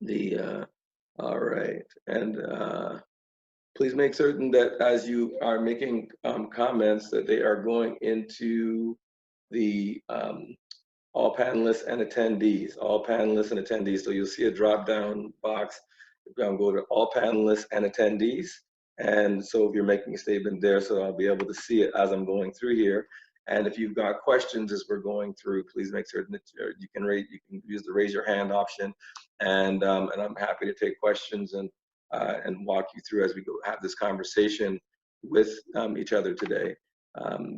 the all right, and please make certain that as you are making comments that they are going into the all panelists and attendees, So you'll see a drop-down box. Go to all panelists and attendees. And so if you're making a statement there, so I'll be able to see it as I'm going through here. And if you've got questions as we're going through, please make certain that you can use the raise your hand option, and I'm happy to take questions and walk you through as we go have this conversation with each other today.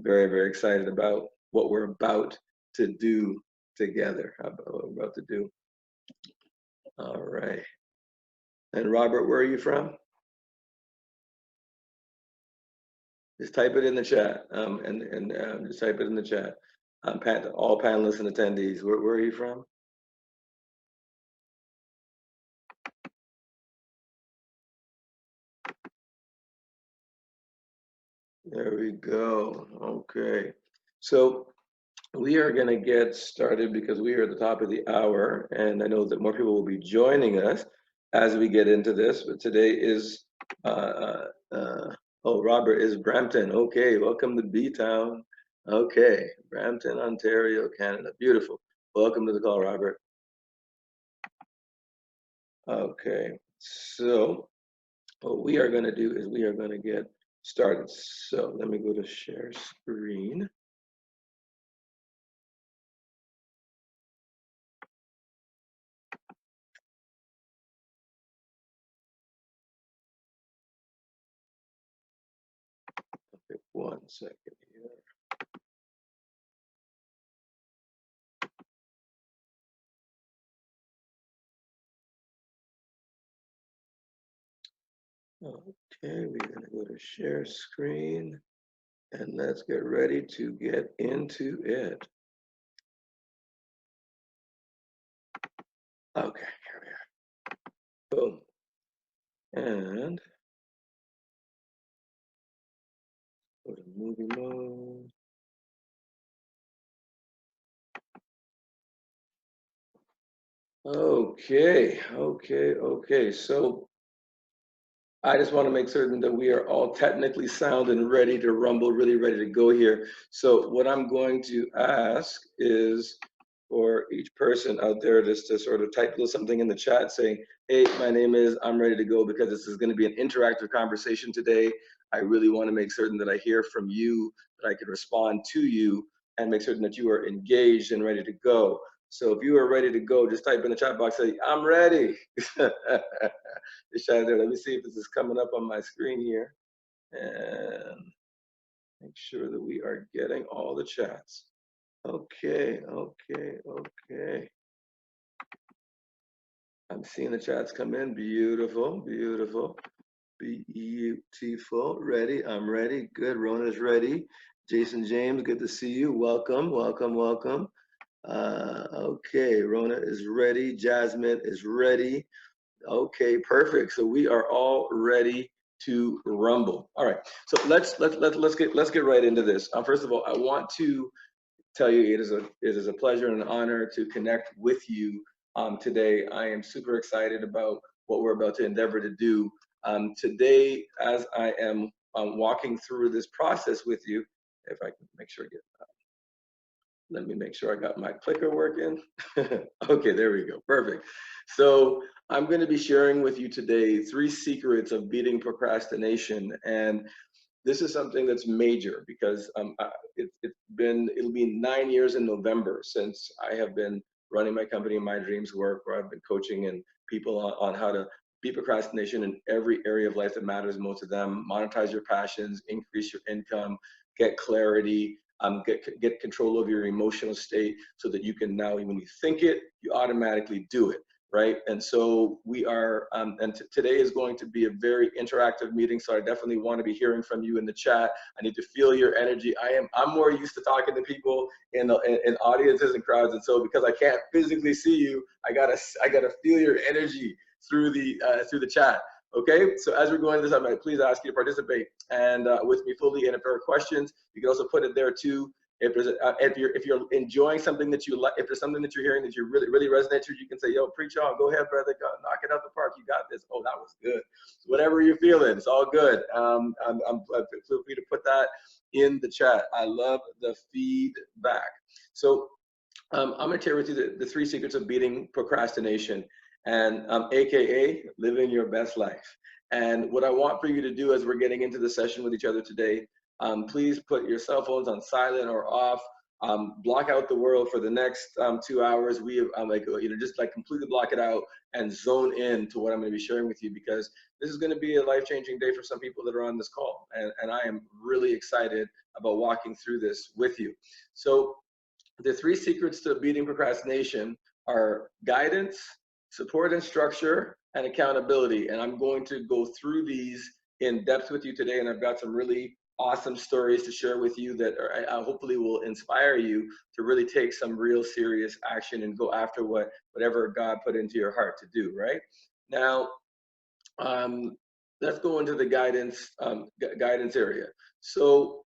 Very, very excited about what we're about to do together. What we're about to do. All right. And Robert, where are you from? Just type it in the chat. Just type it in the chat. All panelists and attendees. Where are you from? There we go. Okay. So we are going to get started because we are at the top of the hour, and I know that more people will be joining us as we get into this. But today is, oh, Robert is Brampton. Okay, welcome to B-Town. Okay, Brampton, Ontario, Canada. Beautiful. Welcome to the call, Robert. Okay, so what we are going to do is we are going to get started. So let me go to share screen. Okay, 1 second here. Okay, we're going to go to share screen, and let's get ready to get into it. Okay, here we are. Boom. And go to movie mode. Okay. So I just want to make certain that we are all technically sound and ready to rumble, really ready to go here. So what I'm going to ask is for each person out there just to sort of type a little something in the chat saying, hey, my name is, I'm ready to go, because this is going to be an interactive conversation today. I really want to make certain that I hear from you, that I can respond to you, and make certain that you are engaged and ready to go. So if you are ready to go, just type in the chat box, say, I'm ready. Just try there. Let me see if this is coming up on my screen here, and make sure that we are getting all the chats. Okay. I'm seeing the chats come in. Beautiful. Ready? I'm ready. Good. Rona's ready. Jason James, good to see you. Welcome. Okay, Rona is ready. Jasmine is ready. Okay, perfect. So we are all ready to rumble. All right. So let's get right into this. First of all, I want to tell you it is a pleasure and an honor to connect with you today. I am super excited about what we're about to endeavor to do today. As I am walking through this process with you, if I can make sure I get. Let me make sure I got my clicker working. Okay, there we go. Perfect. So I'm going to be sharing with you today 3 secrets of beating procrastination. And this is something that's major because it'll be 9 years in November since I have been running my company, My Dreams Work, where I've been coaching and people on how to beat procrastination in every area of life that matters most to them, monetize your passions, increase your income, get clarity, get control of your emotional state so that you can now, when you think it, you automatically do it, right? And so we are, today is going to be a very interactive meeting, so I definitely want to be hearing from you in the chat. I need to feel your energy. I'm more used to talking to people in audiences and crowds, and so because I can't physically see you, I gotta feel your energy through the chat. Okay, so as we're going this, I might please ask you to participate and with me fully. And if there are questions, you can also put it there too. If you're enjoying something that you like, if there's something that you're hearing that you really resonate to, you can say, yo, preach on, go ahead, brother, go, knock it out the park, you got this. Oh, that was good. So whatever you're feeling, it's all good. Feel free to put that in the chat. I love the feedback. So I'm going to share with you the 3 secrets of beating procrastination, and AKA living your best life. And what I want for you to do as we're getting into the session with each other today, please put your cell phones on silent or off. Block out the world for the next 2 hours. Just like completely block it out and zone in to what I'm going to be sharing with you, because this is going to be a life-changing day for some people that are on this call. And I am really excited about walking through this with you. So the 3 secrets to beating procrastination are guidance, support and structure, and accountability. And I'm going to go through these in depth with you today. And I've got some really awesome stories to share with you that hopefully will inspire you to really take some real serious action and go after whatever God put into your heart to do, right? Now, let's go into the guidance area. So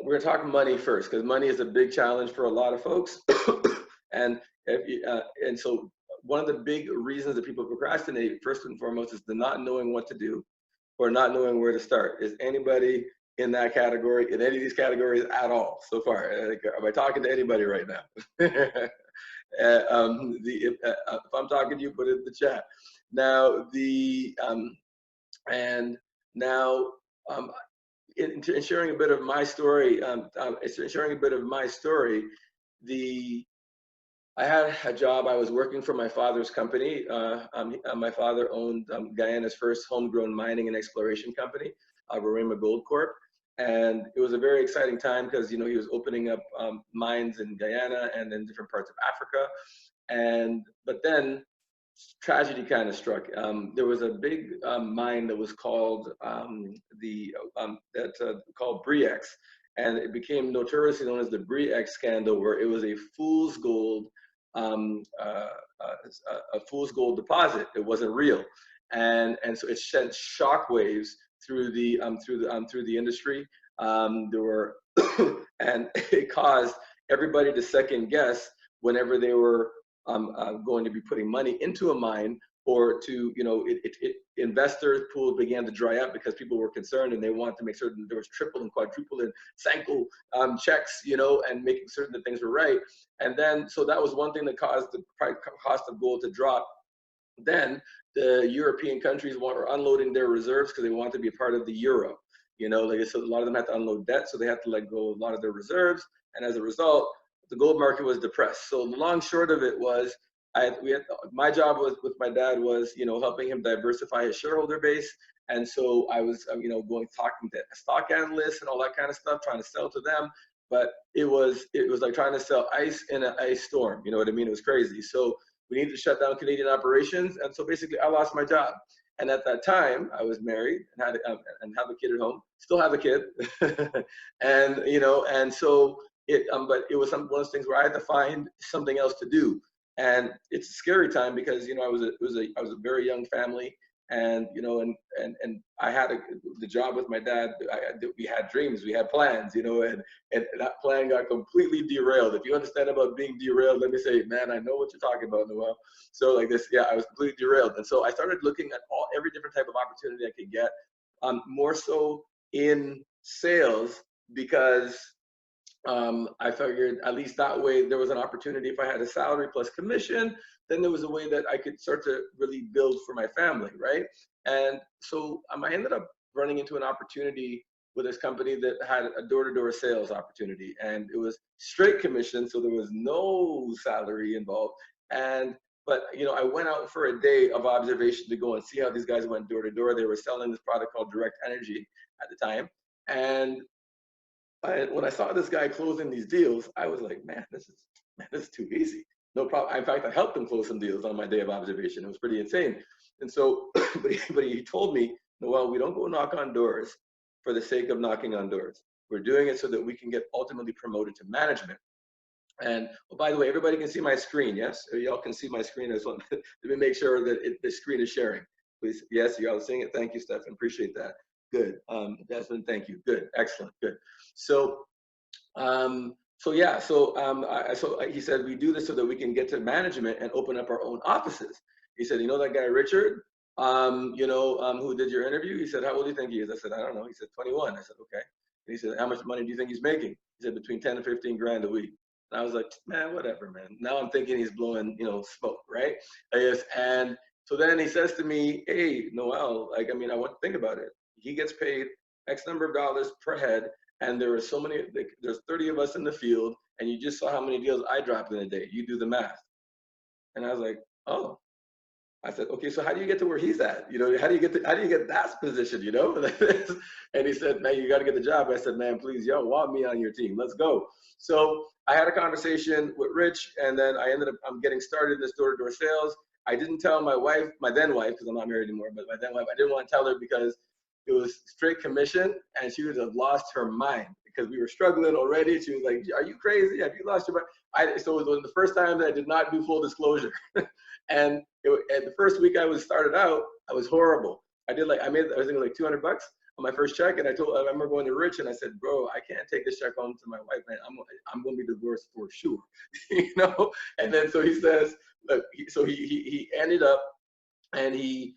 we're gonna talk money first, because money is a big challenge for a lot of folks. And so one of the big reasons that people procrastinate, first and foremost, is the not knowing what to do or not knowing where to start. Is anybody in that category, in any of these categories at all so far? Am I talking to anybody right now? If I'm talking to you, put it in the chat. Now, in sharing a bit of my story, I had a job. I was working for my father's company. My father owned Guyana's first homegrown mining and exploration company, Dream-A Gold Corp. And it was a very exciting time because, he was opening up mines in Guyana and then different parts of Africa. But then tragedy kind of struck. There was a big mine that was called called Bre-X, and it became notoriously known as the Bre-X scandal, where it was a fool's gold, a fool's gold deposit. It wasn't real, and so it sent shockwaves through the industry. There were and it caused everybody to second guess whenever they were going to be putting money into a mine, or to, investor pools began to dry up because people were concerned and they wanted to make certain that there was triple and quadruple and Sanko checks, and making certain that things were right. And then, so that was one thing that caused the cost of gold to drop. Then the European countries were unloading their reserves because they wanted to be a part of the euro. So a lot of them had to unload debt, so they had to let go of a lot of their reserves. And as a result, the gold market was depressed. So the long short of it was, my job with my dad was, helping him diversify his shareholder base. And so I was, talking to stock analysts and all that kind of stuff, trying to sell to them. But it was like trying to sell ice in an ice storm. You know what I mean? It was crazy. So we needed to shut down Canadian operations. And so basically I lost my job. And at that time, I was married and have a kid at home. Still have a kid, and so but it was one of those things where I had to find something else to do. And it's a scary time because I was a very young family, and and I had the job with my dad. We had dreams, we had plans, and that plan got completely derailed. If you understand about being derailed, let me say, man, I know what you're talking about, Noel. So like this, yeah, I was completely derailed. And so I started looking at every different type of opportunity I could get, more so in sales, because I figured at least that way there was an opportunity. If I had a salary plus commission, then there was a way that I could start to really build for my family, right? And so I ended up running into an opportunity with this company that had a door-to-door sales opportunity, and it was straight commission, so there was no salary involved. But I went out for a day of observation to go and see how these guys went door to door. They were selling this product called Direct Energy at the time, and when I saw this guy closing these deals, I was like, man, this is too easy. No problem. In fact, I helped him close some deals on my day of observation. It was pretty insane. And so, but he told me, Noel, we don't go knock on doors for the sake of knocking on doors. We're doing it so that we can get ultimately promoted to management. And by the way, everybody can see my screen, yes? Y'all can see my screen as well. Let me make sure that the screen is sharing. Please, yes, y'all seeing it. Thank you, Stefan. Appreciate that. Good. Desmond, thank you. Good. Excellent. Good. So So yeah, so he said we do this so that we can get to management and open up our own offices. He said, you know that guy Richard, who did your interview? He said, how old do you think he is? I said, I don't know. He said, 21. I said, okay. And he said, how much money do you think he's making? He said, between 10 and 15 grand a week. And I was like, man, whatever, man. Now I'm thinking he's blowing, smoke, right? I guess. And so then he says to me, hey, Noel, I want to think about it. He gets paid X number of dollars per head. And there are so many, there's 30 of us in the field, and you just saw how many deals I dropped in a day. You do the math. And I was like, oh. I said, okay, so how do you get to where he's at? How do you get that position, And he said, man, you got to get the job. I said, man, please, y'all want me on your team. Let's go. So I had a conversation with Rich, and then I'm getting started in this door-to-door sales. I didn't tell my wife, my then wife, because I'm not married anymore, but my then wife, I didn't want to tell her because it was straight commission, and she would have lost her mind because we were struggling already. She was like, are you crazy? Have you lost your mind? So it was the first time that I did not do full disclosure. And the first week I was started out, I was horrible. I was thinking like 200 bucks on my first check. And I remember going to Rich and I said, bro, I can't take this check home to my wife, man. I'm going to be divorced for sure, And then so he says, look, he ended up and he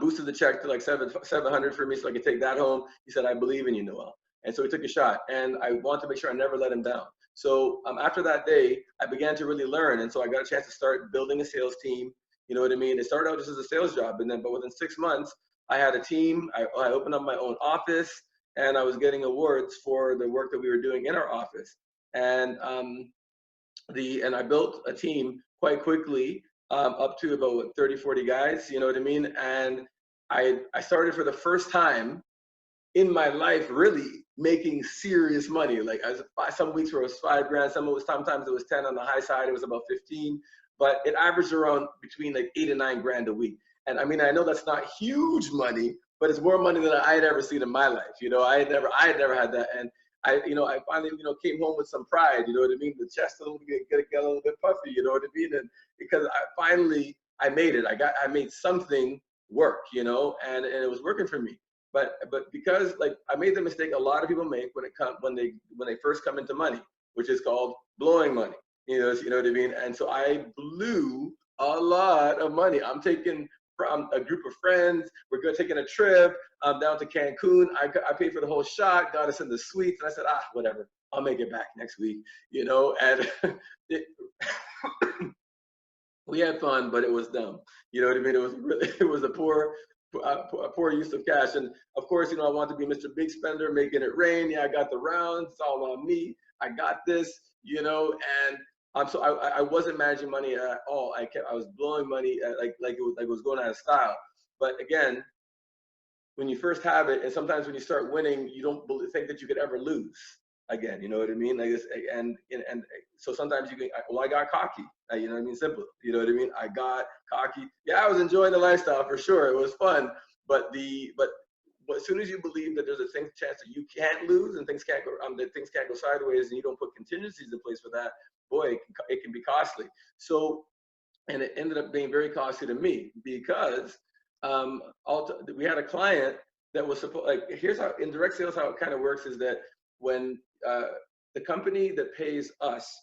boosted the check to like 700 for me so I could take that home. He said, I believe in you, Noel. And so he took a shot, and I want to make sure I never let him down. So after that day, I began to really learn, and so I got a chance to start building a sales team. You know what I mean? It started out just as a sales job, but within 6 months, I had a team. I opened up my own office, and I was getting awards for the work that we were doing in our office. And I built a team quite quickly, up to about 30, 40 guys. You know what I mean? And I started for the first time in my life really making serious money. Like some weeks where it was 5 grand, sometimes it was 10 on the high side, it was about 15, but it averaged around between like 8 and 9 grand a week. And I know that's not huge money, but it's more money than I had ever seen in my life. I had never had that. And I finally, came home with some pride, you know what I mean? The chest a little bit, get a little bit puffy, you know what I mean? And because I made it, I made something work, and it was working for me. But because I made the mistake a lot of people make when they first come into money, which is called blowing money. You know what I mean? And so I blew a lot of money. I'm taking from a group of friends. We're taking a trip down to Cancun. I paid for the whole shot, got us in the suites, and I said, whatever, I'll make it back next week. And we had fun, but it was dumb. You know what I mean? It was a poor use of cash. And of course, I want to be Mr. Big Spender, making it rain. Yeah, I got the rounds. It's all on me. I got this, and so I wasn't managing money at all. I was blowing money like it was going out of style. But again, when you first have it, and sometimes when you start winning, you don't think that you could ever lose again. You know what I mean? Like this, and so sometimes I got cocky. You know what I mean? Simple. You know what I mean? I got cocky. Yeah, I was enjoying the lifestyle for sure. It was fun. But as soon as you believe that there's a chance that you can't lose and things can't go sideways, and you don't put contingencies in place for that, boy, it can be costly. So, and it ended up being very costly to me because we had a client that was supposed, here's how in direct sales how it kind of works is that when the company that pays us,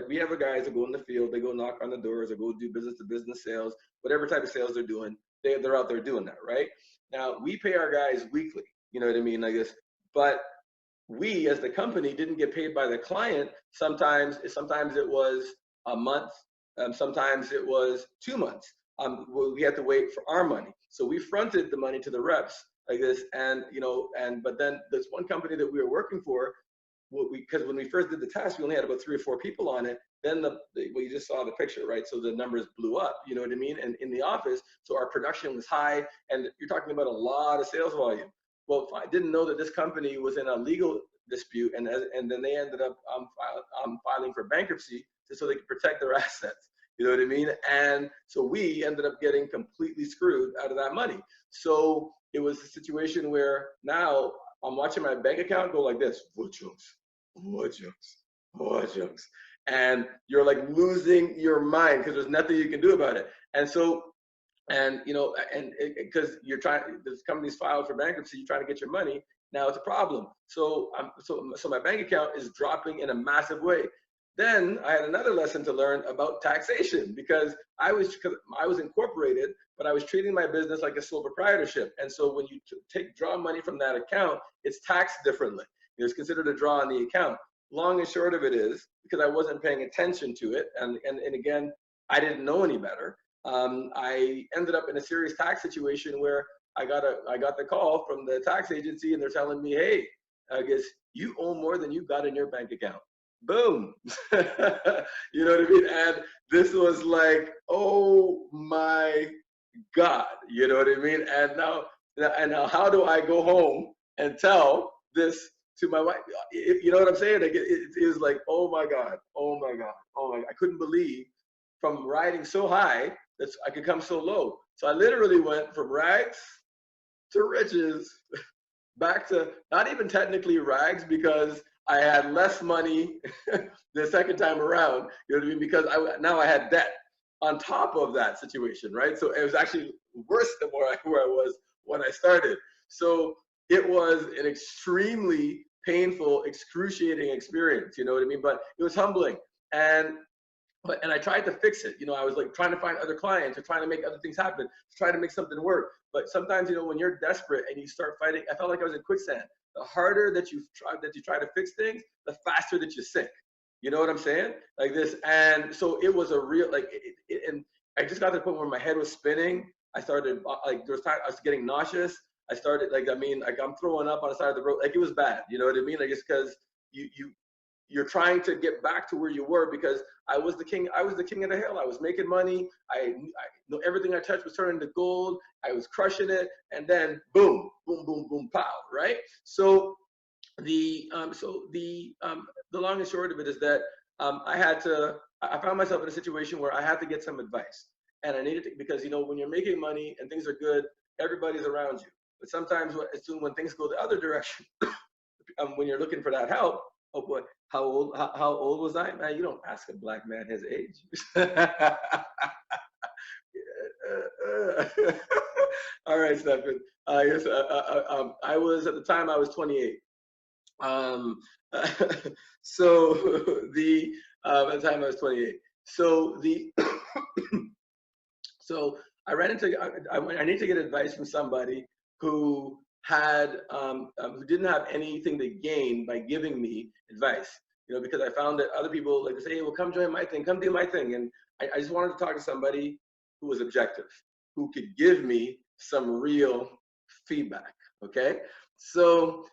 we have guys that go in the field, they go knock on the doors, or go do business to business sales, whatever type of sales they're doing, they're out there doing that, right? Now we pay our guys weekly, you know what I mean, like this, but we as the company didn't get paid by the client. Sometimes it was a month, sometimes it was 2 months. We had to wait for our money, so we fronted the money to the reps like this, and but then this one company that we were working for, because when we first did the test, we only had about 3 or 4 people on it. Then you just saw the picture, right? So the numbers blew up, you know what I mean? And in the office, so our production was high, and you're talking about a lot of sales volume. Well, I didn't know that this company was in a legal dispute, and then they ended up filing for bankruptcy so they could protect their assets. You know what I mean? And so we ended up getting completely screwed out of that money. So it was a situation where now I'm watching my bank account go like this, what jokes. And you're like losing your mind because there's nothing you can do about it. And so, because you're trying, this company's filed for bankruptcy, you're trying to get your money, Now it's a problem. So so my bank account is dropping in a massive way. Then I had another lesson to learn about taxation, because I was incorporated, but I was treating my business like a sole proprietorship. And so when you draw money from that account, it's taxed differently. It's considered a draw on the account. Long and short of it is, because I wasn't paying attention to it, and again, I didn't know any better. I ended up in a serious tax situation where I got the call from the tax agency, and they're telling me, hey, I guess you owe more than you got in your bank account. Boom. You know what I mean? And this was like, oh my God, you know what I mean? And now how do I go home and tell this to my wife? You know what I'm saying? Like, it was like, oh my God, oh my God, oh my God. I couldn't believe from riding so high that I could come so low. So I literally went from rags to riches, back to not even technically rags, because I had less money the second time around, you know what I mean? Because now I had debt on top of that situation, right? So it was actually worse than where I was when I started. So it was an extremely painful, excruciating experience, you know what I mean? But it was humbling. And I tried to fix it. You know, I was like trying to find other clients or trying to make other things happen, try to make something work. But sometimes, you know, when you're desperate and you start fighting, I felt like I was in quicksand. The harder that you try to fix things, the faster that you sink. You know what I'm saying? Like this. And so it was a real, like, and I just got to the point where my head was spinning. I started, like, there was time I was getting nauseous. I started, like, I mean, like, I'm throwing up on the side of the road. Like, it was bad. You know what I mean? Like, it's because you're trying to get back to where you were, because I was the king of the hill. I was making money. I know everything I touched was turning to gold. I was crushing it, and then boom, boom, boom, boom, pow, right? So the long and short of it is that I found myself in a situation where I had to get some advice, and I needed to, because, you know, when you're making money and things are good, everybody's around you. But sometimes when things go the other direction, when you're looking for that help, oh boy, how old was I? Man, you don't ask a black man his age. All right, Stephen. Yes, I was, at the time, I was 28. So at the time I was 28. So so I ran into, I need to get advice from somebody who who didn't have anything to gain by giving me advice, you know, because I found that other people, like, say, hey, well, come join my thing, come do my thing. And I just wanted to talk to somebody who was objective, who could give me some real feedback. Okay. So,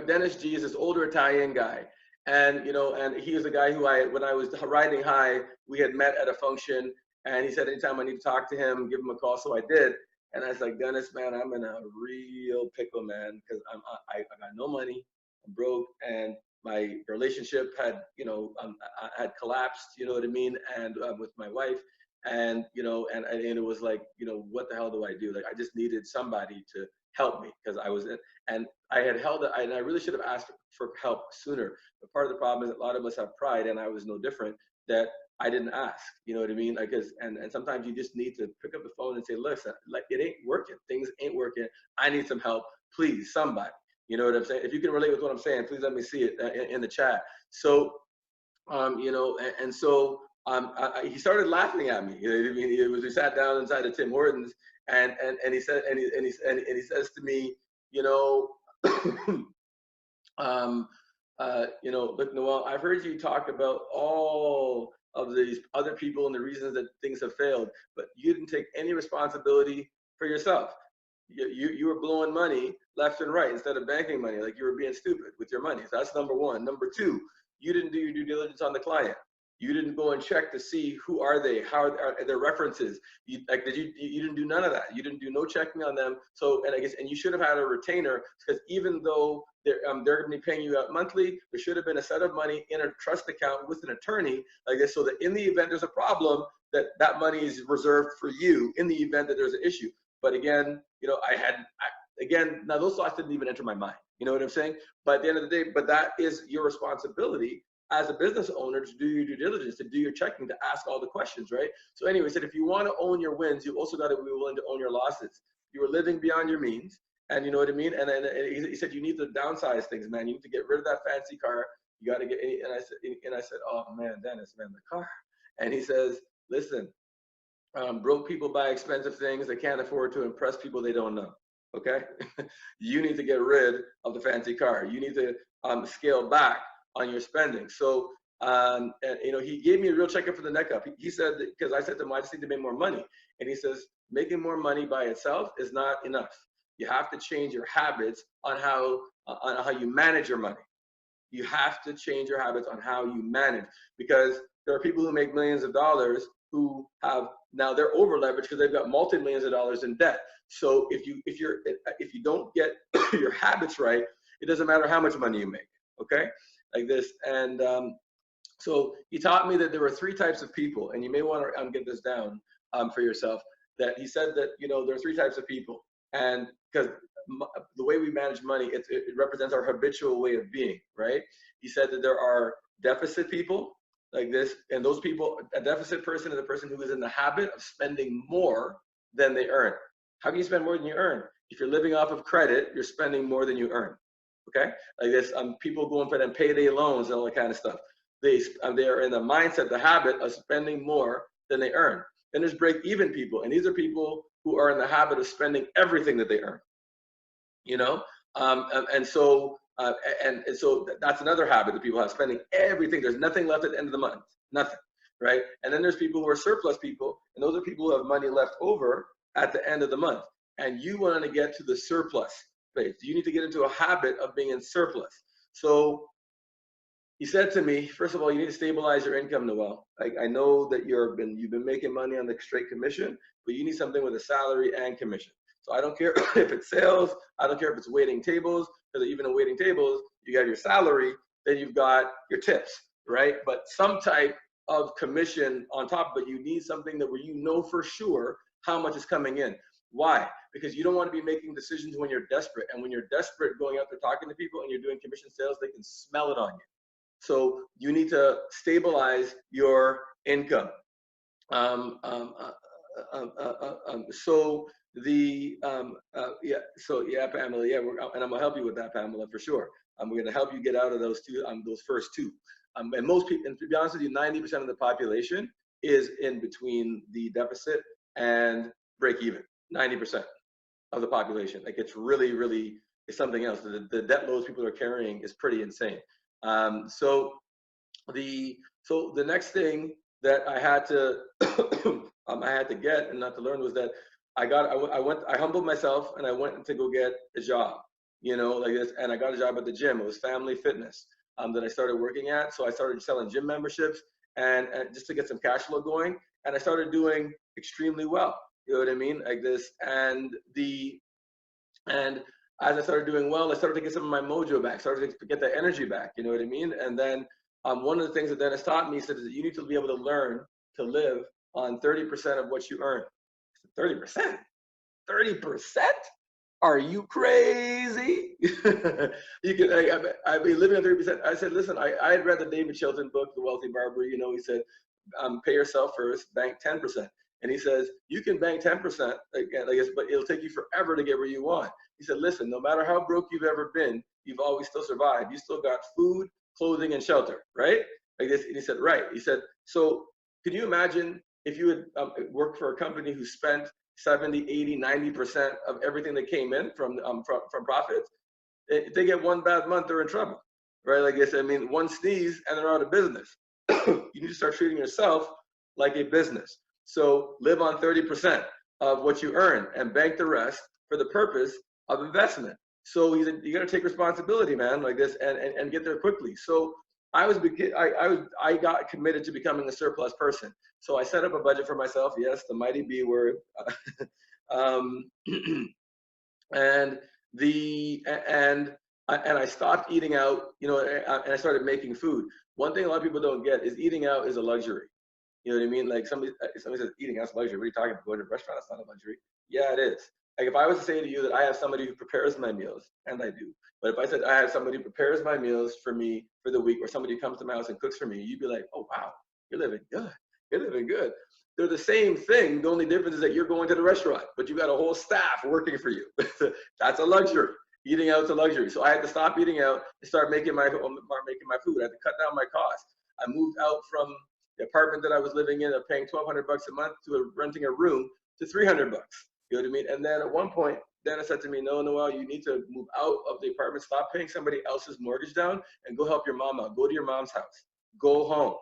Dennis G is this older Italian guy. And, you know, and he was a guy who when I was riding high, we had met at a function, and he said, anytime I need to talk to him, give him a call. So I did. And I was like, Dennis, man, I'm in a real pickle, man, because I got no money, I'm broke, and my relationship had, you know, had collapsed, you know what I mean, and with my wife, and, you know, and it was like, you know, what the hell do I do? Like, I just needed somebody to help me, because I was in, and I had held it, and I really should have asked for help sooner. But part of the problem is a lot of us have pride, and I was no different, that I didn't ask, you know what I mean? Like, and sometimes you just need to pick up the phone and say, listen, like, it ain't working. Things ain't working. I need some help. Please, somebody. You know what I'm saying? If you can relate with what I'm saying, please let me see it in the chat. So, you know, and so he started laughing at me. You know what I mean? We sat down inside of Tim Hortons, and he said, and he says to me, you know, you know, look, Noel, I've heard you talk about all of these other people and the reasons that things have failed, but you didn't take any responsibility for yourself. You were blowing money left and right instead of banking money, like you were being stupid with your money. So that's number one. Number two, you didn't do your due diligence on the client. You didn't go and check to see who are they, how are their references. You didn't do none of that. You didn't do no checking on them. So, and you should have had a retainer, because even though they're going to be paying you out monthly, there should have been a set of money in a trust account with an attorney like this, so that in the event there's a problem, that money is reserved for you in the event that there's an issue. But again, you know, now those thoughts didn't even enter my mind. You know what I'm saying? But at the end of the day, but that is your responsibility as a business owner, to do your due diligence, to do your checking, to ask all the questions, right? So anyway, said if you want to own your wins, you also got to be willing to own your losses. you were living beyond your means, and you know what I mean. And then he said, you need to downsize things, man. You need to get rid of that fancy car. You got to get. And I said, oh man, Dennis, man, the car. And he says, listen, broke people buy expensive things. They can't afford to impress people they don't know. Okay, you need to get rid of the fancy car. You need to scale back on your spending. So, and you know, he gave me a real checkup for the neck up. He said, because I said to him, I just need to make more money, and he says, making more money by itself is not enough. You have to change your habits on how you manage your money. You have to change your habits on how you manage, because there are people who make millions of dollars who have now they're over leveraged because they've got multi-millions of dollars in debt. So if you don't get your habits right, it doesn't matter how much money you make. Okay, like this. And so he taught me that there were 3 types of people, and you may want to get this down for yourself. That he said that, you know, there are 3 types of people, and because the way we manage money, it represents our habitual way of being, right? He said that there are deficit people like this, and those people, a deficit person is a person who is in the habit of spending more than they earn. How can you spend more than you earn? If you're living off of credit, you're spending more than you earn, okay? Like this, people going for them payday loans and all that kind of stuff. They are in the mindset, the habit of spending more than they earn. Then there's break-even people, and these are people who are in the habit of spending everything that they earn. You know, and so that's another habit that people have, spending everything. There's nothing left at the end of the month, nothing, right? And then there's people who are surplus people, and those are people who have money left over at the end of the month. And you want to get to the surplus phase. You need to get into a habit of being in surplus. So he said to me, first of all, you need to stabilize your income, Noel. I know that you've been making money on the straight commission, but you need something with a salary and commission. So I don't care if it's sales, I don't care if it's waiting tables, because even in waiting tables, you got your salary, then you've got your tips, right? But some type of commission on top, but you need something that where you know for sure how much is coming in. Why? Because you don't want to be making decisions when you're desperate. And when you're desperate going out there talking to people and you're doing commission sales, they can smell it on you. So you need to stabilize your income. Yeah, Pamela, yeah, and I'm gonna help you with that, Pamela, for sure. We're gonna help you get out of those first 2. And most people, and to be honest with you, 90% of the population is in between the deficit and break even. 90% of the population. Like, it's really, really, it's something else. The debt loads people are carrying is pretty insane. So the next thing that I had to get and not to learn was that I humbled myself and I went to go get a job, you know, like this, and I got a job at the gym. It was Family Fitness that I started working at. So I started selling gym memberships and just to get some cash flow going, and I started doing extremely well. You know what I mean? Like this, and as I started doing well, I started to get some of my mojo back, started to get that energy back, you know what I mean? And then one of the things that Dennis taught me, he said, is that you need to be able to learn to live on 30% of what you earn. 30%? 30%? Are you crazy? You can, I'd be living on 30%. I said, listen, I had read the David Chilton book, The Wealthy Barber. You know, he said, pay yourself first, bank 10%. And he says, you can bank 10%, but it'll take you forever to get where you want. He said, listen, no matter how broke you've ever been, you've always still survived. You still got food, clothing, and shelter, right? Like this. And he said, right. He said, so can you imagine if you had worked for a company who spent 70, 80, 90% of everything that came in from profits? If they get one bad month, they're in trouble, right? Like I said, I mean, one sneeze and they're out of business. You need to start treating yourself like a business. So live on 30% of what you earn and bank the rest for the purpose of investment. So you got to take responsibility, man, like this, and get there quickly. So I got committed to becoming a surplus person. So I set up a budget for myself. Yes, the mighty B word. And I stopped eating out, you know, and I started making food. One thing a lot of people don't get is eating out is a luxury. You know what I mean? Like somebody says eating out's a luxury. What are you talking about? Going to a restaurant, that's not a luxury. Yeah, it is. Like if I was to say to you that I have somebody who prepares my meals, and I do, but if I said I have somebody who prepares my meals for me for the week, or somebody who comes to my house and cooks for me, you'd be like, oh wow, you're living good. You're living good. they're the same thing. The only difference is that you're going to the restaurant, but you got a whole staff working for you. That's a luxury. Eating out is a luxury. So I had to stop eating out and start making my food. I had to cut down my costs. I moved out from the apartment that I was living in, paying $1,200 a month, to renting a room to $300. You know what I mean? And then at one point, Dana said to me, "No, Noel, you need to move out of the apartment. Stop paying somebody else's mortgage down and go help your mom out. Go to your mom's house. Go home."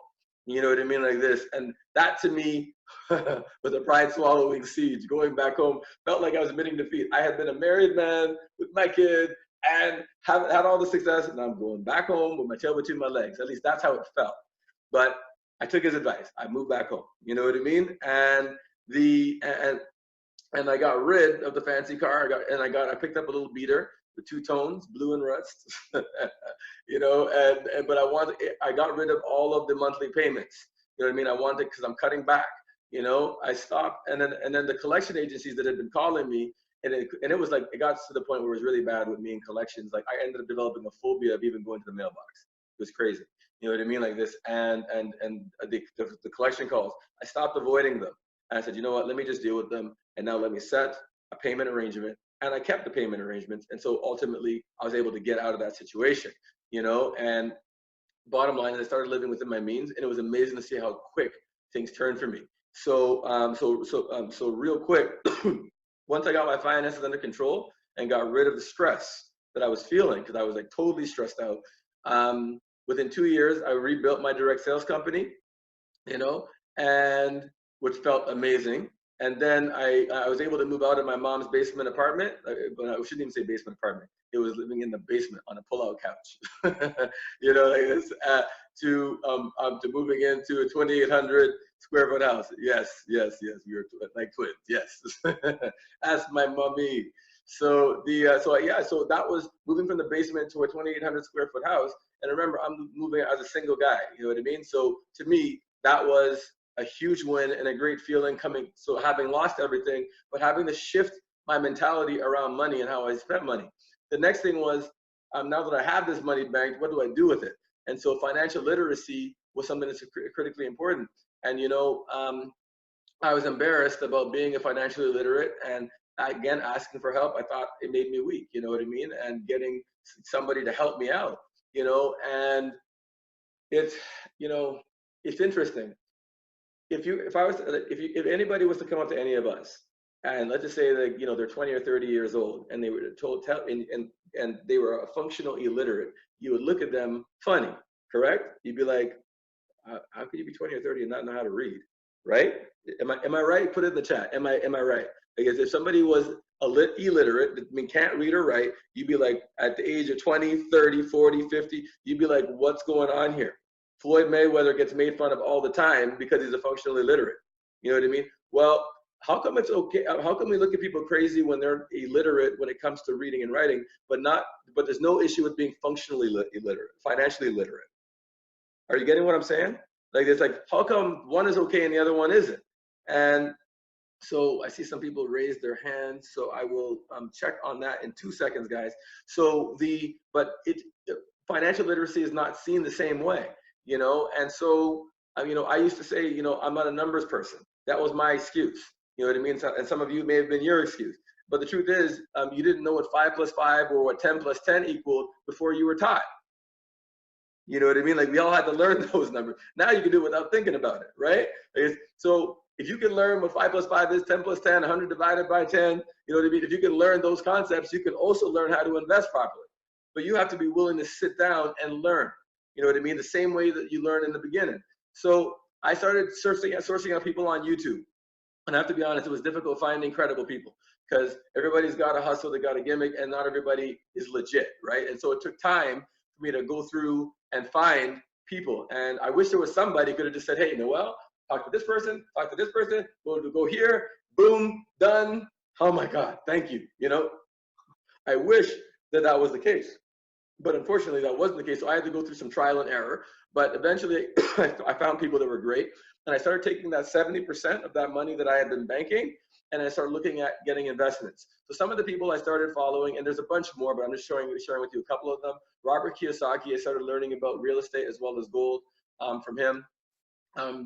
You know what I mean? Like this. And that to me was a pride swallowing siege. Going back home felt like I was admitting defeat. I had been a married man with my kid and had all the success, and I'm going back home with my tail between my legs. At least that's how it felt. But I took his advice. I moved back home. You know what I mean? And I got rid of the fancy car. I picked up a little beater with 2 tones, blue and rust. You know, but I got rid of all of the monthly payments. You know what I mean? I wanted, because I'm cutting back. You know, I stopped, and then the collection agencies that had been calling me, and it was like, it got to the point where it was really bad with me in collections. Like, I ended up developing a phobia of even going to the mailbox. It was crazy. You know what I mean? Like this, and the collection calls, I stopped avoiding them. And I said, you know what? Let me just deal with them, and now let me set a payment arrangement. And I kept the payment arrangements, and so ultimately, I was able to get out of that situation. You know, and bottom line is, I started living within my means, and it was amazing to see how quick things turned for me. So real quick, once I got my finances under control and got rid of the stress that I was feeling, because I was like totally stressed out. Within 2 years, I rebuilt my direct sales company, you know, and which felt amazing. And then I was able to move out of my mom's basement apartment, but I shouldn't even say basement apartment. It was living in the basement on a pull-out couch, you know, like this, to moving into a 2,800 square foot house. Yes, we were like twins. Yes, that's my mommy. So so that was moving from the basement to a 2,800 square foot house. And remember, I'm moving as a single guy. You know what I mean? So to me, that was a huge win and a great feeling coming. So having lost everything, but having to shift my mentality around money and how I spent money. The next thing was, now that I have this money banked, what do I do with it? And so financial literacy was something that's critically important. And, you know, I was embarrassed about being a financially illiterate, and again, asking for help. I thought it made me weak, you know what I mean? And getting somebody to help me out, you know, and it's, you know, it's interesting. If anybody was to come up to any of us, and let's just say that, you know, they're 20 or 30 years old, and they were told, and they were a functional illiterate, you would look at them funny, correct? You'd be like, how could you be 20 or 30 and not know how to read, right? Am I right? Put it in the chat. Am I right? Because if somebody was illiterate, I mean, can't read or write, you'd be like, at the age of 20, 30, 40, 50, you'd be like, what's going on here? Floyd Mayweather gets made fun of all the time because he's a functional illiterate. You know what I mean? Well, how come it's okay? How come we look at people crazy when they're illiterate when it comes to reading and writing, but there's no issue with being functionally illiterate, financially illiterate? Are you getting what I'm saying? Like, it's like, how come one is okay and the other one isn't? And so I see some people raise their hands, so I will check on that in 2 seconds, guys. So financial literacy is not seen the same way, you know? And so, you know, I used to say, you know, I'm not a numbers person. That was my excuse. You know what I mean? And some of you may have been your excuse. But the truth is, you didn't know what 5 plus 5 or what 10 plus 10 equaled before you were taught. You know what I mean? Like, we all had to learn those numbers. Now you can do it without thinking about it, right? So if you can learn what 5 plus 5 is, 10 plus 10, 100 divided by 10, you know what I mean? If you can learn those concepts, you can also learn how to invest properly. But you have to be willing to sit down and learn. You know what I mean? The same way that you learn in the beginning. So I started sourcing out people on YouTube. And I have to be honest, it was difficult finding credible people, because everybody's got a hustle, they got a gimmick, and not everybody is legit, right? And so it took time for me to go through and find people. And I wish there was somebody who could have just said, hey, Noel, talk to this person, go here, boom, done. Oh my God, thank you. You know, I wish that was the case. But unfortunately, that wasn't the case. So I had to go through some trial and error. But eventually, I found people that were great. And I started taking that 70% of that money that I had been banking, and I started looking at getting investments. So some of the people I started following, and there's a bunch more, but I'm just sharing with you a couple of them. Robert Kiyosaki, I started learning about real estate as well as gold from him.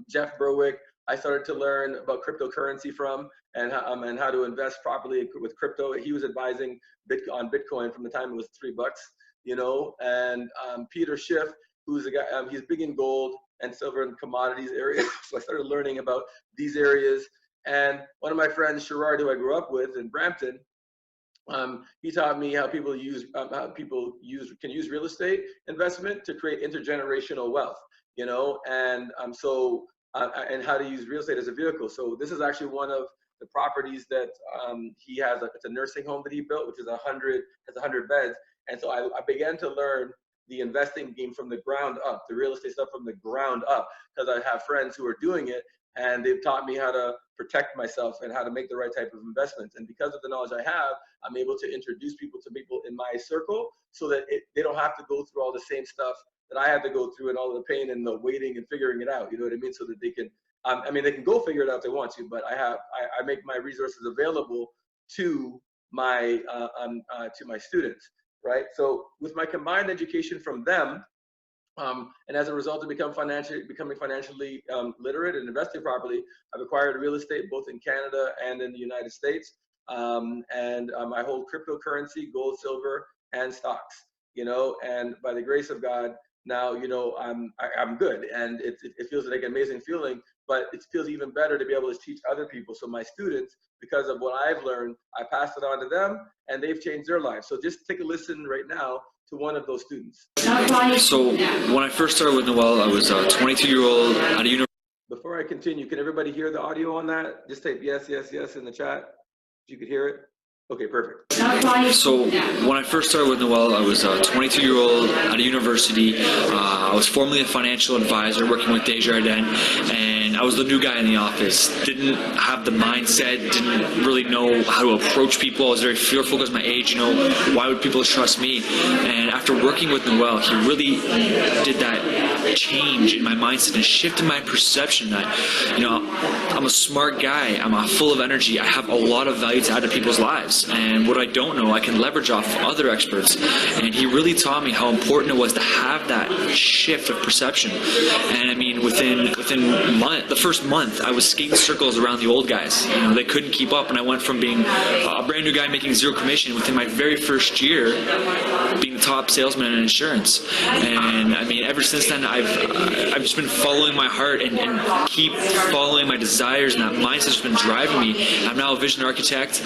Jeff Berwick, I started to learn about cryptocurrency from, and how to invest properly with crypto. He was advising on Bitcoin from the time it was $3, you know. And Peter Schiff, who's a guy, he's big in gold and silver and commodities areas. So I started learning about these areas. And one of my friends, Sherrard, who I grew up with in Brampton, he taught me how people can use real estate investment to create intergenerational wealth, you know, and and how to use real estate as a vehicle. So this is actually one of the properties that he has. It's a nursing home that he built, which is 100 beds. And so I began to learn the investing game from the ground up, the real estate stuff from the ground up, because I have friends who are doing it, and they've taught me how to protect myself and how to make the right type of investments. And because of the knowledge I have, I'm able to introduce people to people in my circle so that they don't have to go through all the same stuff that I had to go through and all the pain and the waiting and figuring it out. You know what I mean? So that they can, I mean, they can go figure it out if they want to, but I make my resources available to my students, right? So with my combined education from them, and as a result of becoming financially literate and investing properly, I've acquired real estate both in Canada and in the United States. I hold cryptocurrency, gold, silver, and stocks, you know, and by the grace of God, now, you know, I'm good, and it feels like an amazing feeling, but it feels even better to be able to teach other people. So my students, because of what I've learned, I pass it on to them, and they've changed their lives. So just take a listen right now to one of those students. So when I first started with Noel, I was a 22-year-old at a university. Before I continue, can everybody hear the audio on that? Just type yes, yes, yes in the chat if you could hear it. Okay, perfect. So when I first started with Noel, I was a 22-year-old at a university. I was formerly a financial advisor working with Desjardins, and I was the new guy in the office. Didn't have the mindset, didn't really know how to approach people. I was very fearful because of my age, you know, why would people trust me? And after working with Noel, he really did that change in my mindset and shifted my perception that, you know, I'm a smart guy, I'm full of energy, I have a lot of value to add to people's lives. And what I don't know, I can leverage off other experts. And he really taught me how important it was to have that shift of perception. And I mean, within the first month, I was skating circles around the old guys. You know, they couldn't keep up, and I went from being a brand new guy making zero commission within my very first year, being the top salesman in insurance. And I mean, ever since then, I've just been following my heart and keep following my desires, and that mindset's been driving me. I'm now a vision architect.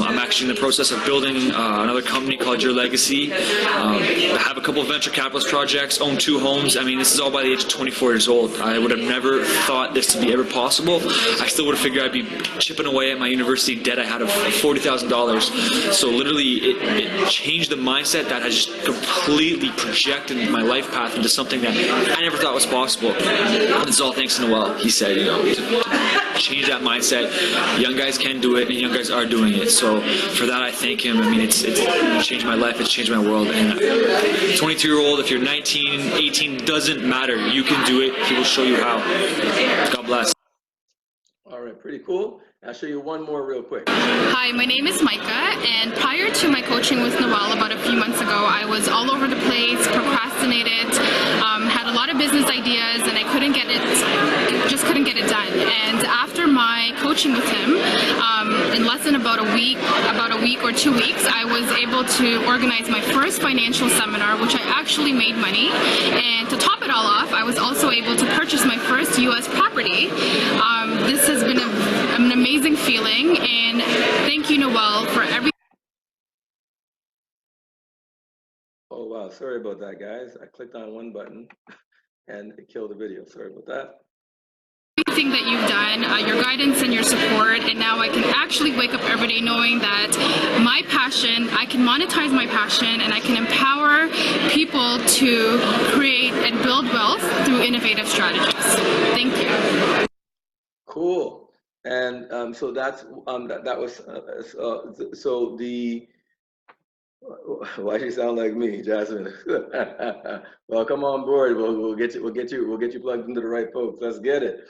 I'm actually in the process of building another company called Your Legacy. I have a couple of venture capitalist projects, own 2 homes. I mean, this is all by the age of 24 years old. I would have never thought this to be ever possible. I still would have figured I'd be chipping away at my university debt I had of $40,000. So literally, it changed the mindset that has just completely projected my life path into something that I never thought was possible. And it's all thanks to Noel. He said, you know, to change that mindset. Young guys can do it, and young guys are doing it. So for that, I thank him. I mean, it's changed my life. It's changed my world. And 22-year-old, if you're 19, 18, doesn't matter. You can do it. He will show you how. God bless. All right, pretty cool. I'll show you one more real quick. Hi, my name is Micah, and prior to my coaching with Noel about a few months ago, I was all over the place, procrastinated, had a lot of business ideas, and I couldn't get it done. And after my coaching with him, in less than about a week or 2 weeks, I was able to organize my first financial seminar, which I actually made money. And to top it all off, I was also able to purchase my first U.S. property. This has been an amazing feeling, and thank you, Noel, for every. Oh wow, sorry about that, guys. I clicked on one button and it killed the video. Sorry about that. Everything that you've done, your guidance and your support, and now I can actually wake up every day knowing that my passion, I can monetize my passion, and I can empower people to create and build wealth through innovative strategies. Thank you. Cool. And so that's that was so the. Why she sound like me, Jasmine? Well, come on board. We'll get you plugged into the right folks. Let's get it.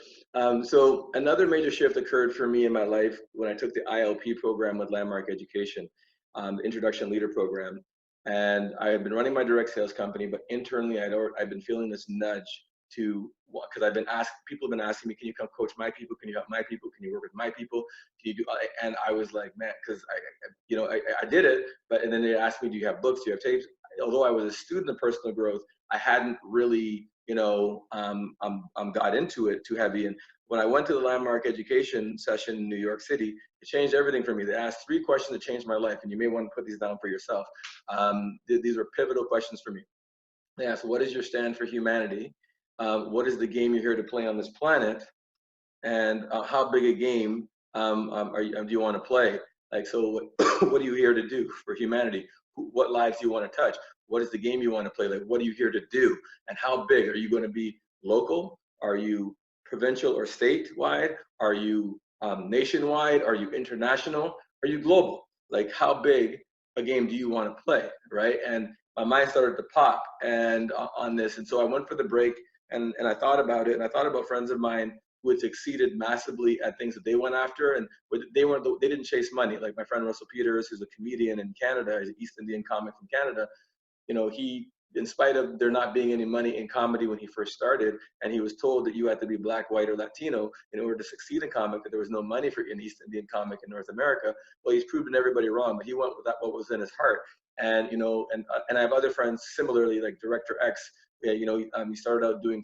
So another major shift occurred for me in my life when I took the ILP program with Landmark Education, the Introduction Leader Program. And I had been running my direct sales company, but internally I'd been feeling this nudge because people have been asking me, can you come coach my people? Can you help my people? Can you work with my people? Can you do? And I was like, man, because I did it, and then they asked me, do you have books? Do you have tapes? Although I was a student of personal growth, I hadn't really, got into it too heavy. And when I went to the Landmark Education session in New York City, it changed everything for me. They asked 3 questions that changed my life, and you may want to put these down for yourself. These were pivotal questions for me. They asked, what is your stand for humanity? What is the game you're here to play on this planet? And how big a game do you want to play? Like, so what are you here to do for humanity? What lives do you want to touch? What is the game you want to play? Like, what are you here to do? And how big? Are you going to be local? Are you provincial or statewide? Are you nationwide? Are you international? Are you global? Like, how big a game do you want to play, right? And my mind started to pop and on this. And so I went for the break and I thought about it, and I thought about friends of mine who had succeeded massively at things that they went after, and they didn't chase money. Like my friend Russell Peters, who's a comedian in Canada, he's an East Indian comic from Canada. He, in spite of there not being any money in comedy when he first started, and he was told that you had to be Black, white, or Latino in order to succeed in comic, that there was no money for an East Indian comic in North America. Well, he's proven everybody wrong, but he went with what was in his heart. And and I have other friends similarly, like Director X. He started out doing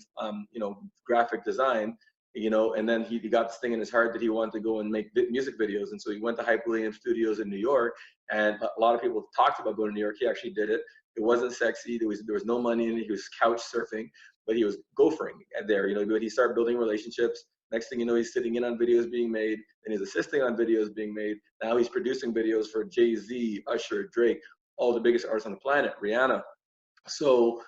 graphic design, and then he got this thing in his heart that he wanted to go and make music videos. And so he went to Hype Williams Studios in New York, and a lot of people talked about going to New York. He actually did it. It wasn't sexy. There was no money in it. He was couch surfing, but he was gophering there. But he started building relationships. Next thing you know, he's sitting in on videos being made, and he's assisting on videos being made. Now he's producing videos for Jay-Z, Usher, Drake, all the biggest artists on the planet, Rihanna. So,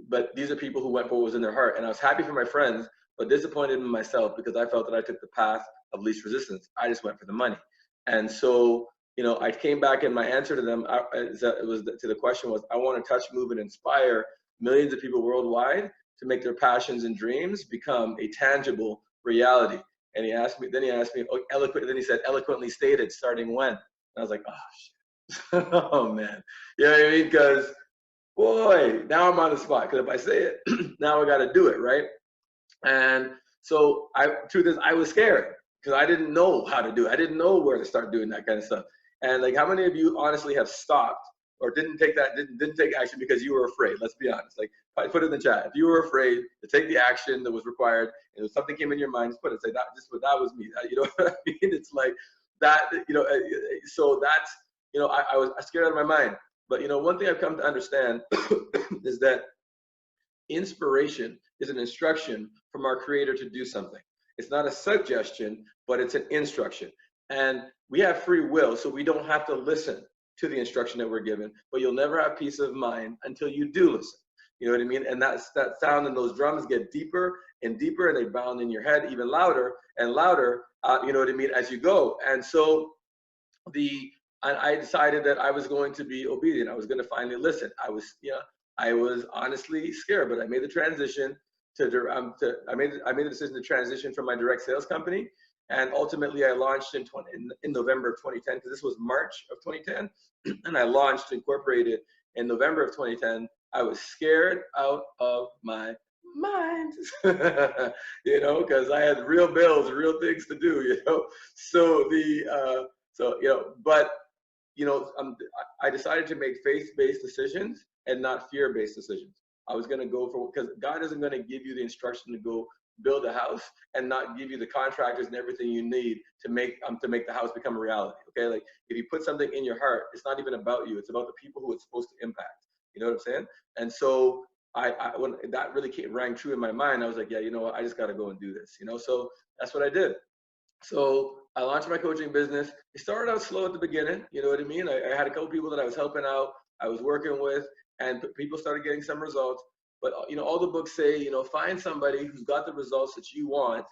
but these are people who went for what was in their heart. And I was happy for my friends, but disappointed in myself because I felt that I took the path of least resistance. I just went for the money. And so, I came back, and my answer to them to the question was, I want to touch, move, and inspire millions of people worldwide to make their passions and dreams become a tangible reality. And he asked me, then he said, eloquently stated, starting when? And I was like, oh, shit. Oh, man. You know what I mean? Because, boy, now I'm on the spot. Because if I say it, now I got to do it, right? And so, truth is, I was scared because I didn't know how to do it. I didn't know where to start doing that kind of stuff. And like, how many of you honestly have stopped or didn't take action because you were afraid? Let's be honest. Like, put it in the chat. If you were afraid to take the action that was required, and if something came in your mind, just put it. Say that. That was me. You know what I mean? It's like that. So that's I was scared out of my mind. But one thing I've come to understand is that inspiration is an instruction from our Creator to do something. It's not a suggestion, but it's an instruction. And we have free will, so we don't have to listen to the instruction that we're given, but you'll never have peace of mind until you do listen. You know what I mean? And that sound and those drums get deeper and deeper, and they bound in your head even louder and louder, you know what I mean, as you go. And so I decided that I was going to be obedient. I was going to finally listen. I was honestly scared, but I made the transition I made the decision to transition from my direct sales company. And ultimately, I launched in November of 2010, because this was March of 2010, and I launched, incorporated in November of 2010. I was scared out of my mind, because I had real bills, real things to do, So I decided to make faith-based decisions and not fear-based decisions. I was going to go for, because God isn't going to give you the instruction to go build a house and not give you the contractors and everything you need to make the house become a reality. Okay, like if you put something in your heart, it's not even about you; it's about the people who it's supposed to impact. You know what I'm saying? And so when that really rang true in my mind, I was like, yeah, you know what? I just got to go and do this. So that's what I did. So I launched my coaching business. It started out slow at the beginning. You know what I mean? I had a couple people that I was helping out, I was working with, and people started getting some results. But all the books say, find somebody who's got the results that you want,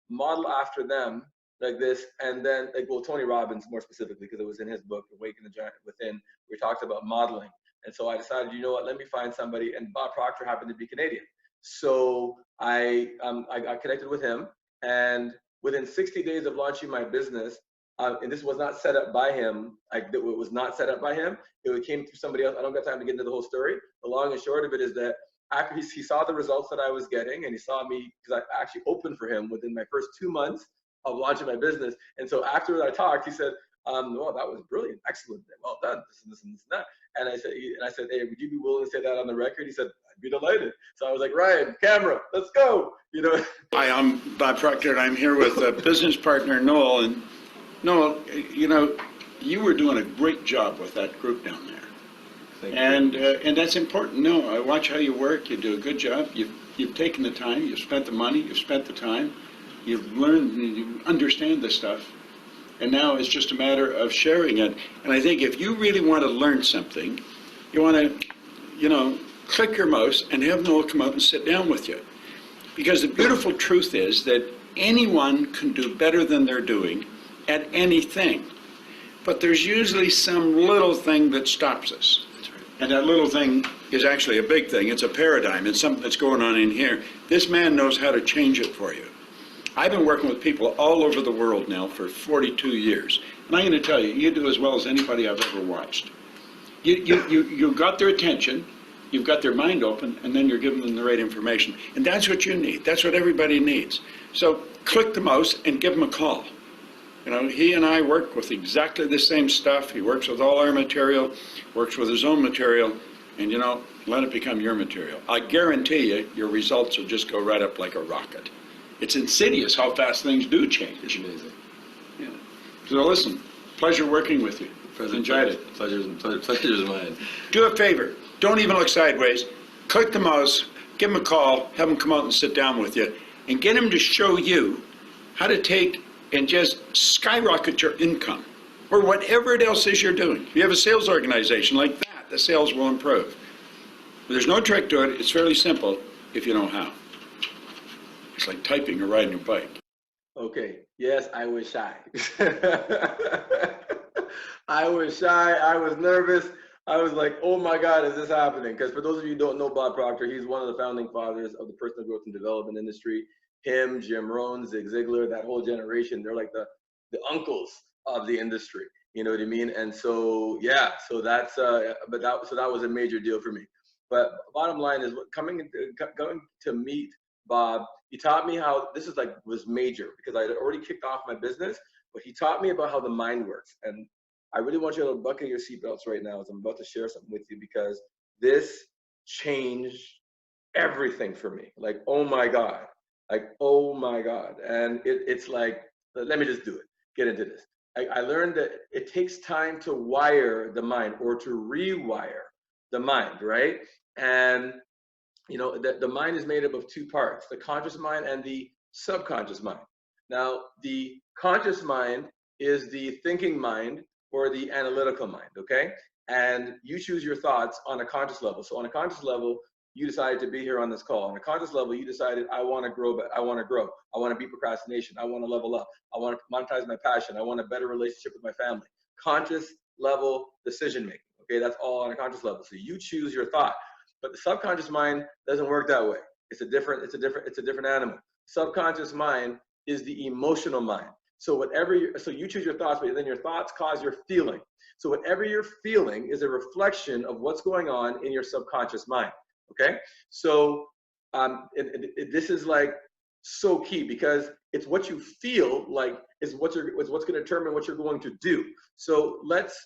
model after them like this, and then Tony Robbins more specifically, because it was in his book, Awaken the Giant Within, we talked about modeling. And so I decided, you know what, let me find somebody, and Bob Proctor happened to be Canadian. So I got connected with him, and within 60 days of launching my business, and this was not set up by him, it was not set up by him, it came through somebody else. I don't got time to get into the whole story. The long and short of it is that after he saw the results that I was getting, and he saw me, because I actually opened for him within my first 2 months of launching my business. And so after I talked, he said, well, that was brilliant, excellent, well done, this and this and this and that. And I said, hey, would you be willing to say that on the record? He said, I'd be delighted. So I was like, Ryan, camera, let's go. You know. Hi, I'm Bob Proctor, and I'm here with a business partner, Noel. And Noel, you know, you were doing a great job with that group down there. Thank you. And that's important. No, I watch how you work. You do a good job. You've taken the time. You've spent the money. You've spent the time. You've learned. You understand this stuff. And now it's just a matter of sharing it. And I think if you really want to learn something, you want to, you know, click your mouse and have Noel come out and sit down with you. Because the beautiful truth is that anyone can do better than they're doing at anything. But there's usually some little thing that stops us. And that little thing is actually a big thing. It's a paradigm. It's something that's going on in here. This man knows how to change it for you. I've been working with people all over the world now for 42 years. And I'm going to tell you, you do as well as anybody I've ever watched. You got their attention, you've got their mind open, and then you're giving them the right information. And that's what you need. That's what everybody needs. So click the mouse and give him a call. You know, he and I work with exactly the same stuff. He works with all our material, works with his own material, and, you know, let it become your material. I guarantee you, your results will just go right up like a rocket. It's insidious how fast things do change. It's amazing. Yeah. So listen, pleasure working with you. Enjoyed it. Pleasure's mine. Do a favor. Don't even look sideways. Click the mouse, give him a call, have him come out and sit down with you, and get him to show you how to take and just skyrocket your income, or whatever it else is you're doing. If you have a sales organization like that, the sales will improve. There's no trick to it. It's fairly simple if you know how. It's like typing or riding a bike. Okay, yes, I was shy. I was shy, I was nervous. I was like, oh my God, is this happening? Because for those of you who don't know Bob Proctor, he's one of the founding fathers of the personal growth and development industry. Him, Jim Rohn, Zig Ziglar, that whole generation, they're like the uncles of the industry. You know what I mean? And so, yeah, so that's, so that was a major deal for me. But bottom line is, going to meet Bob, he taught me how, this is like, was major, because I had already kicked off my business, but he taught me about how the mind works. And I really want you to buckle your seatbelts right now as I'm about to share something with you, because this changed everything for me. Like, oh my God, like, oh my God. And it's like, let me just do it, get into this. I learned that it takes time to wire the mind, or to rewire the mind, right? And you know, the mind is made up of two parts, the conscious mind and the subconscious mind. Now, the conscious mind is the thinking mind or the analytical mind, okay? And you choose your thoughts on a conscious level. So on a conscious level, you decided to be here on this call. On a conscious level, you decided, I want to grow, but I want to grow. I want to beat procrastination. I want to level up. I want to monetize my passion. I want a better relationship with my family. Conscious level decision making, okay? That's all on a conscious level. So you choose your thought. But the subconscious mind doesn't work that way. It's a different animal. Subconscious mind is the emotional mind. So so you choose your thoughts, but then your thoughts cause your feeling. So whatever you're feeling is a reflection of what's going on in your subconscious mind. Okay. So this is like so key, because it's what you feel like is what's going to determine what you're going to do. So let's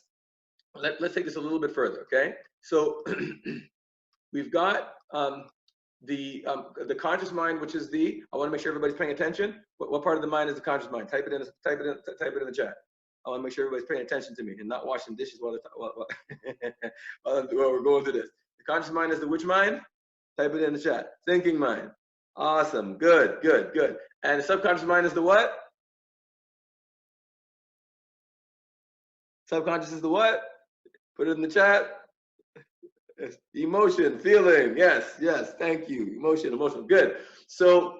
take this a little bit further. Okay. So we've got the conscious mind, which is I want to make sure everybody's paying attention. What part of the mind is the conscious mind? Type it in the chat. I want to make sure everybody's paying attention to me and not washing dishes while we're going through this. The conscious mind is the which mind? Type it in the chat. Thinking mind. Awesome. Good. And the subconscious mind is the what? Subconscious is the what? Put it in the chat. Emotion, feeling, yes, thank you. Emotion, good. So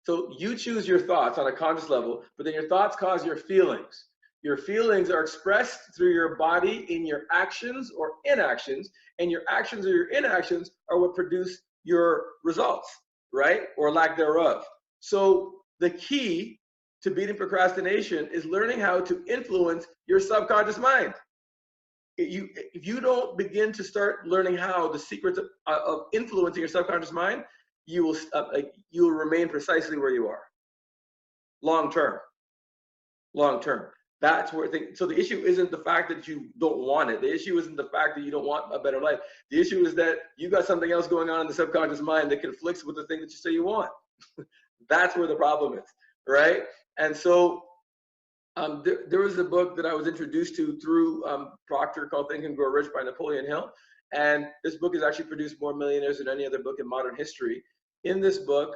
you choose your thoughts on a conscious level, but then your thoughts cause your feelings. Your feelings are expressed through your body in your actions or inactions, and your actions or your inactions are what produce your results, right? Or lack thereof. So the key to beating procrastination is learning how to influence your subconscious mind. if you don't begin to start learning how the secrets of influencing your subconscious mind, you will remain precisely where you are. Long term. That's where so the issue isn't the fact that you don't want it. The issue isn't the fact that you don't want a better life. The issue is that you got something else going on in the subconscious mind that conflicts with the thing that you say you want. That's where the problem is, right? And so there was a book that I was introduced to through Proctor called Think and Grow Rich by Napoleon Hill. And this book has actually produced more millionaires than any other book in modern history. In this book,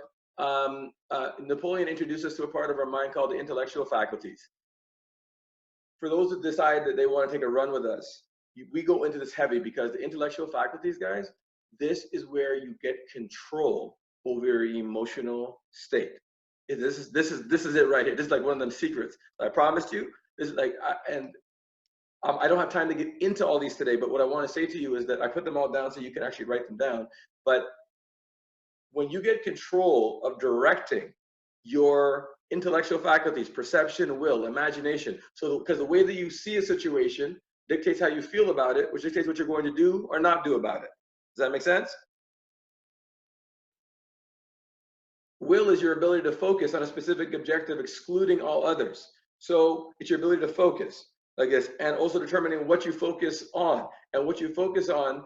Napoleon introduced us to a part of our mind called the intellectual faculties. For those that decide that they want to take a run with us, we go into this heavy because the intellectual faculties, guys, this is where you get control over your emotional state. This is it right here. This is like one of them secrets I promised you. This is like, I don't have time to get into all these today, but what I want to say to you is that I put them all down so you can actually write them down. But when you get control of directing your intellectual faculties, perception, will, imagination, so because the way that you see a situation dictates how you feel about it, which dictates what you're going to do or not do about it. Does that make sense? Will is your ability to focus on a specific objective, excluding all others. So it's your ability to focus, I guess, and also determining what you focus on, and what you focus on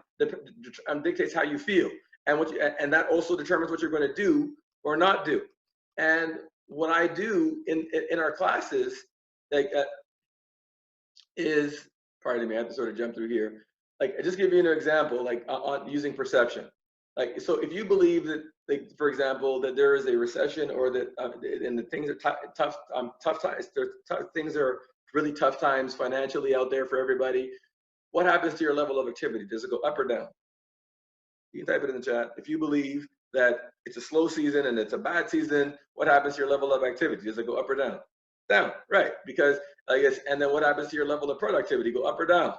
dictates how you feel, and that also determines what you're going to do or not do. And what I do in our classes, like, is, pardon me, I have to sort of jump through here. Like, I just give you an example, like on using perception. Like, so if you believe that, like, for example, that there is a recession, or that and the things are tough times, things are really tough times financially out there for everybody, what happens to your level of activity? Does it go up or down? You can type it in the chat. If you believe that it's a slow season and it's a bad season, what happens to your level of activity? Does it go up or down? Down, right? Because I guess, and then what happens to your level of productivity? Go up or down?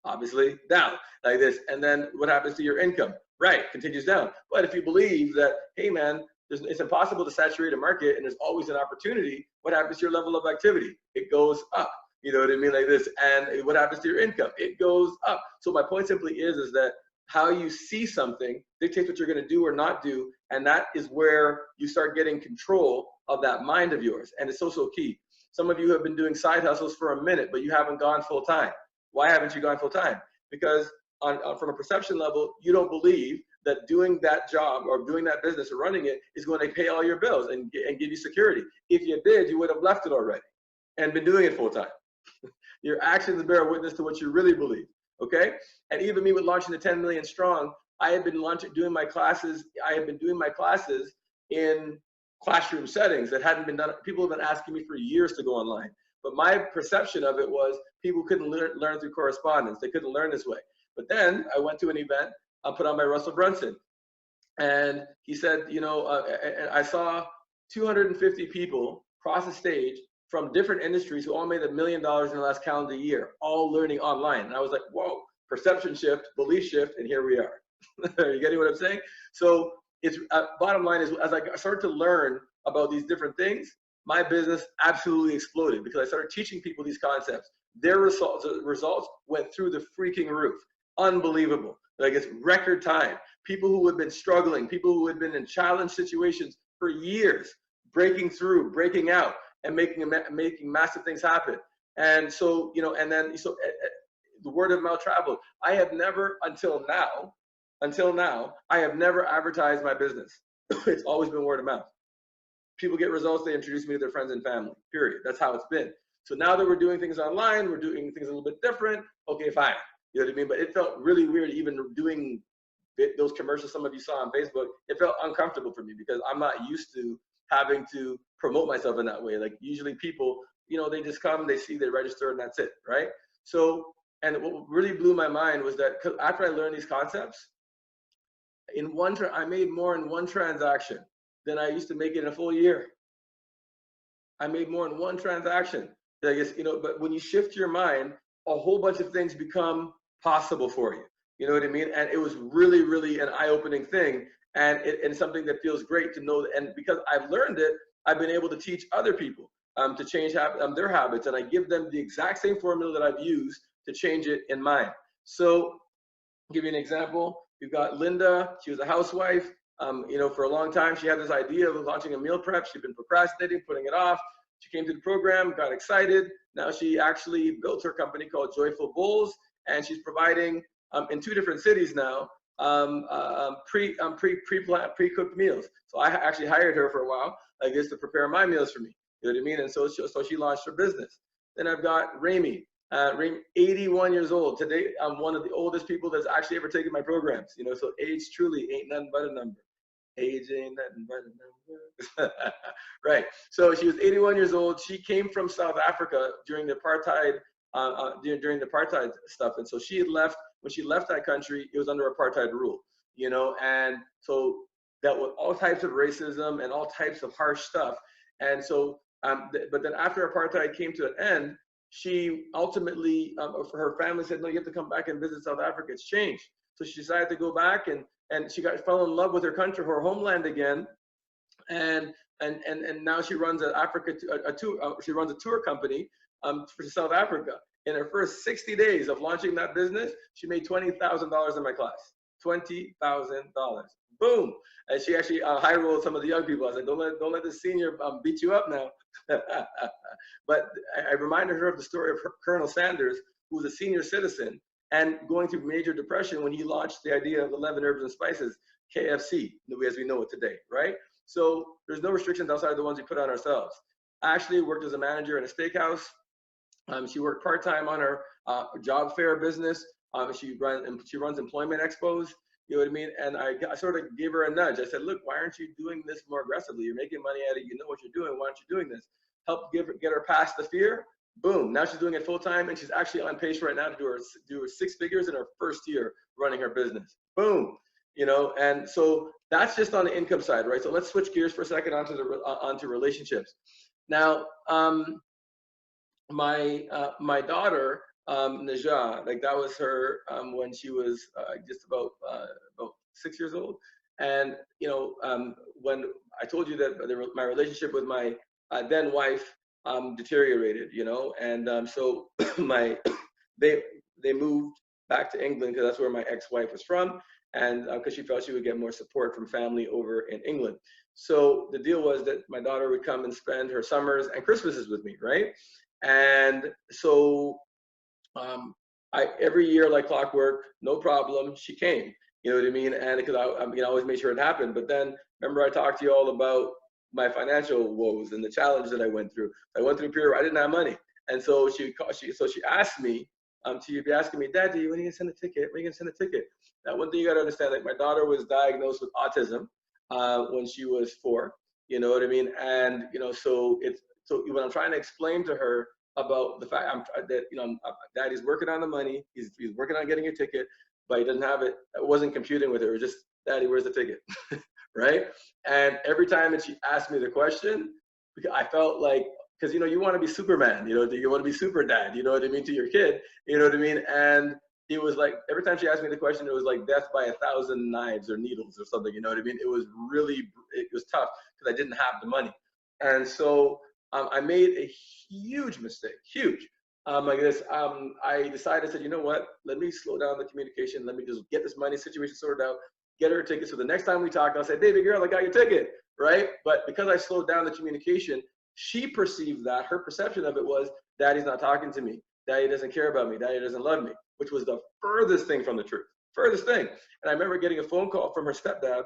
Obviously down, like this. And then what happens to your income? Right, continues down. But if you believe that, hey man, it's impossible to saturate a market and there's always an opportunity, what happens to your level of activity? It goes up. You know what I mean? Like this. And what happens to your income? It goes up. So my point simply is that how you see something dictates what you're going to do or not do, and that is where you start getting control of that mind of yours. And it's so key. Some of you have been doing side hustles for a minute, but you haven't gone full time. Why haven't you gone full time? Because from a perception level, you don't believe that doing that job or doing that business or running it is going to pay all your bills and give you security. If you did, you would have left it already and been doing it full time. Your actions bear witness to what you really believe. Okay, and even me with launching the 10 million strong, I had been doing my classes in classroom settings that hadn't been done. People have been asking me for years to go online, but my perception of it was people couldn't learn through correspondence. They couldn't learn this way. But then I went to an event put on by Russell Brunson, and he said, you know, I saw 250 people cross the stage from different industries who all made $1 million in the last calendar year, all learning online. And I was like, whoa, perception shift, belief shift, and here we are. Are you getting what I'm saying? So it's bottom line is, as I started to learn about these different things, my business absolutely exploded because I started teaching people these concepts. Their results went through the freaking roof. Unbelievable. Like, it's record time. People who had been struggling, people who had been in challenge situations for years, breaking through, breaking out, and making massive things happen. And so, you know, and then the word of mouth traveled. I have never, until now, I have never advertised my business. It's always been word of mouth. People get results, they introduce me to their friends and family, period. That's how it's been. So now that we're doing things online, we're doing things a little bit different. Okay, fine. You know what I mean? But it felt really weird even doing those commercials some of you saw on Facebook. It felt uncomfortable for me because I'm not used to having to promote myself in that way. Like, usually people, you know, they just come, they see, they register, and that's it, right? So, and what really blew my mind was that after I learned these concepts, I made more in one transaction than I used to make in a full year. I made more in one transaction. I guess, you know, but when you shift your mind, a whole bunch of things become possible for you. You know what I mean? And it was really, really an eye-opening thing. And it's something that feels great to know. And because I've learned it, I've been able to teach other people to change their habits. And I give them the exact same formula that I've used to change it in mine. So I'll give you an example. You've got Linda. She was a housewife. You know, for a long time, she had this idea of launching a meal prep. She'd been procrastinating, putting it off. She came to the program, got excited. Now she actually built her company called Joyful Bowls, and she's providing in 2 different cities now pre-cooked meals. So I actually hired her for a while, like this, to prepare my meals for me. You know what I mean? And so she launched her business. Then I've got Rami. Rami, 81 years old. Today, I'm one of the oldest people that's actually ever taken my programs. You know, so age truly ain't nothing but a number. Age ain't nothing but a number. Right. So she was 81 years old. She came from South Africa during the apartheid, during the apartheid stuff. And so she had left. When she left that country, it was under apartheid rule. You know, and so that was all types of racism and all types of harsh stuff. And so, but then after apartheid came to an end, she ultimately, her family said, no, you have to come back and visit South Africa. It's changed. So she decided to go back, and she fell in love with her country, her homeland again. And now she runs she runs a tour company for South Africa. In her first 60 days of launching that business, she made $20,000 in my class. $20,000. Boom. And she actually high rolled some of the young people. I said, don't let the senior beat you up now. But I reminded her of the story of Colonel Sanders, who was a senior citizen and going through major depression when he launched the idea of 11 herbs and spices, KFC, as we know it today, right? So there's no restrictions outside of the ones we put on ourselves. Ashley worked as a manager in a steakhouse. She worked part-time on her job fair business. She runs employment expos. You know what I mean? And I sort of gave her a nudge. I said, look, why aren't you doing this more aggressively? You're making money at it. You know what you're doing. Why aren't you doing this? Help get her past the fear. Boom. Now she's doing it full time, and she's actually on pace right now to do her 6 figures in her first year running her business. Boom. You know, and so that's just on the income side, right? So let's switch gears for a second onto relationships. Now, my daughter, Najah, like that was her when she was just about 6 years old. And you know, when I told you that my relationship with my then wife deteriorated, you know, and so they moved back to England because that's where my ex-wife was from, and because she felt she would get more support from family over in England. So the deal was that my daughter would come and spend her summers and Christmases with me, right? And so every year, like clockwork, no problem, she came. You know what I mean? And because I always made sure it happened. But then remember, I talked to you all about my financial woes and the challenge that I went through. I went through a period where I didn't have money, and so she asked me, she'd be asking me, Daddy, when are you gonna send a ticket? When are you gonna send a ticket? Now, one thing you gotta understand, like my daughter was diagnosed with autism when she was 4. You know what I mean? And you know, so when I'm trying to explain to her about the fact that Daddy's working on the money, he's working on getting a ticket, but he doesn't have it. I wasn't computing with her. It was just, Daddy, where's the ticket? Right? And every time that she asked me the question, I felt like, because you want to be Superman, you want to be super dad, you know what I mean, to your kid, you know what I mean? And it was like, every time she asked me the question, it was like death by 1,000 knives or needles or something, you know what I mean? It was tough because I didn't have the money. And so I made a huge mistake, huge. Like this, I decided, I said, you know what, let me slow down the communication. Let me just get this money situation sorted out, get her a ticket. So the next time we talk, I'll say, baby girl, I got your ticket, right? But because I slowed down the communication, she perceived that, her perception of it was, Daddy's not talking to me. Daddy doesn't care about me. Daddy doesn't love me, which was the furthest thing from the truth, furthest thing. And I remember getting a phone call from her stepdad,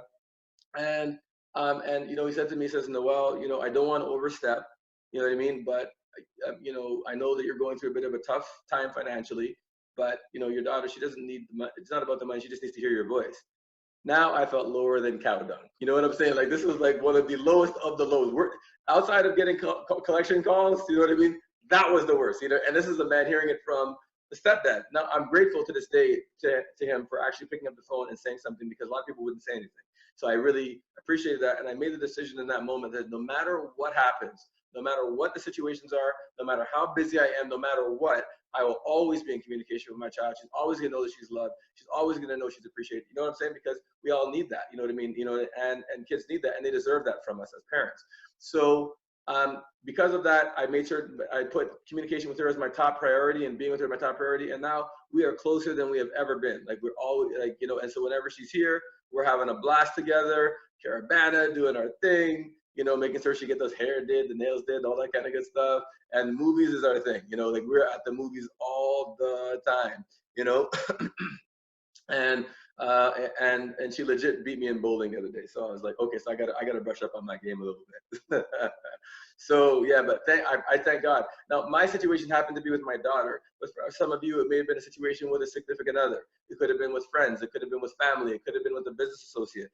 and he said to me, he says, Noel, I don't want to overstep, you know what I mean? But, I know that you're going through a bit of a tough time financially, but, your daughter, she doesn't need the money. It's not about the money. She just needs to hear your voice. Now I felt lower than cow dung. You know what I'm saying? Like, this was like one of the lowest of the lows. Outside of getting collection calls, you know what I mean? That was the worst, and this is a man hearing it from the stepdad. Now, I'm grateful to this day to him for actually picking up the phone and saying something, because a lot of people wouldn't say anything. So I really appreciated that. And I made the decision in that moment that no matter what happens, no matter what the situations are, no matter how busy I am, no matter what, I will always be in communication with my child. She's always gonna know that she's loved. She's always gonna know she's appreciated. You know what I'm saying? Because we all need that, you know what I mean? And kids need that, and they deserve that from us as parents. So because of that, I made sure I put communication with her as my top priority and being with her my top priority. And now we are closer than we have ever been. Like we're always like, you know, and so whenever she's here, we're having a blast together, caravana, doing our thing, you know, making sure she get those hair did, the nails did, all that kind of good stuff. And movies is our thing, you know, like we're at the movies all the time, you know. And she legit beat me in bowling the other day. So I was like, okay, so I gotta brush up on my game a little bit. So yeah, but I thank God. Now my situation happened to be with my daughter, but for some of you, it may have been a situation with a significant other. It could have been with friends. It could have been with family. It could have been with a business associate.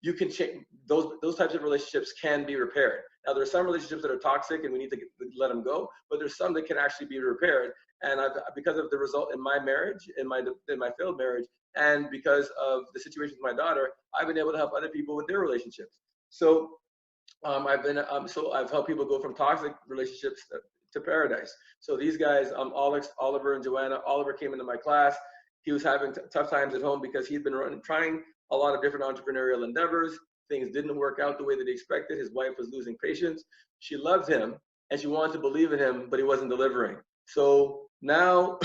You can change those types of relationships can be repaired. Now there are some relationships that are toxic and we need to let them go, but there's some that can actually be repaired. And because of the result in my marriage, in my failed marriage, and because of the situation with my daughter, I've been able to help other people with their relationships. So I've helped people go from toxic relationships to paradise. So these guys, Oliver and Joanna. Oliver came into my class. He was having tough times at home because he'd been trying a lot of different entrepreneurial endeavors. Things didn't work out the way that he expected. His wife was losing patience. She loved him and she wanted to believe in him, but he wasn't delivering. So now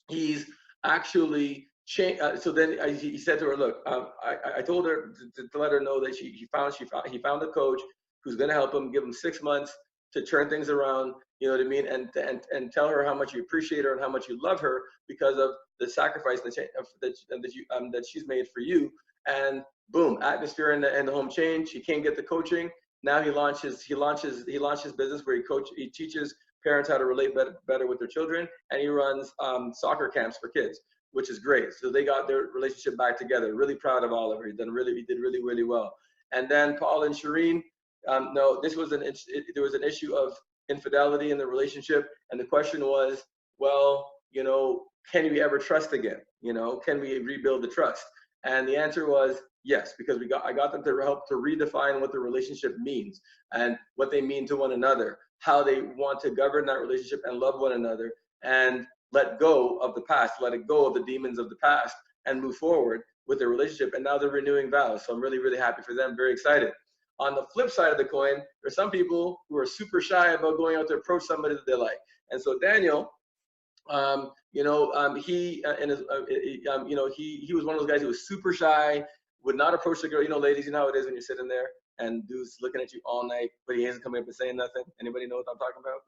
he's actually changed. So then he said to her, "Look, I told her to let her know that he found a coach who's going to help him, give him 6 months to turn things around. You know what I mean? And tell her how much you appreciate her and how much you love her because of the sacrifice that she's made for you." And boom, atmosphere in the home changed. He can't get the coaching. Now he launches business where he teaches parents how to relate better with their children, and he runs soccer camps for kids, which is great. So they got their relationship back together. Really proud of Oliver. He did really well. And then Paul and Shireen, no, there was an issue of infidelity in the relationship, and the question was, well, you know, can we ever trust again? You know, can we rebuild the trust? And the answer was yes, because I got them to help to redefine what the relationship means and what they mean to one another, how they want to govern that relationship and love one another, and let go of the past, let it go of the demons of the past, and move forward with their relationship. And now they're renewing vows. So I'm really, really happy for them, very excited. On the flip side of the coin, there's some people who are super shy about going out to approach somebody that they like. And so Daniel, he was one of those guys who was super shy, would not approach the girl. You know, ladies, you know how it is when you're sitting there and dude's looking at you all night, but he isn't coming up and saying nothing. Anybody know what I'm talking about?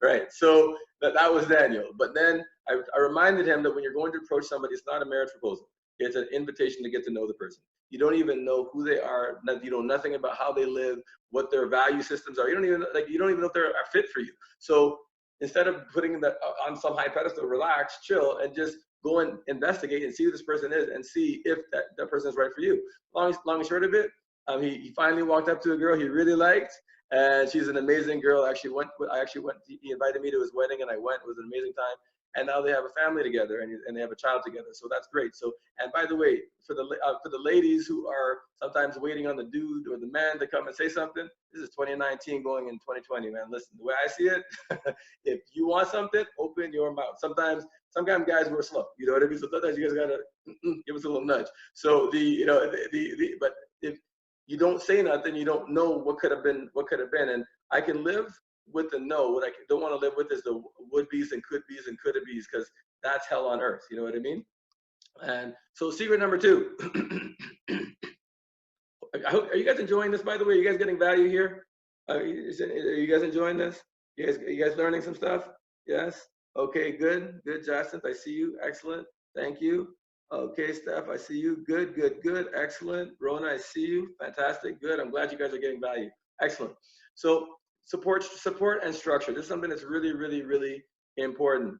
Right. So that was Daniel. But then I reminded him that when you're going to approach somebody, it's not a marriage proposal. It's an invitation to get to know the person. You don't even know who they are. You know nothing about how they live, what their value systems are. You don't even know if they're fit for you. So instead of putting that on some high pedestal, relax, chill, and just go and investigate and see who this person is and see if that person is right for you. Long and short of it, he finally walked up to a girl he really liked, and she's an amazing girl. He invited me to his wedding, and I went. It was an amazing time. And now they have a family together, and they have a child together. So that's great. So, and by the way, for the ladies who are sometimes waiting on the dude or the man to come and say something, this is 2019 going in 2020, man. Listen, the way I see it, if you want something, open your mouth. Sometimes guys were slow. You know what I mean? So sometimes you guys gotta give us a little nudge. So but if you don't say nothing, you don't know what could have been. And I can live with the no. What I don't want to live with is the would-be's and could-be's and could-have-be's, because that's hell on earth. You know what I mean? And so secret number 2. Are you guys enjoying this, by the way? Are you guys getting value here? Are you guys enjoying this? You guys learning some stuff? Yes? Okay, good. Good, Jacinth, I see you. Excellent. Thank you. Okay, Steph, I see you. Good. Excellent. Rona, I see you. Fantastic. Good. I'm glad you guys are getting value. Excellent. So support and structure. This is something that's really, really, really important.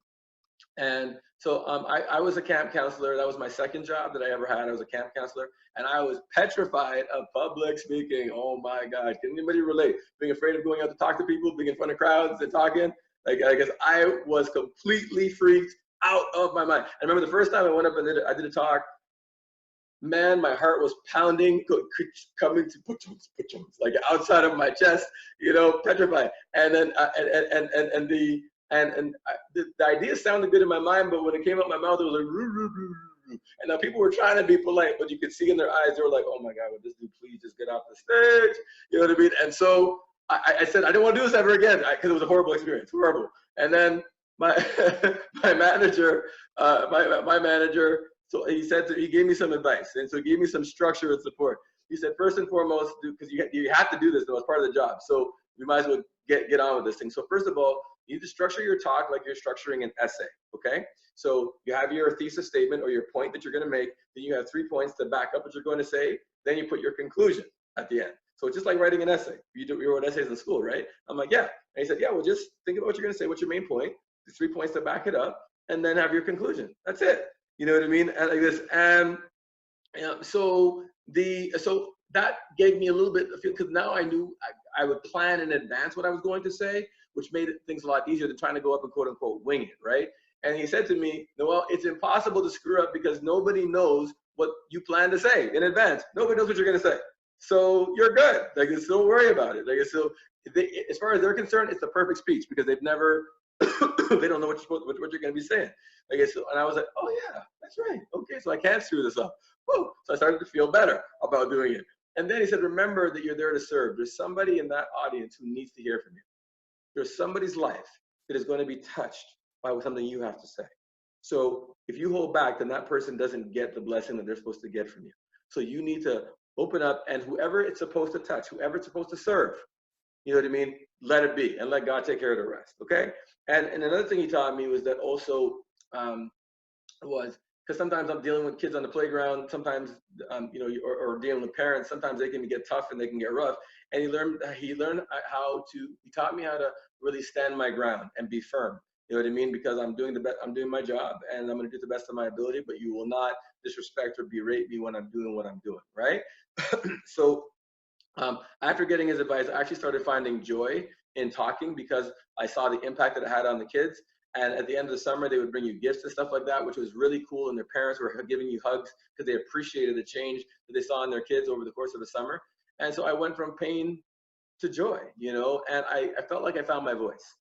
And so I was a camp counselor. That was my second job that I ever had. I was a camp counselor, and I was petrified of public speaking. Oh my God, can anybody relate? Being afraid of going out to talk to people, being in front of crowds and talking. Like, I guess I was completely freaked out of my mind. I remember the first time I went up and I did a talk, man, my heart was pounding, coming to like outside of my chest, you know, petrified. And then the idea sounded good in my mind, but when it came out my mouth, it was like, roo, roo, roo, roo. And now people were trying to be polite, but you could see in their eyes, they were like, oh my God, would this dude please just get off the stage. You know what I mean? And so I said, I don't want to do this ever again, because it was a horrible experience, horrible. And then my my manager, so he gave me some advice, and so he gave me some structure and support. He said, first and foremost, because you have to do this though as part of the job, so we might as well get on with this thing. So first of all, you need to structure your talk like you're structuring an essay, okay? So you have your thesis statement or your point that you're going to make, then you have 3 points to back up what you're going to say, then you put your conclusion at the end. So it's just like writing an essay. You wrote essays in school, right? I'm like, yeah. And he said, yeah, well, just think about what you're going to say, what's your main point, the 3 points to back it up, and then have your conclusion. That's it. You know what I mean? And like this. And so that gave me a little bit of feel, because now I knew I would plan in advance what I was going to say, which made things a lot easier than trying to go up and quote unquote wing it, right? And he said to me, Noel, it's impossible to screw up because nobody knows what you plan to say in advance. Nobody knows what you're going to say. So you're good. Like, don't worry about it. Like, so as far as they're concerned, it's the perfect speech because they've never, they don't know what you're going to be saying. Like, so, and I was like, oh yeah, that's right. Okay, so I can't screw this up. Woo. So I started to feel better about doing it. And then he said, remember that you're there to serve. There's somebody in that audience who needs to hear from you. There's somebody's life that is going to be touched by something you have to say. So if you hold back, then that person doesn't get the blessing that they're supposed to get from you. So you need to open up, and whoever it's supposed to touch, whoever it's supposed to serve, you know what I mean? Let it be, and let God take care of the rest, okay? And another thing he taught me was that also because sometimes I'm dealing with kids on the playground, sometimes, or dealing with parents, sometimes they can get tough and they can get rough. And he taught me how to really stand my ground and be firm. You know what I mean? Because I'm doing my job and I'm going to do the best of my ability, but you will not disrespect or berate me when I'm doing what I'm doing, right? So after getting his advice, I actually started finding joy in talking because I saw the impact that it had on the kids. And at the end of the summer, they would bring you gifts and stuff like that, which was really cool. And their parents were giving you hugs because they appreciated the change that they saw in their kids over the course of the summer. And so I went from pain to joy, and I felt like I found my voice.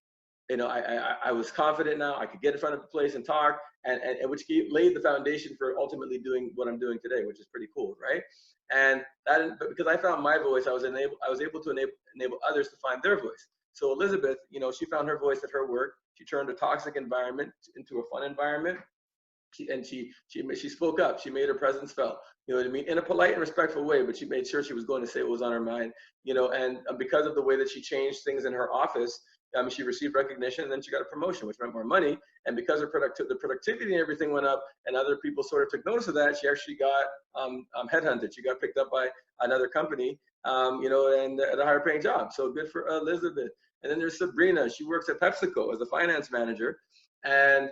I was confident now. I could get in front of the place and talk, and which laid the foundation for ultimately doing what I'm doing today, which is pretty cool, right? And but because I found my voice, I was able to enable others to find their voice. So Elizabeth, she found her voice at her work. She turned a toxic environment into a fun environment. She spoke up. She made her presence felt. You know what I mean? In a polite and respectful way, but she made sure she was going to say what was on her mind. And because of the way that she changed things in her office, she received recognition, and then she got a promotion, which meant more money. And because the productivity and everything went up, and other people sort of took notice of that, she actually got headhunted. She got picked up by another company, and at a higher paying job. So good for Elizabeth. And then there's Sabrina. She works at PepsiCo as a finance manager, and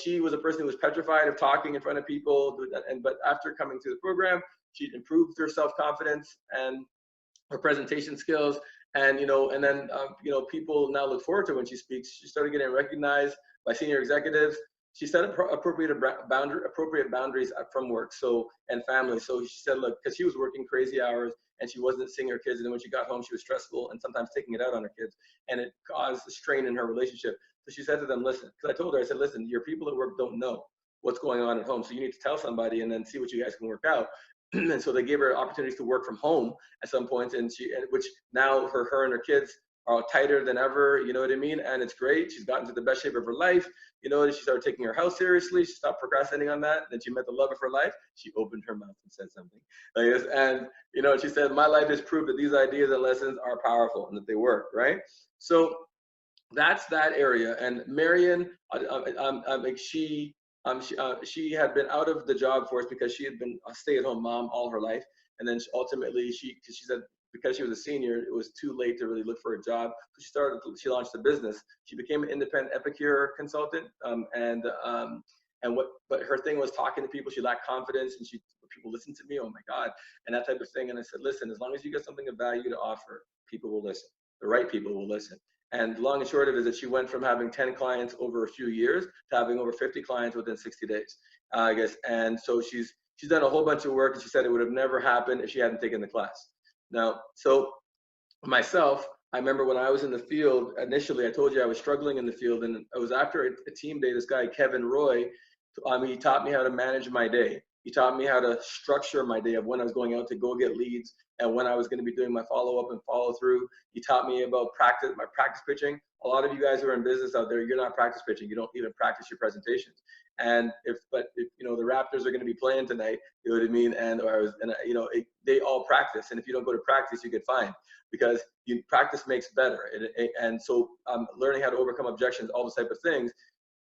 she was a person who was petrified of talking in front of people. But after coming through the program, she improved her self-confidence and her presentation skills. And then people now look forward to when she speaks. She started getting recognized by senior executives. She set appropriate boundaries from work and family. So she said, look, because she was working crazy hours and she wasn't seeing her kids, and then when she got home, she was stressful and sometimes taking it out on her kids, and it caused a strain in her relationship. So she said to them, listen, because I told her, I said, listen, your people at work don't know what's going on at home, so you need to tell somebody and then see what you guys can work out. And so they gave her opportunities to work from home at some point, which now her and her kids are tighter than ever, you know what I mean? And it's great. She's gotten to the best shape of her life. She started taking her health seriously. She stopped procrastinating on that. Then she met the love of her life. She opened her mouth and said something. And she said, my life is proof that these ideas and lessons are powerful and that they work, right? So that's that area. And Marion, she had been out of the job force because she had been a stay-at-home mom all her life. And then ultimately, she said, because she was a senior, it was too late to really look for a job. So she launched a business. She became an independent epicure consultant. But her thing was talking to people. She lacked confidence, and people listened to me, oh my God, and that type of thing. And I said, listen, as long as you got something of value to offer, people will listen. The right people will listen. And long and short of it is that she went from having 10 clients over a few years to having over 50 clients within 60 days, I guess. And so she's done a whole bunch of work, and she said it would have never happened if she hadn't taken the class. Now, so myself, I remember when I was in the field, initially, I told you I was struggling in the field, and it was after a team day, this guy, Kevin Roy, He taught me how to manage my day. He taught me how to structure my day of when I was going out to go get leads and when I was going to be doing my follow-up and follow-through. He taught me about my practice pitching. A lot of you guys who are in business out there, you're not practice pitching. You don't even practice your presentations. And if you know the Raptors are going to be playing tonight, you know what I mean, they all practice. And if you don't go to practice, you get fined, because practice makes better. And so learning how to overcome objections, all those type of things.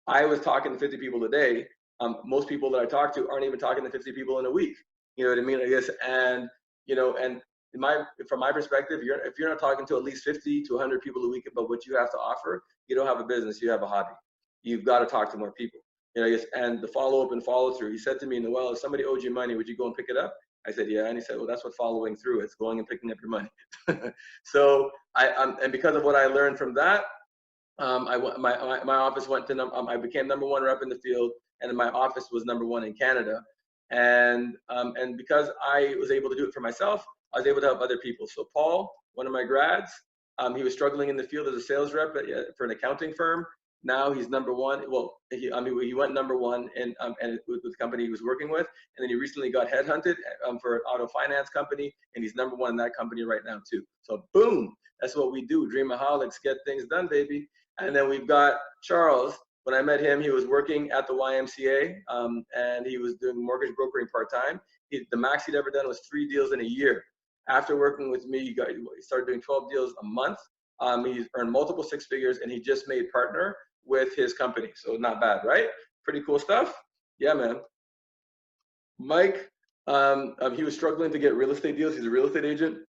I was talking to 50 people a day. Most people that I talk to aren't even talking to 50 people in a week. You know what I mean? I guess, and you know, and from my perspective, if you're not talking to at least 50 to 100 people a week about what you have to offer, you don't have a business. You have a hobby. You've got to talk to more people. You know, I guess, and the follow-up and follow-through. He said to me, Noel, if somebody owed you money, would you go and pick it up? I said, yeah. And he said, well, that's what following through is, going and picking up your money. So and because of what I learned from that, my office went to I became #1 rep in the field, and my office was #1 in Canada. And because I was able to do it for myself, I was able to help other people. So Paul, one of my grads, he was struggling in the field as a sales rep for an accounting firm. Now he's #1. Well, he went #1 with the company he was working with, and then he recently got headhunted for an auto finance company, and he's #1 in that company right now too. So boom, that's what we do. Dream-A-holics, get things done, baby. And then we've got Charles. When I met him, he was working at the YMCA, and he was doing mortgage brokering part-time. The max he'd ever done was 3 deals in a year. After working with me, he started doing 12 deals a month. He's earned multiple 6 figures, and he just made partner with his company. So not bad, right? Pretty cool stuff. Yeah, man. Mike, he was struggling to get real estate deals. He's a real estate agent.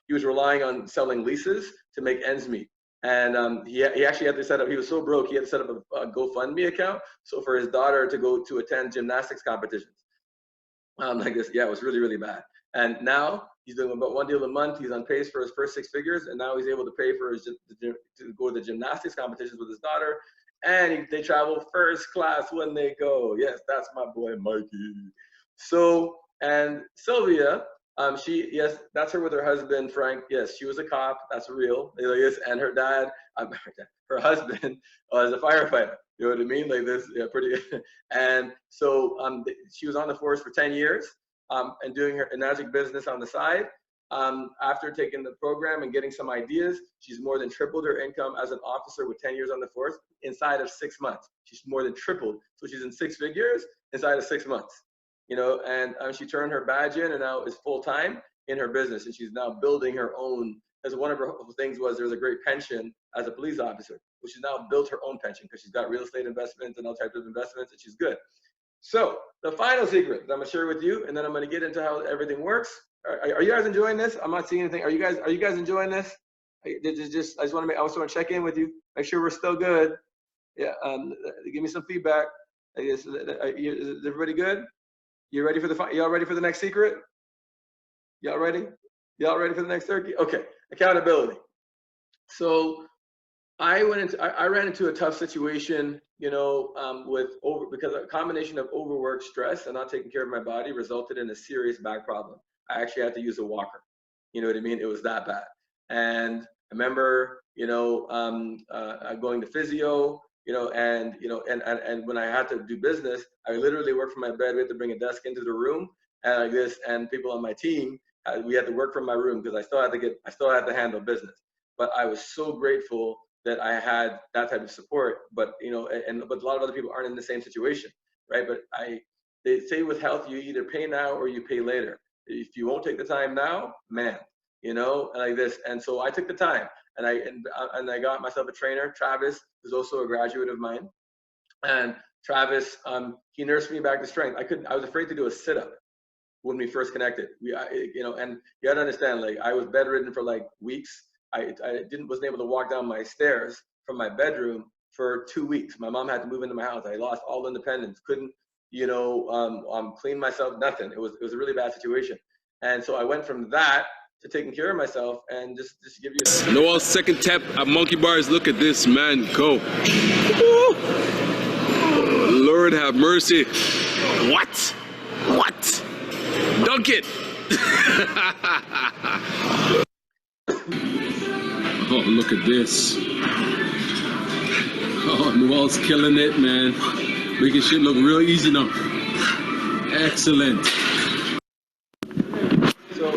He was relying on selling leases to make ends meet. And he actually had to set up, he was so broke, he had to set up a GoFundMe account so for his daughter to go to attend gymnastics competitions. Like this, yeah, it was really, really bad. And now he's doing about 1 deal a month. He's on pace for his first 6 figures, and now he's able to pay for to go to the gymnastics competitions with his daughter. And they travel first class when they go. Yes, that's my boy Mikey. So, and Sylvia, yes, that's her with her husband Frank. Yes, she was a cop. That's real. Yes, and her dad, her husband, is a firefighter. You know what I mean? Like this, yeah, pretty. And so she was on the force for 10 years. And doing her magic business on the side. After taking the program and getting some ideas, she's more than tripled her income as an officer with 10 years on the force inside of 6 months. She's more than tripled. So she's in 6 figures inside of 6 months. You know, and she turned her badge in and now is full-time in her business. And she's now building her own, because one of her things was there's a great pension as a police officer. Well, she's now built her own pension because she's got real estate investments and all types of investments, and she's good. So the final secret that I'm gonna share with you, and then I'm gonna get into how everything works. Are you guys enjoying this? I'm not seeing anything. Are you guys enjoying this? I just want to want to check in with you, make sure we're still good. Yeah. Give me some feedback. Is everybody good? You ready for y'all ready for the next secret? Y'all ready? Y'all ready for the next turkey? Okay. Accountability. So I ran into a tough situation, you know, because a combination of overwork, stress, and not taking care of my body resulted in a serious back problem. I actually had to use a walker. You know what I mean? It was that bad. And I remember, you know, going to physio, you know, and when I had to do business, I literally worked from my bed. We had to bring a desk into the room, and like this, and people on my team, we had to work from my room because I still had to handle business. But I was so grateful that I had that type of support, but you know, but a lot of other people aren't in the same situation, right? But they say with health, you either pay now or you pay later. If you won't take the time now, man, you know, like this. And so I took the time, and I got myself a trainer, Travis, who's also a graduate of mine. And Travis, he nursed me back to strength. I was afraid to do a sit-up when we first connected. You know, and you gotta understand, like I was bedridden for like weeks. I wasn't able to walk down my stairs from my bedroom for 2 weeks. My mom had to move into my house. I lost all independence. Couldn't, you know, clean myself. Nothing. It was a really bad situation. And so I went from that to taking care of myself, and just give you. Noel's second tap at monkey bars. Look at this man go. Woo! Lord have mercy. What? Dunk it. Oh, look at this. Oh, Noel's killing it, man. Making shit look real easy now. Excellent. So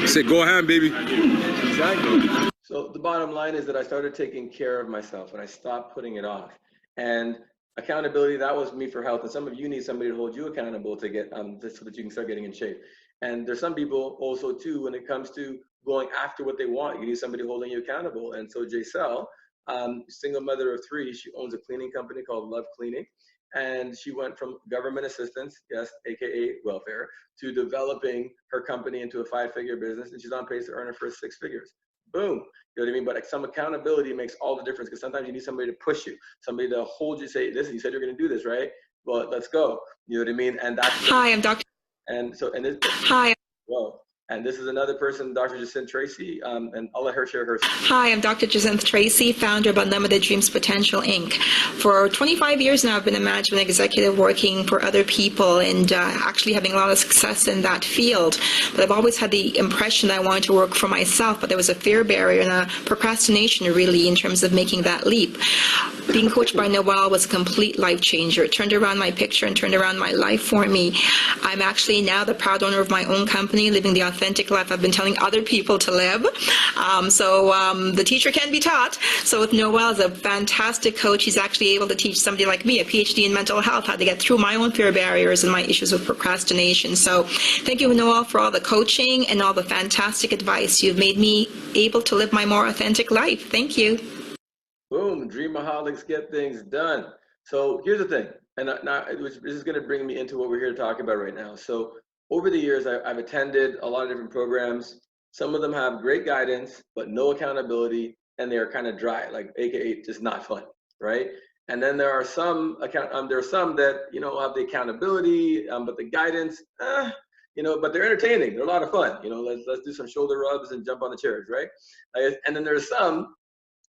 Say, go ahead, baby. exactly. So the bottom line is that I started taking care of myself and I stopped putting it off. And accountability, that was me for health. And some of you need somebody to hold you accountable to get so that you can start getting in shape. And there's some people also too, when it comes to going after what they want, you need somebody holding you accountable. And so Giselle, single mother of 3, she owns a cleaning company called Love Cleaning. And she went from government assistance, yes, AKA welfare, to developing her company into a 5-figure business. And she's on pace to earn her first 6 figures. Boom. You know what I mean? But some accountability makes all the difference, because sometimes you need somebody to push you, somebody to hold you, say, listen, you said you're going to do this, right? Well, let's go. You know what I mean? And that's Hi, I'm Dr. And so, and this, Hi. whoa. And this is another person, Dr. Jacinth Tracy, and I'll let her share her. Hi, I'm Dr. Jacinth Tracy, founder of Unlimited Dreams Potential, Inc. For 25 years now, I've been a management executive working for other people and actually having a lot of success in that field. But I've always had the impression that I wanted to work for myself, but there was a fear barrier and a procrastination really in terms of making that leap. Being coached by Noel was a complete life changer. It turned around my picture and turned around my life for me. I'm actually now the proud owner of my own company, living the authentic life I've been telling other people to live. The teacher can be taught. So with Noel as a fantastic coach, he's actually able to teach somebody like me, a PhD in mental health, how to get through my own fear barriers and my issues with procrastination. So thank you, Noel, for all the coaching and all the fantastic advice. You've made me able to live my more authentic life. Thank you. Boom, Dream-A-holics get things done. So here's the thing, and now this is going to bring me into what we're here to talk about right now. So over the years, I've attended a lot of different programs. Some of them have great guidance, but no accountability, and they're kind of dry, like AKA just not fun, right? And then there are some that have the accountability, but the guidance, but they're entertaining. They're a lot of fun. Let's do some shoulder rubs and jump on the chairs, right? And then there's some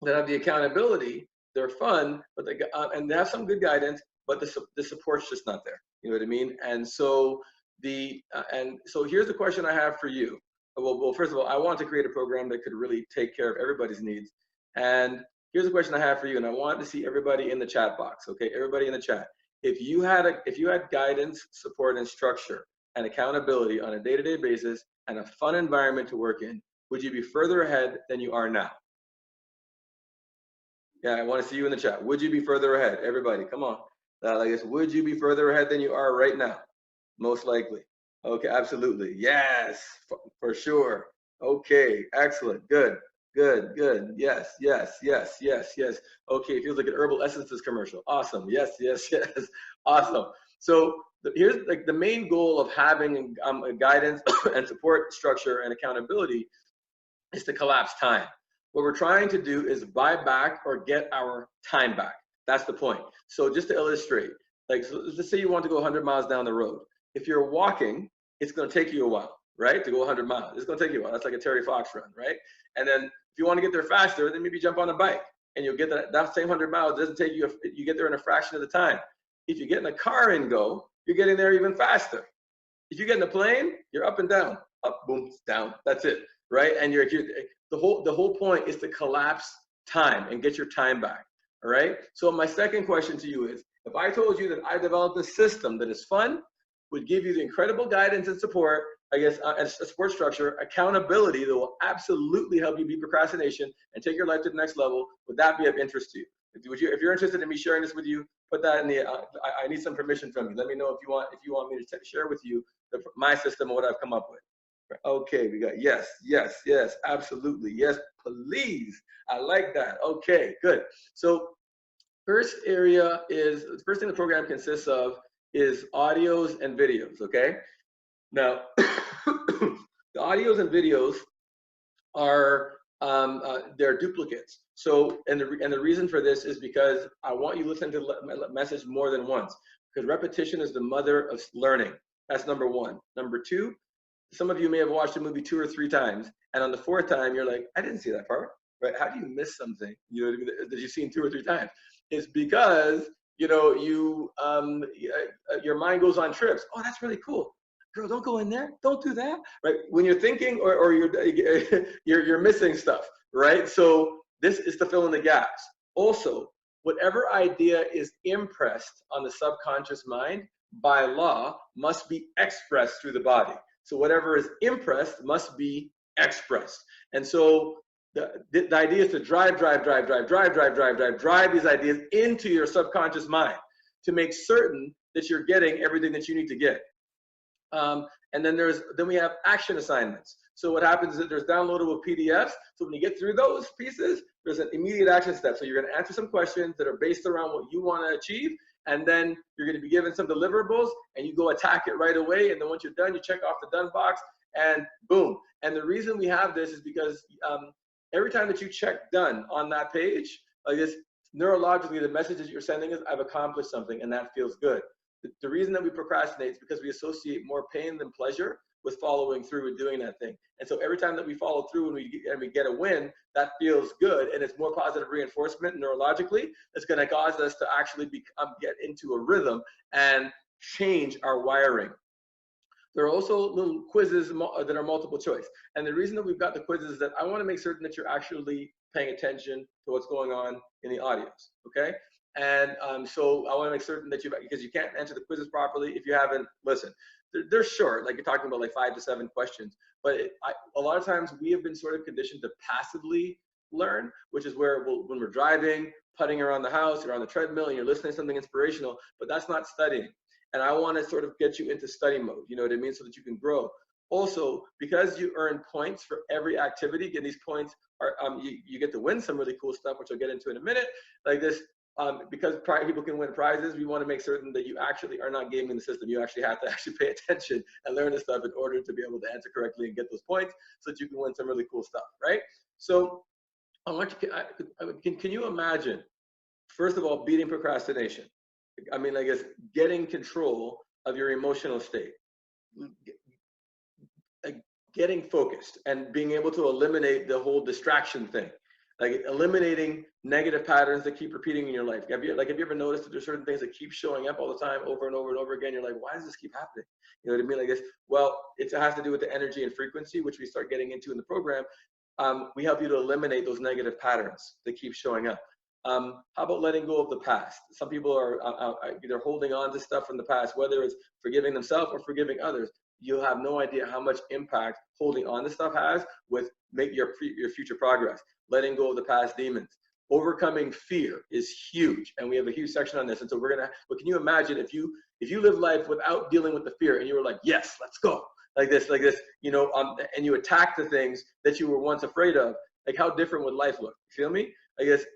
that have the accountability. They're fun, but and they have some good guidance, but the support's just not there. You know what I mean? And so here's the question I have for you. Well, first of all, I want to create a program that could really take care of everybody's needs. And here's the question I have for you, and I want to see everybody in the chat box. Okay, everybody in the chat. If you had guidance, support, and structure and accountability on a day-to-day basis and a fun environment to work in, would you be further ahead than you are now? Yeah, I want to see you in the chat. Would you be further ahead? Everybody, come on. Would you be further ahead than you are right now? Most likely. Okay, absolutely. Yes, for sure. Okay, excellent. Good. Yes. Okay, it feels like an Herbal Essences commercial. Awesome. Yes. Awesome. So here's the main goal of having a guidance and support structure and accountability is to collapse time. What we're trying to do is buy back or get our time back. That's the point. So just to illustrate, so let's say you want to go 100 miles down the road. If you're walking, it's going to take you a while, right? To go 100 miles, it's going to take you a while. That's like a Terry Fox run, right? And then if you want to get there faster, then maybe jump on a bike and you'll get that same 100 miles. It doesn't take you, you get there in a fraction of the time. If you get in a car and go, you're getting there even faster. If you get in a plane, you're up and down, up, boom, down. That's it, right? And the whole point is to collapse time and get your time back, all right? So my second question to you is, if I told you that I developed a system that is fun, would give you the incredible guidance and support, a support structure, accountability that will absolutely help you beat procrastination and take your life to the next level, would that be of interest to you? If you're interested in me sharing this with you, put that in the, I need some permission from you. Let me know if you want me to share with you my system or what I've come up with. Okay, we got yes, absolutely. Yes, please. I like that. Okay, good. So first thing the program consists of is audios and videos, okay? Now, the audios and videos are, they're duplicates. So, and the reason for this is because I want you to listen to the message more than once, because repetition is the mother of learning. That's number one. Number two, some of you may have watched a movie 2 or 3 times, and on the 4th time, you're like, I didn't see that part, right? How do you miss something, that you've seen 2 or 3 times? It's because, your mind goes on trips. Oh, that's really cool. Girl, don't go in there. Don't do that, right? When you're thinking or you're missing stuff, right? So this is to fill in the gaps. Also, whatever idea is impressed on the subconscious mind by law must be expressed through the body. So whatever is impressed must be expressed. And so the idea is to drive these ideas into your subconscious mind to make certain that you're getting everything that you need to get. And then we have action assignments. So what happens is that there's downloadable PDFs. So when you get through those pieces, there's an immediate action step. So you're going to answer some questions that are based around what you want to achieve. And then you're going to be given some deliverables and you go attack it right away. And then once you're done, you check off the done box and boom. And the reason we have this is because every time that you check done on that page, like this, neurologically, the message that you're sending is, I've accomplished something, and that feels good. The reason that we procrastinate is because we associate more pain than pleasure with following through and doing that thing. And so every time that we follow through and we get a win, that feels good, and it's more positive reinforcement neurologically. It's going to cause us to actually get into a rhythm and change our wiring. There are also little quizzes that are multiple choice. And the reason that we've got the quizzes is that I want to make certain that you're actually paying attention to what's going on in the audience, okay? And so I want to make certain that because you can't answer the quizzes properly if you haven't listened. They're short, like you're talking about like 5 to 7 questions. But a lot of times we have been sort of conditioned to passively learn, which is where when we're driving, putting around the house, you're on the treadmill, and you're listening to something inspirational, but that's not studying. And I want to sort of get you into study mode, you know what I mean, so that you can grow. Also, because you earn points for every activity, and these points are, you get to win some really cool stuff, which I'll get into in a minute, like this. Because people can win prizes, we want to make certain that you actually are not gaming the system. You actually have to actually pay attention and learn this stuff in order to be able to answer correctly and get those points so that you can win some really cool stuff, right? So I want you, can you imagine, first of all, beating procrastination? I mean, I guess getting control of your emotional state, getting focused and being able to eliminate the whole distraction thing. Like eliminating negative patterns that keep repeating in your life. Have you ever noticed that there's certain things that keep showing up all the time over and over and over again? You're like, why does this keep happening? You know what I mean? Like this. Well, it has to do with the energy and frequency, which we start getting into in the program. We help you to eliminate those negative patterns that keep showing up. How about letting go of the past? Some people are either holding on to stuff from the past, whether it's forgiving themselves or forgiving others. You have no idea how much impact holding on to stuff has with your future progress. Letting go of the past demons. Overcoming fear is huge, and we have a huge section on this. And so but can you imagine if you live life without dealing with the fear, and you were like, yes, let's go, like this, you know, and you attack the things that you were once afraid of, like how different would life look? You feel me? I guess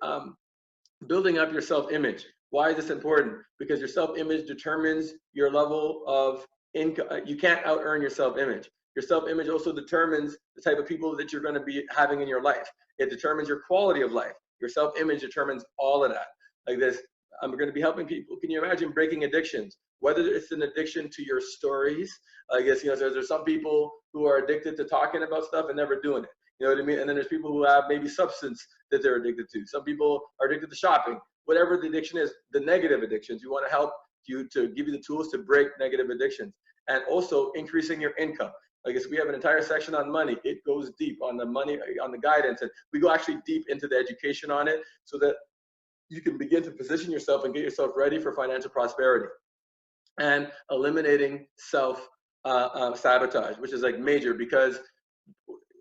building up your self-image. Why is this important? Because your self-image determines your level of income. You can't out-earn your self-image. Your self-image also determines the type of people that you're going to be having in your life. It determines your quality of life. Your self-image determines all of that. Like this, I'm going to be helping people. Can you imagine breaking addictions? Whether it's an addiction to your stories, I guess, you know, there's some people who are addicted to talking about stuff and never doing it. You know what I mean? And then there's people who have maybe substance that they're addicted to. Some people are addicted to shopping. Whatever the addiction is, the negative addictions, you want to help you to give you the tools to break negative addictions. And also increasing your income. I guess we have an entire section on money. It goes deep on the money, on the guidance, and we go actually deep into the education on it so that you can begin to position yourself and get yourself ready for financial prosperity. And eliminating self-sabotage, which is like major, because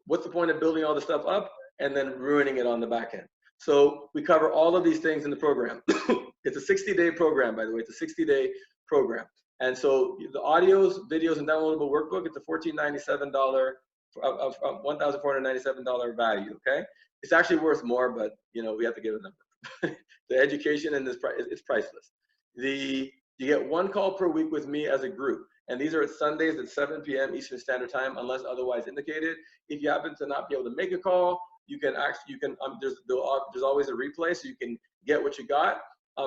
what's the point of building all the stuff up and then ruining it on the back end? So we cover all of these things in the program. It's a 60-day program, by the way. It's a 60-day program. And so the audios, videos, and downloadable workbook, it's a $1,497 $1,497 value, okay? It's actually worth more, but, you know, we have to give it a number. The education in this it's priceless. You get 1 call per week with me as a group, and these are at Sundays at 7 p.m. Eastern Standard Time, unless otherwise indicated. If you happen to not be able to make a call, there's always a replay, so you can get what you got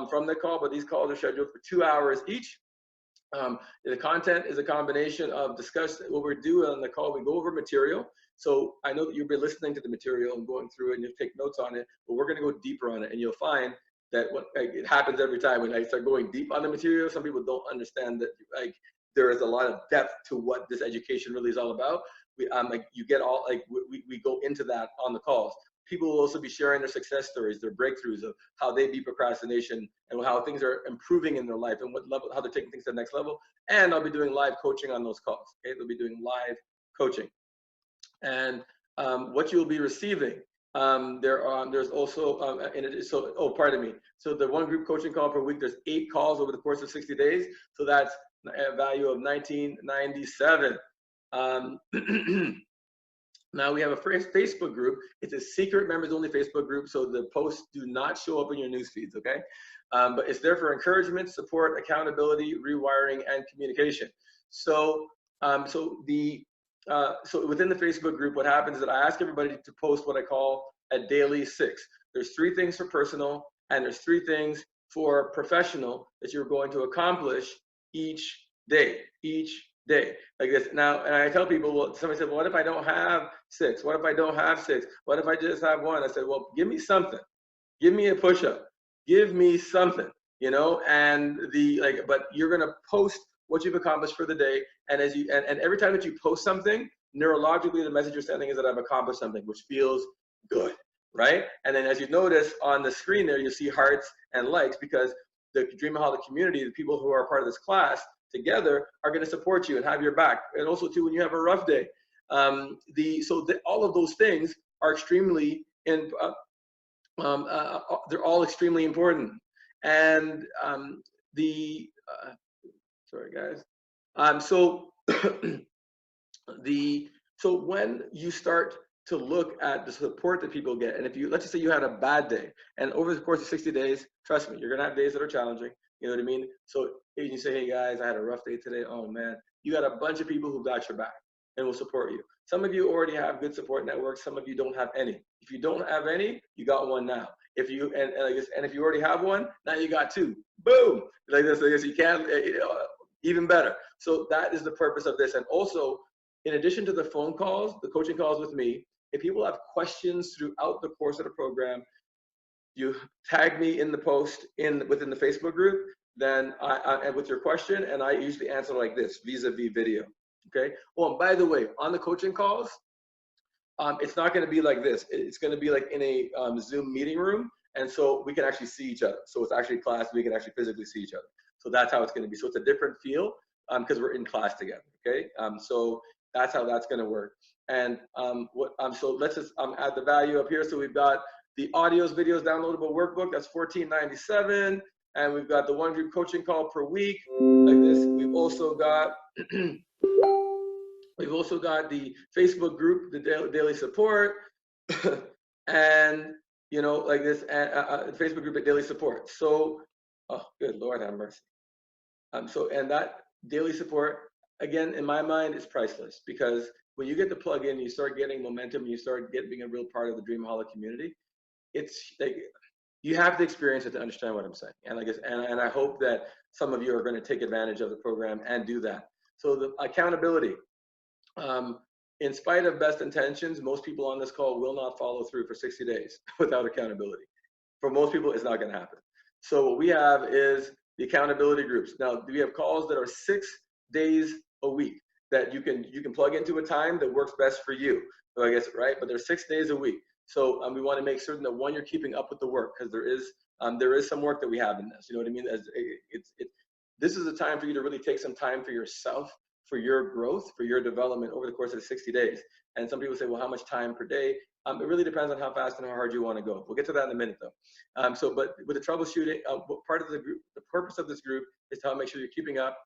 from the call, but these calls are scheduled for 2 hours each. The content is a combination of what we're doing on the call. We go over material. So I know that you'll be listening to the material and going through it and you'll take notes on it, but we're going to go deeper on it. And you'll find that it happens every time when I start going deep on the material. Some people don't understand that there is a lot of depth to what this education really is all about. We go into that on the calls. people will also be sharing their success stories, their breakthroughs of how they beat procrastination and how things are improving in their life and what level, how they're taking things to the next level. And I'll be doing live coaching on those calls. Okay, they'll be doing live coaching. And what you'll be receiving, there's also, pardon me. So the one group coaching call per week, there's 8 calls over the course of 60 days. So that's a value of $19.97. Now we have a Facebook group. It's a secret members only Facebook group, so the posts do not show up in your news feeds, okay? But it's there for encouragement, support, accountability, rewiring, and communication. So, so within the Facebook group, what happens is that I ask everybody to post what I call a daily 6. There's 3 things for personal, and there's 3 things for professional that you're going to accomplish each day. Like this. Now, and I tell people, well, somebody said, well, what if I don't have 6? What if I don't have 6? What if I just have 1? I said, well, give me something. Give me a push-up. Give me something, you know, and but you're going to post what you've accomplished for the day. And as you, and every time that you post something, neurologically, the message you're sending is that I've accomplished something, which feels good, right? And then as you notice on the screen there, you see hearts and likes, because the Dream-A-holic community, the people who are part of this class together, are going to support you and have your back. And also too, when you have a rough day, all of those things are extremely they're all extremely important. And sorry guys. So when you start to look at the support that people get, and if you, let's just say you had a bad day, and over the course of 60 days, trust me, you're gonna have days that are challenging, you know what I mean? So if you say, hey guys, I had a rough day today, oh man, you got a bunch of people who got your back and will support you. Some of you already have good support networks, some of you don't have any. If you don't have any, you got one now. If you, and if you already have one, now you got 2, boom, like this, you can, even better. So that is the purpose of this. And also, in addition to the phone calls, the coaching calls with me, if people have questions throughout the course of the program, you tag me in the post within the Facebook group, then and with your question, and I usually answer like this, vis-a-vis video, okay? Oh, and by the way, on the coaching calls, it's not gonna be like this. It's gonna be like in a Zoom meeting room, and so we can actually see each other. So it's actually class, we can actually physically see each other. So that's how it's gonna be. So it's a different feel because we're in class together, okay? So that's how that's gonna work. And so let's just add the value up here. So we've got the audios, videos, downloadable workbook, that's $14.97. And we've got the one group coaching call per week, like this. We've also got the Facebook group, the daily support, and you know, like this, and Facebook group at daily support. So, oh, good Lord have mercy. And that daily support, again, in my mind, is priceless, because when you get to plug in, you start getting momentum, you start being a real part of the Dream-A-holic community. It's like, you have to experience it to understand what I'm saying. And I guess, and I hope that some of you are going to take advantage of the program and do that. So the accountability, in spite of best intentions, most people on this call will not follow through for 60 days without accountability. For most people, it's not going to happen. So what we have is the accountability groups. Now, we have calls that are 6 days a week that you can plug into a time that works best for you. So I guess, right? But there's 6 days a week. So we want to make certain that, one, you're keeping up with the work, because there is some work that we have in this. You know what I mean? This is a time for you to really take some time for yourself, for your growth, for your development over the course of the 60 days. And some people say, well, how much time per day? It really depends on how fast and how hard you want to go. We'll get to that in a minute, though. But with the troubleshooting, part of the group, the purpose of this group is to help make sure you're keeping up,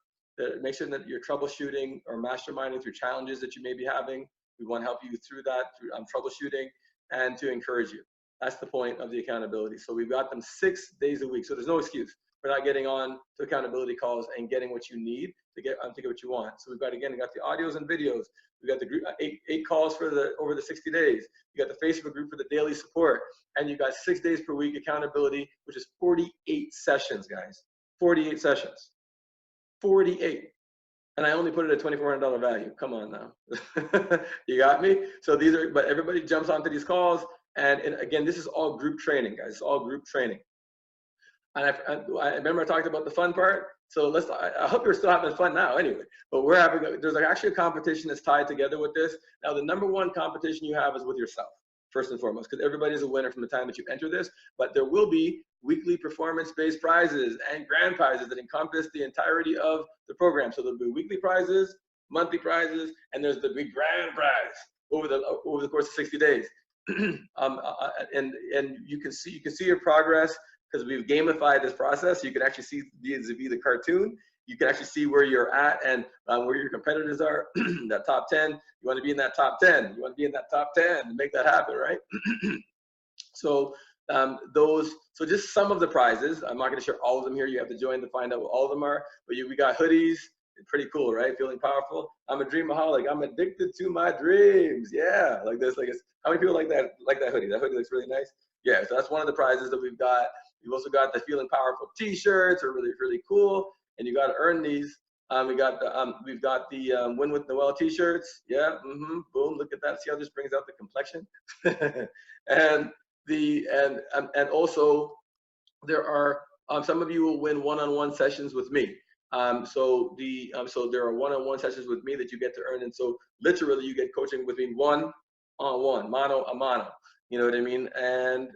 make sure that you're troubleshooting or masterminding through challenges that you may be having. We want to help you through that, through troubleshooting, and to encourage you. That's the point of the accountability. So we've got them 6 days a week. So there's no excuse for not getting on to accountability calls and getting what you need to get what you want. So we've got, again, we got the audios and videos. We got the group, eight calls for over the 60 days. You got the Facebook group for the daily support, and you got 6 days per week accountability, which is 48 sessions, guys. 48 sessions. 48. And I only put it at $2,400 value. Come on now. You got me? So these are, but everybody jumps onto these calls. And again, this is all group training, guys. It's all group training. And I remember I talked about the fun part. So I hope you're still having fun now anyway. But there's actually a competition that's tied together with this. Now, the #1 competition you have is with yourself. first and foremost, because everybody's a winner from the time that you enter this, but there will be weekly performance-based prizes and grand prizes that encompass the entirety of the program. So there'll be weekly prizes, monthly prizes, and there's the big grand prize over the course of 60 days. And you can see your progress because we've gamified this process. You can actually see vis-a-vis the cartoon. You can actually see where you're at and where your competitors are. That top 10, you want to be in that top 10. You want to be in that top 10 and make that happen, right? So so just some of the prizes. I'm not going to share all of them here. You have to join to find out what all of them are. But we got hoodies. Pretty cool, right? Feeling powerful. I'm a Dream-A-holic. I'm addicted to my dreams. Yeah, like this. How many people like that hoodie? That hoodie looks really nice. Yeah, so that's one of the prizes that we've got. We've also got the Feeling Powerful T-shirts, are really, really cool. And you got to earn these. We've got the Win with Noel T-shirts. Yeah, boom. Look at that. See how this brings out the complexion. and also there are some of you will win one-on-one sessions with me. So there are one-on-one sessions with me that you get to earn, and so literally you get coaching with me one-on-one, mano a mano. You know what I mean? And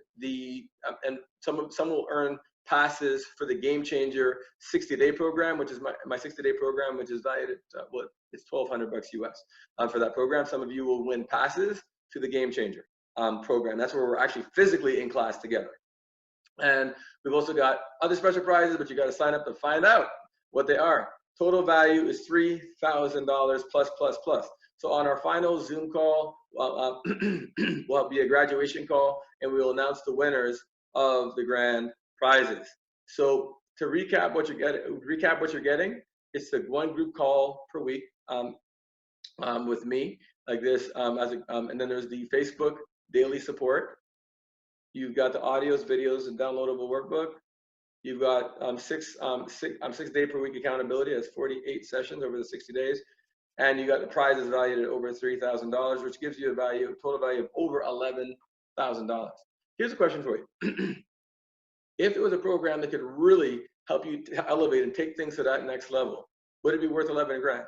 some will earn passes for the Game Changer 60-day program, which is my 60-day program, which is valued at it's $1,200 US for that program. Some of you will win passes to the Game Changer program. That's where we're actually physically in class together. And we've also got other special prizes, but you got to sign up to find out what they are. Total value is $3,000 plus. So on our final Zoom call, will be a graduation call, and we will announce the winners of the grand prizes. So to recap what you're getting, it's the one group call per week with me, like this, and then there's the Facebook daily support. You've got the audios, videos, and downloadable workbook. You've got 6 day per week accountability. That's 48 sessions over the 60 days. And you got the prizes valued at over $3,000, which gives you a total value of over $11,000. Here's a question for you. If it was a program that could really help you to elevate and take things to that next level, would it be worth 11 grand?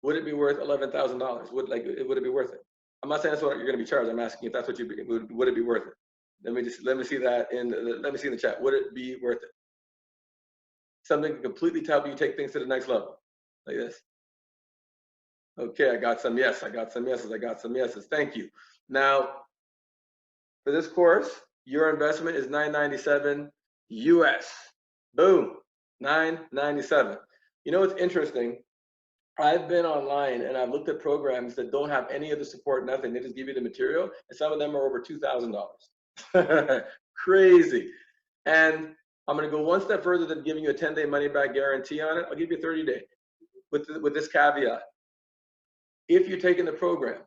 Would it be worth $11,000? Would it be worth it? I'm not saying that's what you're going to be charged. I'm asking if that's what would it be worth it? Let me see that in the chat. Would it be worth it? Something completely to help you take things to the next level, like this. Okay, I got some yes. I got some yeses. Thank you. Now, for this course, your investment is $997 US. Boom, $997. You know what's interesting? I've been online and I've looked at programs that don't have any of the support, nothing. They just give you the material, and some of them are over $2,000. Crazy. And I'm going to go one step further than giving you a 10-day money-back guarantee on it. I'll give you a 30-day with this caveat. If you're taking the program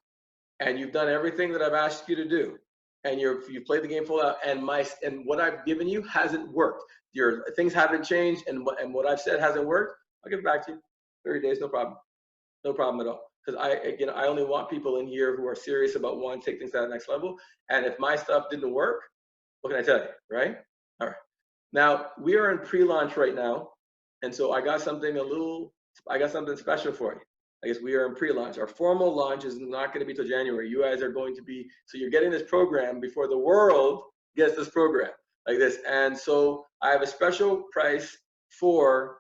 and you've done everything that I've asked you to do, and you've played the game full out, and what I've given you hasn't worked, your things haven't changed, and what I've said hasn't worked, I'll give it back to you. 30 days, no problem. No problem at all. Because I only want people in here who are serious about wanting to take things to that next level. And if my stuff didn't work, what can I tell you, right? All right. Now, we are in pre-launch right now. And so I got something special for you. I guess we are in pre-launch. Our formal launch is not going to be till January. You guys are going to be, so you're getting this program before the world gets this program, like this. And so I have a special price for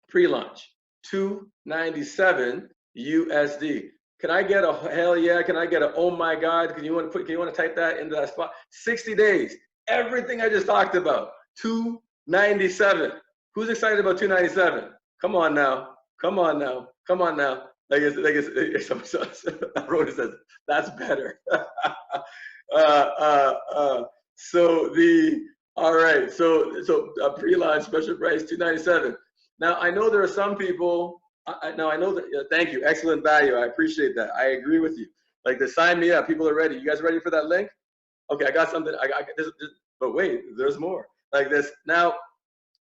pre-launch, $297 USD. Can I get a hell yeah? Can I get a oh my God? Can you want to type that into that spot? 60 days. Everything I just talked about. $297. Who's excited about $297? Come on now. Come on now. Come on now. Rhoda says that's better. All right. So pre-launch special price $297. Now I know there are some people. Now I know that. Thank you. Excellent value. I appreciate that. I agree with you. Like, sign me up. People are ready. You guys ready for that link? Okay, I got something. I got this. But wait, there's more. Like this. Now,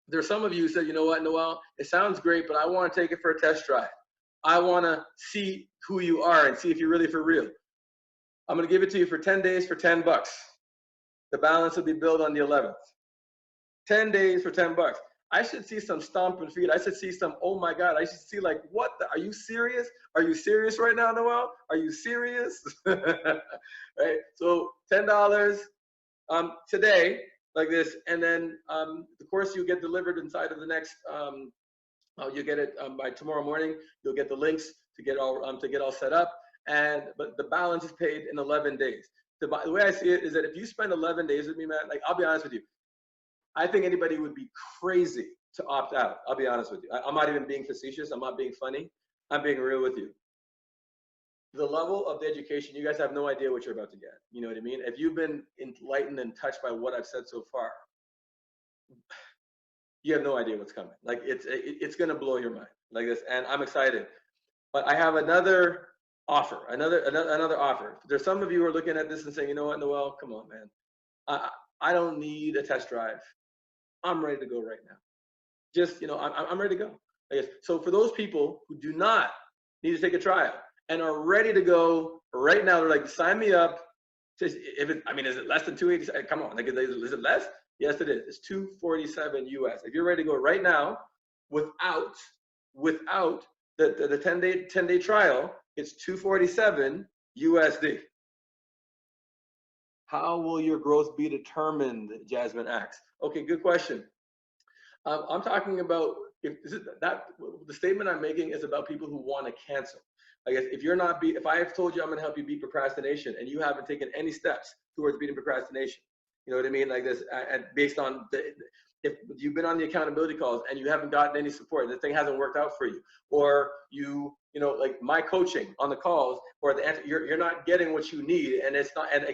there's some of you who said, you know what, Noel, it sounds great, but I want to take it for a test drive. I want to see who you are and see if you're really for real. I'm going to give it to you for 10 days for $10. The balance will be billed on the 11th. 10 days for $10. I should see some stomping feet. I should see some, oh my God, I should see like, what the, are you serious? Are you serious right now, Noel? Are you serious? Right? So $10 today, like this, and then the course you get delivered inside of the next, you get it by tomorrow morning. You'll get the links to get all set up, but the balance is paid in 11 days. The way I see it is that if you spend 11 days with me, man, like, I'll be honest with you, I think anybody would be crazy to opt out. I'll be honest with you. I'm not even being facetious. I'm not being funny. I'm being real with you. The level of the education, you guys have no idea what you're about to get. You know what I mean? If you've been enlightened and touched by what I've said so far, you have no idea what's coming. Like, it's going to blow your mind like this. And I'm excited. But I have another offer, another offer. There's some of you who are looking at this and saying, you know what, Noel, come on, man. I don't need a test drive. I'm ready to go right now. Just, you know, I'm ready to go. I guess. So for those people who do not need to take a trial and are ready to go right now, they're like, sign me up. Just, is it less than 287? Come on, like, is it less? Yes, it is. It's $247 US. If you're ready to go right now, without the 10-day trial, it's $247 USD. How will your growth be determined, Jasmine asks? Okay, good question. I'm talking about, the statement I'm making is about people who want to cancel. I guess if I have told you I'm going to help you beat procrastination and you haven't taken any steps towards beating procrastination, you know what I mean? Like this, and based on if you've been on the accountability calls and you haven't gotten any support, the thing hasn't worked out for you, or you know, like my coaching on the calls, or the answer, you're not getting what you need, and it's not, and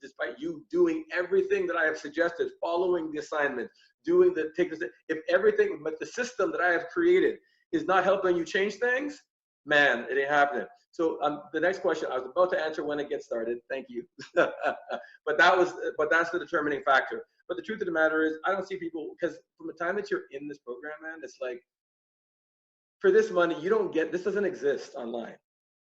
despite you doing everything that I have suggested, following the assignment, if everything, but the system that I have created is not helping you change things, man, it ain't happening. So the next question I was about to answer when it gets started. Thank you. but that's the determining factor. But the truth of the matter is, I don't see people, because from the time that you're in this program, man, it's like, for this money, this doesn't exist online.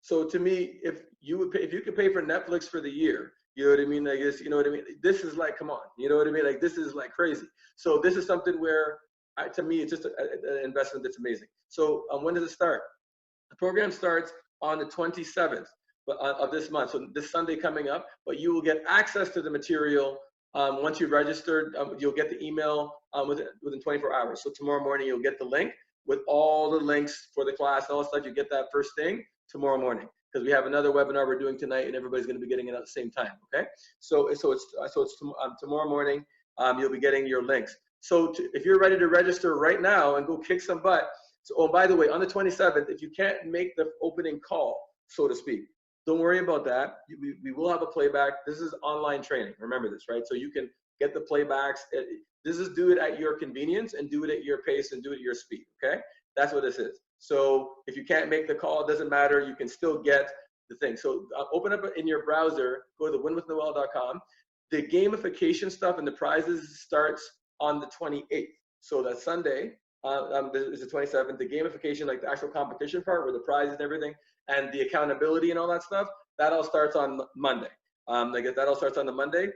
So to me, if you could pay for Netflix for the year, you know what I mean? Like this, you know what I mean? This is like, come on, you know what I mean? Like, this is like crazy. So this is something where, to me, it's just an investment that's amazing. So when does it start? The program starts on the 27th of this month, so this Sunday coming up, but you will get access to the material once you've registered. You'll get the email within 24 hours. So tomorrow morning, you'll get the link with all the links for the class and all that stuff. You get that first thing tomorrow morning, because we have another webinar we're doing tonight, and everybody's going to be getting it at the same time. Okay, so it's tomorrow morning. You'll be getting your links. So if you're ready to register right now and go kick some butt. So, oh, by the way, on the 27th, if you can't make the opening call, so to speak, don't worry about that. We will have a playback. This is online training. Remember this, right? So you can get the playbacks. Do it at your convenience and do it at your pace and do it at your speed, okay? That's what this is. So if you can't make the call, it doesn't matter. You can still get the thing. So open up in your browser, go to winwithnoel.com. The gamification stuff and the prizes starts on the 28th. So that's Sunday. Is the 27th. The gamification, like the actual competition part, where the prizes and everything, and the accountability and all that stuff, that all starts on Monday. That all starts on the Monday.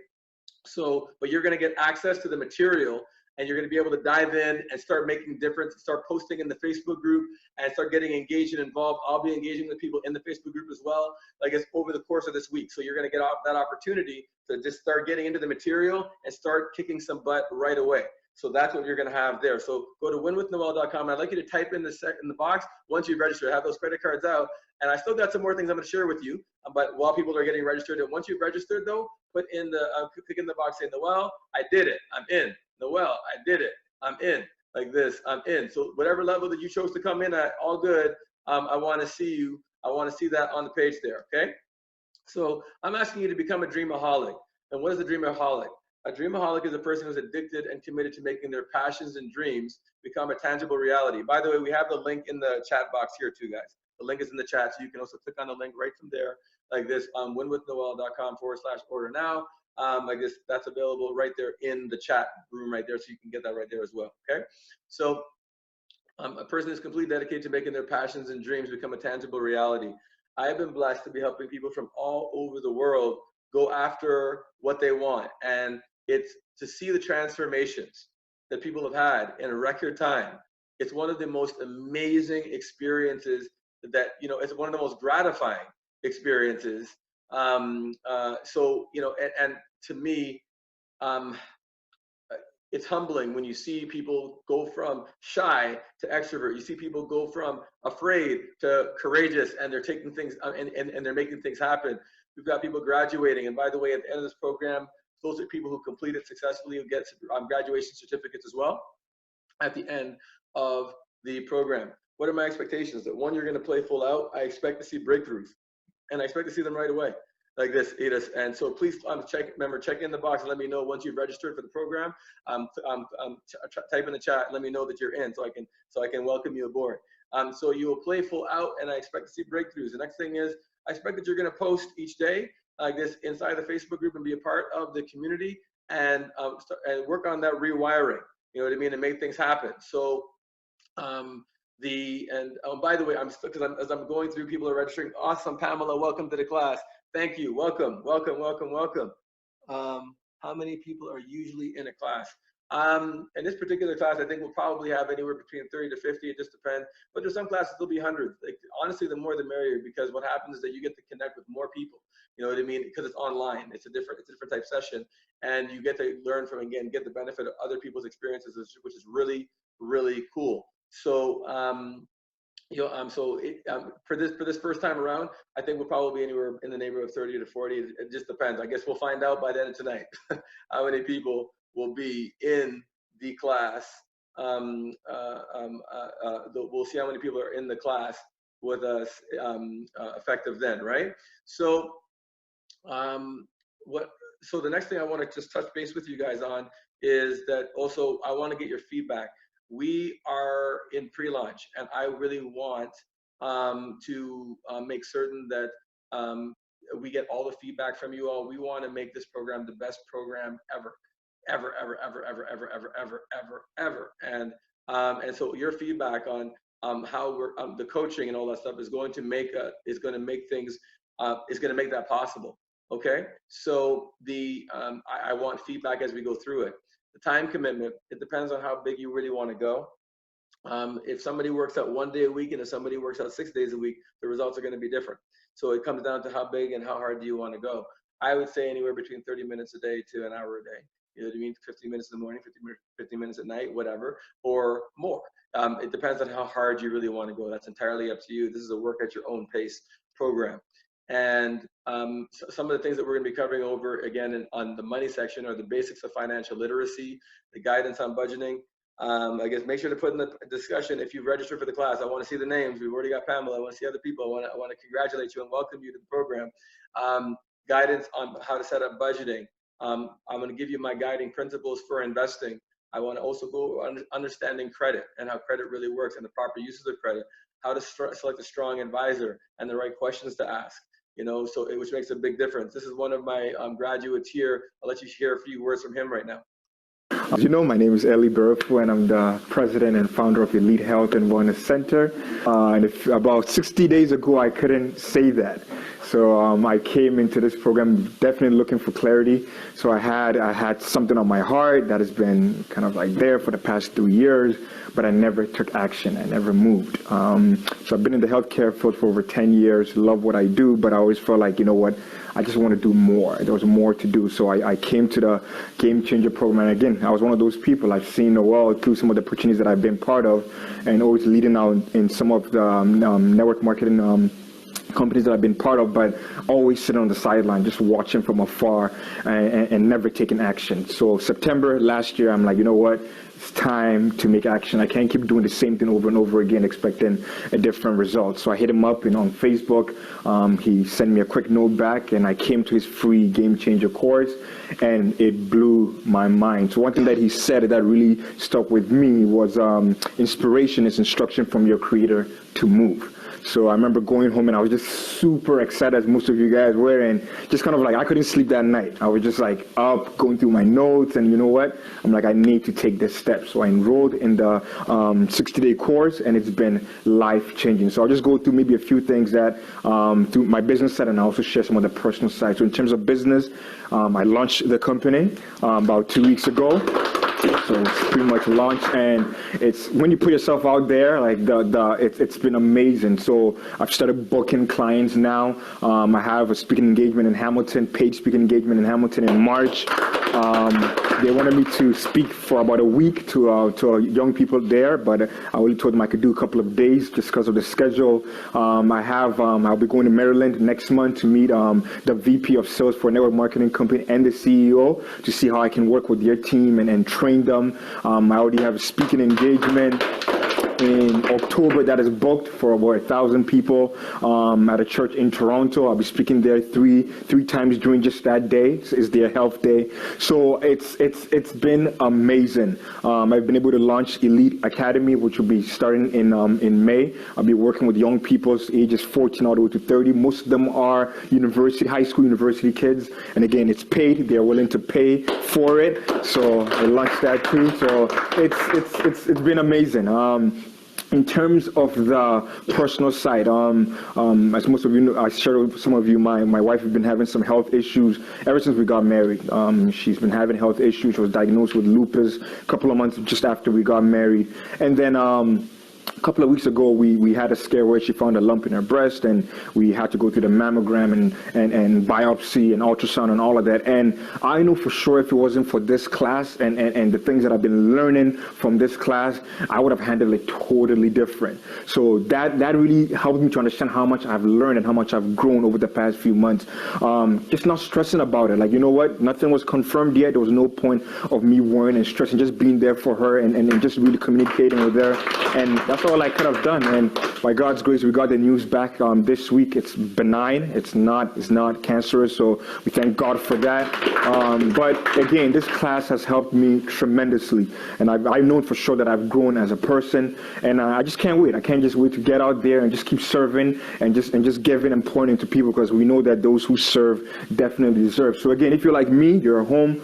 So, but you're going to get access to the material, and you're going to be able to dive in and start making difference, start posting in the Facebook group, and start getting engaged and involved. I'll be engaging with people in the Facebook group as well, like it's over the course of this week. So you're going to get that opportunity to just start getting into the material and start kicking some butt right away. So that's what you're going to have there. So go to winwithnoel.com. I'd like you to type in the box once you've registered. I have those credit cards out, and I still got some more things I'm going to share with you. But while people are getting registered, and once you've registered, though, click in the box saying, Noel, I did it. I'm in. Noel, I did it. I'm in. Like this, I'm in. So whatever level that you chose to come in at, all good. I want to see you. I want to see that on the page there. Okay. So I'm asking you to become a Dream-A-holic. And what is a Dream-A-holic? A Dream-A-holic is a person who's addicted and committed to making their passions and dreams become a tangible reality. By the way, we have the link in the chat box here too, guys. The link is in the chat, so you can also click on the link right from there, like this, winwithnoel.com/order now. Like this, that's available right there in the chat room right there, so you can get that right there as well, okay? So a person is completely dedicated to making their passions and dreams become a tangible reality. I have been blessed to be helping people from all over the world go after what they want, and it's to see the transformations that people have had in a record time. It's one of the most amazing experiences that, you know, it's one of the most gratifying experiences. So, you know, and to me, it's humbling when you see people go from shy to extrovert. You see people go from afraid to courageous, and they're taking things and they're making things happen. We've got people graduating, and by the way, at the end of this program, those are people who complete it successfully, who get graduation certificates as well at the end of the program. What are my expectations? That one, you're going to play full out. I expect to see breakthroughs, and I expect to see them right away, like this, Edith. And so please check in the box and let me know once you've registered for the program. Type in the chat, let me know that you're in, so I can welcome you aboard. So you will play full out, and I expect to see breakthroughs. The next thing is, I expect that you're going to post each day like this inside the Facebook group and be a part of the community, and work on that rewiring. You know what I mean, and make things happen. So by the way, as I'm going through, people are registering. Awesome, Pamela, welcome to the class. Thank you. Welcome. How many people are usually in a class? In this particular class, I think we'll probably have anywhere between 30 to 50. It just depends. But there's some classes there'll be hundreds. Like, honestly, the more the merrier, because what happens is that you get to connect with more people. You know what I mean? Because it's online. It's a different type session, and you get to learn from, again, get the benefit of other people's experiences, which is really, really cool. So for this first time around, I think we'll probably be anywhere in the neighborhood of 30 to 40. It just depends. I guess we'll find out by the end of tonight how many people will be in the class. We'll see how many people are in the class with us effective then, right? So so the next thing I want to just touch base with you guys on is that also I want to get your feedback. We are in pre-launch, and I really want to make certain that we get all the feedback from you all. We want to make this program the best program ever. And so your feedback on how we're the coaching and all that stuff is going to make that possible. Okay, so I want feedback as we go through it. The time commitment, it depends on how big you really want to go. If somebody works out 1 day a week and if somebody works out 6 days a week, the results are going to be different. So it comes down to how big and how hard do you want to go. I would say anywhere between 30 minutes a day to an hour a day. You know what I mean? 15 minutes in the morning, 50 minutes at night, whatever, or more. It depends on how hard you really want to go. That's entirely up to you. This is a work at your own pace program. And some of the things that we're going to be covering over again on the money section are the basics of financial literacy, the guidance on budgeting. I guess make sure to put in the discussion, if you've registered for the class, I want to see the names. We've already got Pamela. I want to see other people. I want to congratulate you and welcome you to the program. Guidance on how to set up budgeting. I'm going to give you my guiding principles for investing. I want to also go on understanding credit and how credit really works and the proper uses of credit, how to select a strong advisor and the right questions to ask. You know, so which makes a big difference. This is one of my graduates here. I'll let you hear a few words from him right now. As you know, my name is Eli Burfu, and I'm the president and founder of Elite Health and Wellness Center. And about 60 days ago, I couldn't say that. So I came into this program definitely looking for clarity. So I had something on my heart that has been kind of like there for the past 3 years, but I never took action. I never moved. So I've been in the healthcare field for over 10 years, love what I do, but I always felt like, you know what, I just want to do more. There was more to do. So I came to the Game Changer program. And again, I was one of those people. I've seen Noel through some of the opportunities that I've been part of and always leading out in some of the network marketing companies that I've been part of, but always sitting on the sideline, just watching from afar and never taking action. So September last year, I'm like, you know what? It's time to make action. I can't keep doing the same thing over and over again, expecting a different result. So I hit him up, on Facebook. He sent me a quick note back, and I came to his free Game Changer course, and it blew my mind. So one thing that he said that really stuck with me was inspiration is instruction from your creator to move. So I remember going home and I was just super excited, as most of you guys were, and just kind of like, I couldn't sleep that night. I was just like up, going through my notes, and you know what? I'm like, I need to take this step. So I enrolled in the 60-day course, and it's been life-changing. So I'll just go through maybe a few things that through my business side, and I'll also share some of the personal side. So in terms of business, I launched the company about 2 weeks ago. So it's pretty much launched, and it's when you put yourself out there, like it's been amazing. So I've started booking clients now. I have a speaking engagement in Hamilton, paid speaking engagement in Hamilton in March. They wanted me to speak for about a week to young people there, but I only told them I could do a couple of days just because of the schedule. I'll be going to Maryland next month to meet the VP of Sales for a network marketing company and the CEO to see how I can work with their team and train them. I already have a speaking engagement in October that is booked for about 1,000 people at a church in Toronto. I'll be speaking there three times during just that day. It's their health day. So it's been amazing. I've been able to launch Elite Academy, which will be starting in May. I'll be working with young people ages 14 all the way to 30. Most of them are high school, university kids. And again, it's paid. They're willing to pay for it. So I launched that too. So it's been amazing. In terms of the personal side, as most of you know, I shared with some of you, my wife has been having some health issues ever since we got married. She's been having health issues. She was diagnosed with lupus a couple of months just after we got married. And then a couple of weeks ago, we had a scare where she found a lump in her breast, and we had to go through the mammogram and biopsy and ultrasound and all of that. And I know for sure if it wasn't for this class and the things that I've been learning from this class, I would have handled it totally different. So that really helped me to understand how much I've learned and how much I've grown over the past few months. Just not stressing about it. Like, you know what? Nothing was confirmed yet. There was no point of me worrying and stressing, just being there for her and just really communicating with her. And that's all I could have done. And by God's grace, we got the news back this week. It's benign. It's not cancerous. So we thank God for that. But again, this class has helped me tremendously. And I've known for sure that I've grown as a person. And I just can't wait. I can't just wait to get out there and just keep serving and just giving and pointing to people, because we know that those who serve definitely deserve. So again, if you're like me, you're at home,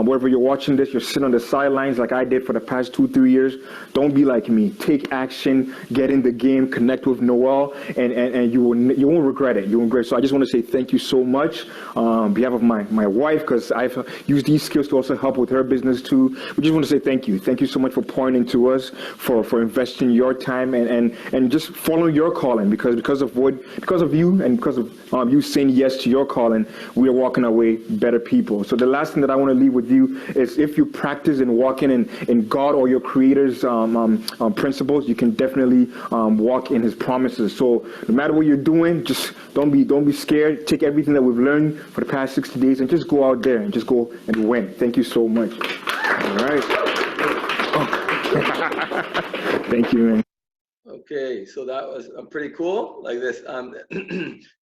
wherever you're watching this, you're sitting on the sidelines like I did for the past 2-3 years. Don't be like me. Take action, get in the game, connect with Noel, and you won't regret it. You won't regret it. So I just want to say thank you so much on behalf of my wife, because I've used these skills to also help with her business too. We just want to say thank you. Thank you so much for pointing to us, for investing your time and just following your calling, because of you and because of you saying yes to your calling, we are walking away better people. So the last thing that I want to leave with you is, if you practice and walking in God or your Creator's principles, you can definitely walk in His promises. So no matter what you're doing, just don't be scared. Take everything that we've learned for the past 60 days and just go out there and just go and win. Thank you so much. All right. Oh. Thank you, man. Okay, so that was pretty cool, like this.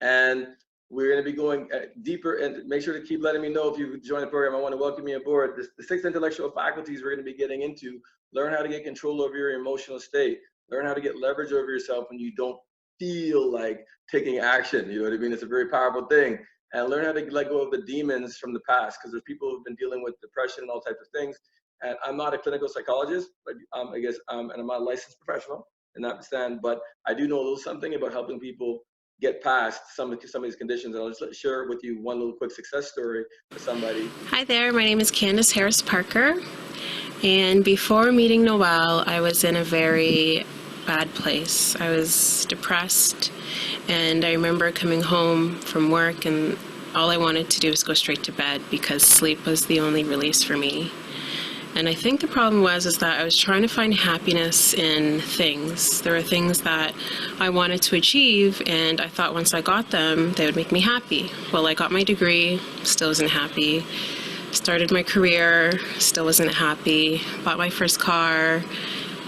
And we're going to be going deeper, and make sure to keep letting me know if you join the program. I want to welcome you aboard. The 6 intellectual faculties we're going to be getting into: learn how to get control over your emotional state, learn how to get leverage over yourself when you don't feel like taking action. You know what I mean? It's a very powerful thing. And learn how to let go of the demons from the past, because there's people who've been dealing with depression and all types of things. And I'm not a clinical psychologist, but I guess, and I'm not a licensed professional in that stand, but I do know a little something about helping people get past some of these conditions. And I'll just share with you one little quick success story with somebody. Hi there, my name is Candace Harris Parker, and before meeting Noel, I was in a very bad place. I was depressed, and I remember coming home from work, and all I wanted to do was go straight to bed, because sleep was the only release for me. And I think the problem was that I was trying to find happiness in things. There were things that I wanted to achieve, and I thought once I got them, they would make me happy. Well, I got my degree, still wasn't happy. Started my career, still wasn't happy. Bought my first car,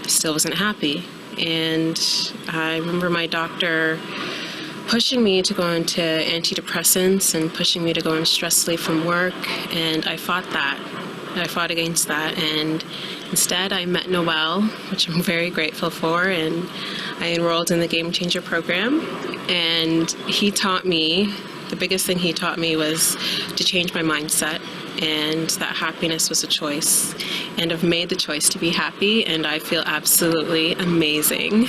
still wasn't happy. And I remember my doctor pushing me to go into antidepressants and pushing me to go on stress leave from work, and I fought that. I fought against that, and instead I met Noel, which I'm very grateful for, and I enrolled in the Game Changer program. And he taught me, the biggest thing he taught me was to change my mindset, and that happiness was a choice. And I've made the choice to be happy, and I feel absolutely amazing.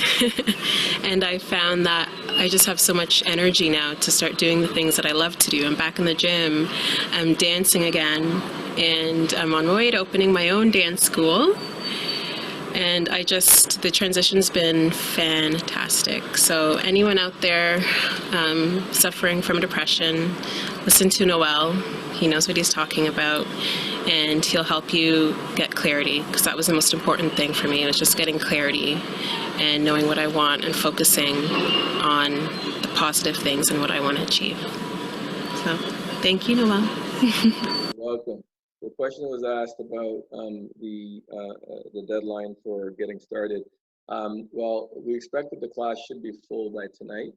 And I found that I just have so much energy now to start doing the things that I love to do. I'm back in the gym, I'm dancing again, and I'm on my way to opening my own dance school. And the transition's been fantastic. So anyone out there suffering from depression, listen to Noel. He knows what he's talking about, and he'll help you get clarity, because that was the most important thing for me. It was just getting clarity and knowing what I want and focusing on the positive things and what I want to achieve. So thank you, Noel. Welcome. The question was asked about the deadline for getting started. Well, we expect that the class should be full by tonight.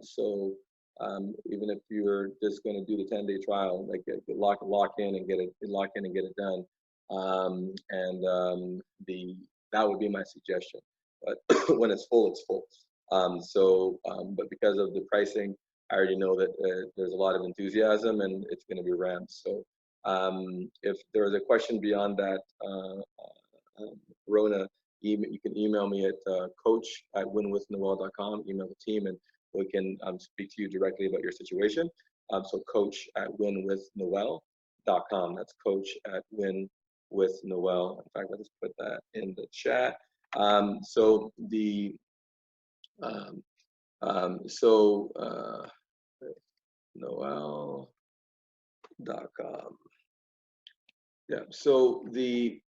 So even if you're just going to do the 10-day trial, like lock in and get it done, that would be my suggestion. But when it's full, it's full. But because of the pricing, I already know that there's a lot of enthusiasm and it's going to be ramped. So if there is a question beyond that, Rona, you can email me at coach@winwithnoel.com, email the team, and we can speak to you directly about your situation. So coach@winwithnoel.com. That's coach@winwithnoel. In fact, I'll just put that in the chat. Noel.com. Yeah, so if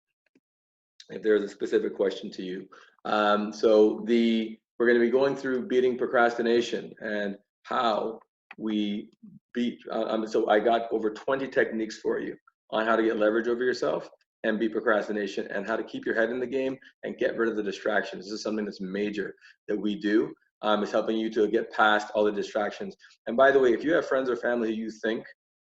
there's a specific question to you. We're going to be going through beating procrastination and how we beat, so I got over 20 techniques for you on how to get leverage over yourself and beat procrastination, and how to keep your head in the game and get rid of the distractions. This is something that's major that we do. It's helping you to get past all the distractions. And by the way, if you have friends or family who you think,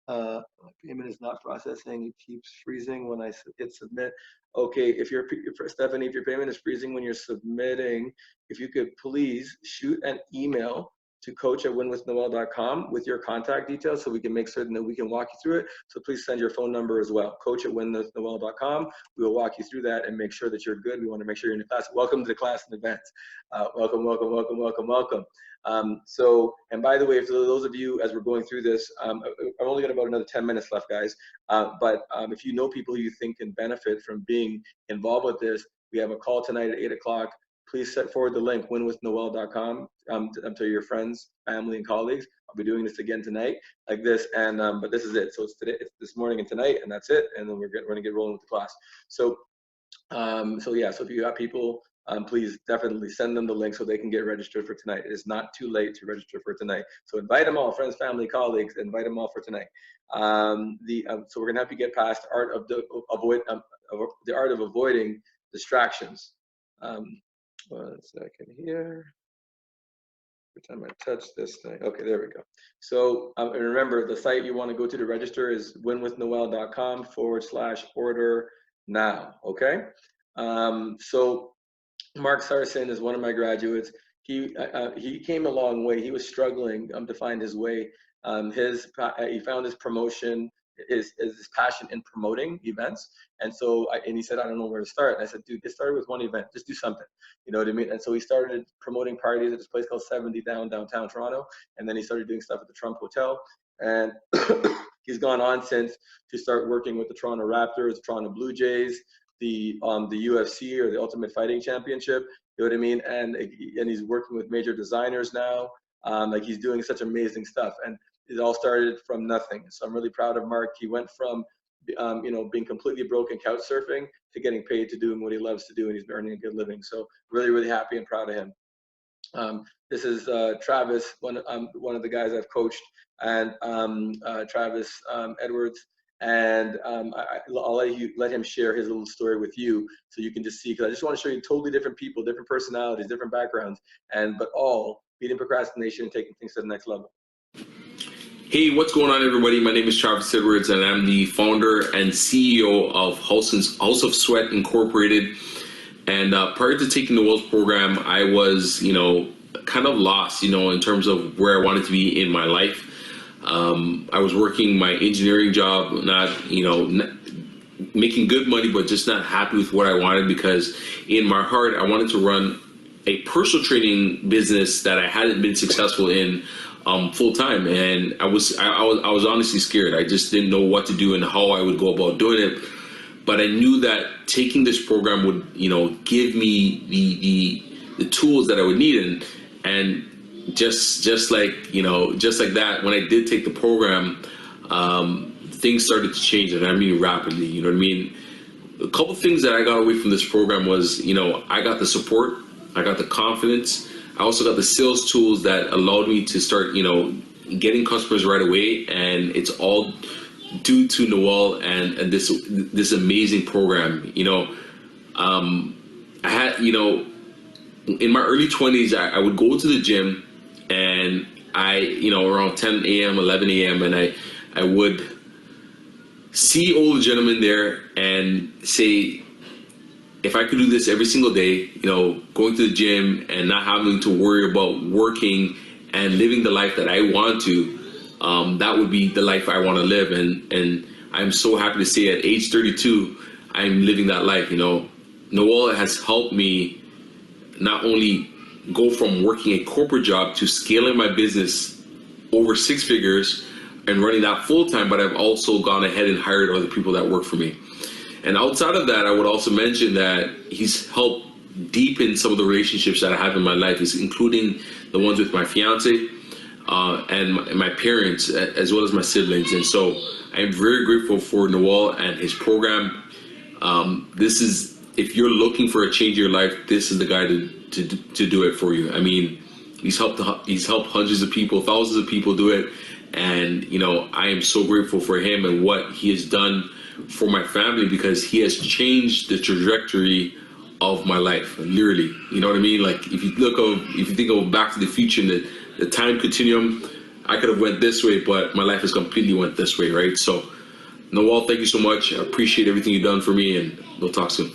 my payment is not processing, it keeps freezing when I hit submit. Okay, Stephanie, if your payment is freezing when you're submitting, if you could please shoot an email to coach@winwithnoel.com with your contact details so we can make certain that we can walk you through it. So please send your phone number as well, coach@winwithnoel.com. We will walk you through that and make sure that you're good. We want to make sure you're in the class. Welcome to the class in advance. Welcome, welcome, welcome, welcome, welcome. And by the way, for those of you, as we're going through this, I've only got about another 10 minutes left, guys. If you know people who you think can benefit from being involved with this, we have a call tonight at 8 o'clock. Please set forward the link, winwithnoel.com, to your friends, family, and colleagues. I'll be doing this again tonight, like this, and but this is it. So it's today, it's this morning and tonight, and that's it. And then we're going to get rolling with the class. So if you got people, please definitely send them the link so they can get registered for tonight. It is not too late to register for tonight. So invite them all, friends, family, colleagues, invite them all for tonight. So we're going to help you get past the art of avoiding distractions. 1 second here. Every time I touch this thing. Okay, there we go. So and remember, the site you want to go to register is winwithnoel.com/order now. Okay. So Mark Saracen is one of my graduates. He came a long way. He was struggling to find his way. He found his promotion, his passion in promoting events. And so, he said, I don't know where to start. And I said, dude, get started with one event. Just do something. You know what I mean? And so he started promoting parties at this place called 70 downtown Toronto. And then he started doing stuff at the Trump Hotel. And he's gone on since to start working with the Toronto Raptors, the Toronto Blue Jays, the UFC, or the Ultimate Fighting Championship. You know what I mean? And he's working with major designers now. He's doing such amazing stuff. And it all started from nothing. So I'm really proud of Mark. He went from being completely broke and couch surfing to getting paid to doing what he loves to do, and he's earning a good living. So really, really happy and proud of him. This is Travis, one of the guys I've coached, and Travis Edwards. And I'll let him share his little story with you, so you can just see, because I just want to show you totally different people, different personalities, different backgrounds, but all beating procrastination and taking things to the next level. Hey, what's going on, everybody? My name is Travis Edwards, and I'm the founder and CEO of House of Sweat Incorporated. And prior to taking the Noel's program, I was, kind of lost, in terms of where I wanted to be in my life. I was working my engineering job, not making good money, but just not happy with what I wanted, because in my heart, I wanted to run a personal training business that I hadn't been successful in full time, and I was honestly scared. I just didn't know what to do and how I would go about doing it. But I knew that taking this program would, give me the tools that I would need, and just like that, when I did take the program, things started to change, and I mean rapidly. You know what I mean? A couple things that I got away from this program was, I got the support, I got the confidence, I also got the sales tools that allowed me to start, getting customers right away, and it's all due to Noel and this amazing program. I had, in my early 20s, I would go to the gym, and around 10 a.m., 11 a.m., and I would see older gentlemen there and say, if I could do this every single day, going to the gym and not having to worry about working and living the life that I want to, that would be the life I want to live. And I'm so happy to say at age 32, I'm living that life. Noel has helped me not only go from working a corporate job to scaling my business over 6 figures and running that full time, but I've also gone ahead and hired other people that work for me. And outside of that, I would also mention that he's helped deepen some of the relationships that I have in my life, including the ones with my fiance and my parents, as well as my siblings. And so I'm very grateful for Noel and his program. If you're looking for a change in your life, this is the guy to do it for you. I mean, he's helped hundreds of people, thousands of people do it. And, I am so grateful for him and what he has done for my family, because he has changed the trajectory of my life, literally. You know what I mean? Like, if you think of Back to the Future and the time continuum, I could have went this way, but my life has completely went this way, right? So, Noel, thank you so much. I appreciate everything you've done for me, and we'll talk soon.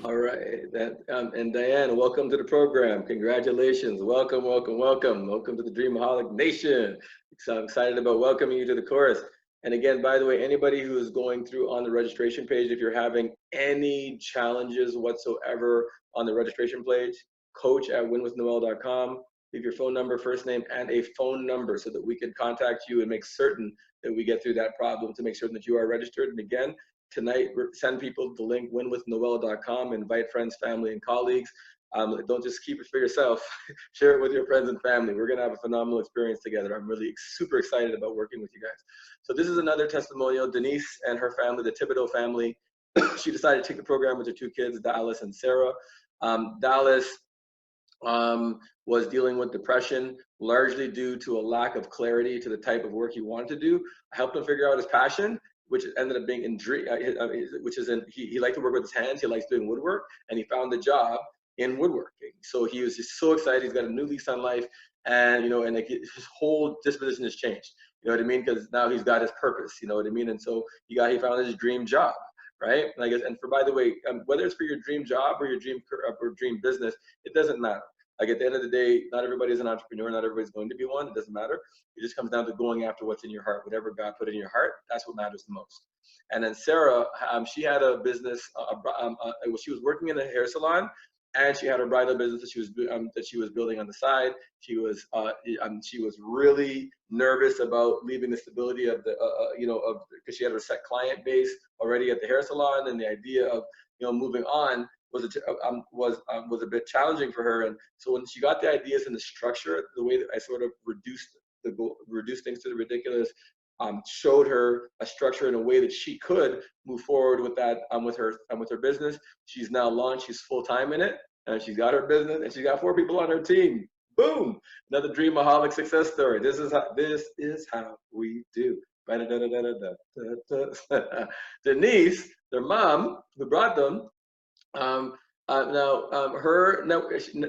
All right, and Diane, welcome to the program. Congratulations. Welcome to the Dream-A-holic Nation. So I'm excited about welcoming you to the course. And again, by the way, anybody who is going through on the registration page, if you're having any challenges whatsoever on the registration page, coach@winwithnoel.com. Leave your phone number, first name, and a phone number so that we can contact you and make certain that we get through that problem to make certain that you are registered. And again, tonight, send people the link winwithnoel.com, invite friends, family, and colleagues. Don't just keep it for yourself. Share it with your friends and family. We're gonna have a phenomenal experience together. I'm really super excited about working with you guys. So this is another testimonial. Denise and her family, the Thibodeau family, she decided to take the program with her 2 kids, Dallas and Sarah. Dallas was dealing with depression, largely due to a lack of clarity to the type of work he wanted to do. I helped him figure out his passion, which ended up being he liked to work with his hands. He likes doing woodwork, and he found the job in woodworking. So he was just so excited. He's got a new lease on life, and and like his whole disposition has changed. You know what I mean? Because now he's got his purpose. You know what I mean? And so he found his dream job, right? And I guess, and by the way, whether it's for your dream job or your dream business, it doesn't matter. Like, at the end of the day, not everybody is an entrepreneur. Not everybody's going to be one. It doesn't matter. It just comes down to going after what's in your heart. Whatever God put in your heart, that's what matters the most. And then Sarah, she had a business. She was working in a hair salon, and she had her bridal business that she was building on the side. She was really nervous about leaving the stability of because she had a set client base already at the hair salon, and the idea of moving on was a bit challenging for her. And so when she got the ideas and the structure, the way that I sort of reduced things to the ridiculous, showed her a structure in a way that she could move forward with that with her business. She's now launched. She's full-time in it, and she's got her business, and she's got 4 people on her team. Boom! Another Dream-A-holic success story. This is how we do. Denise, their mom, who brought them.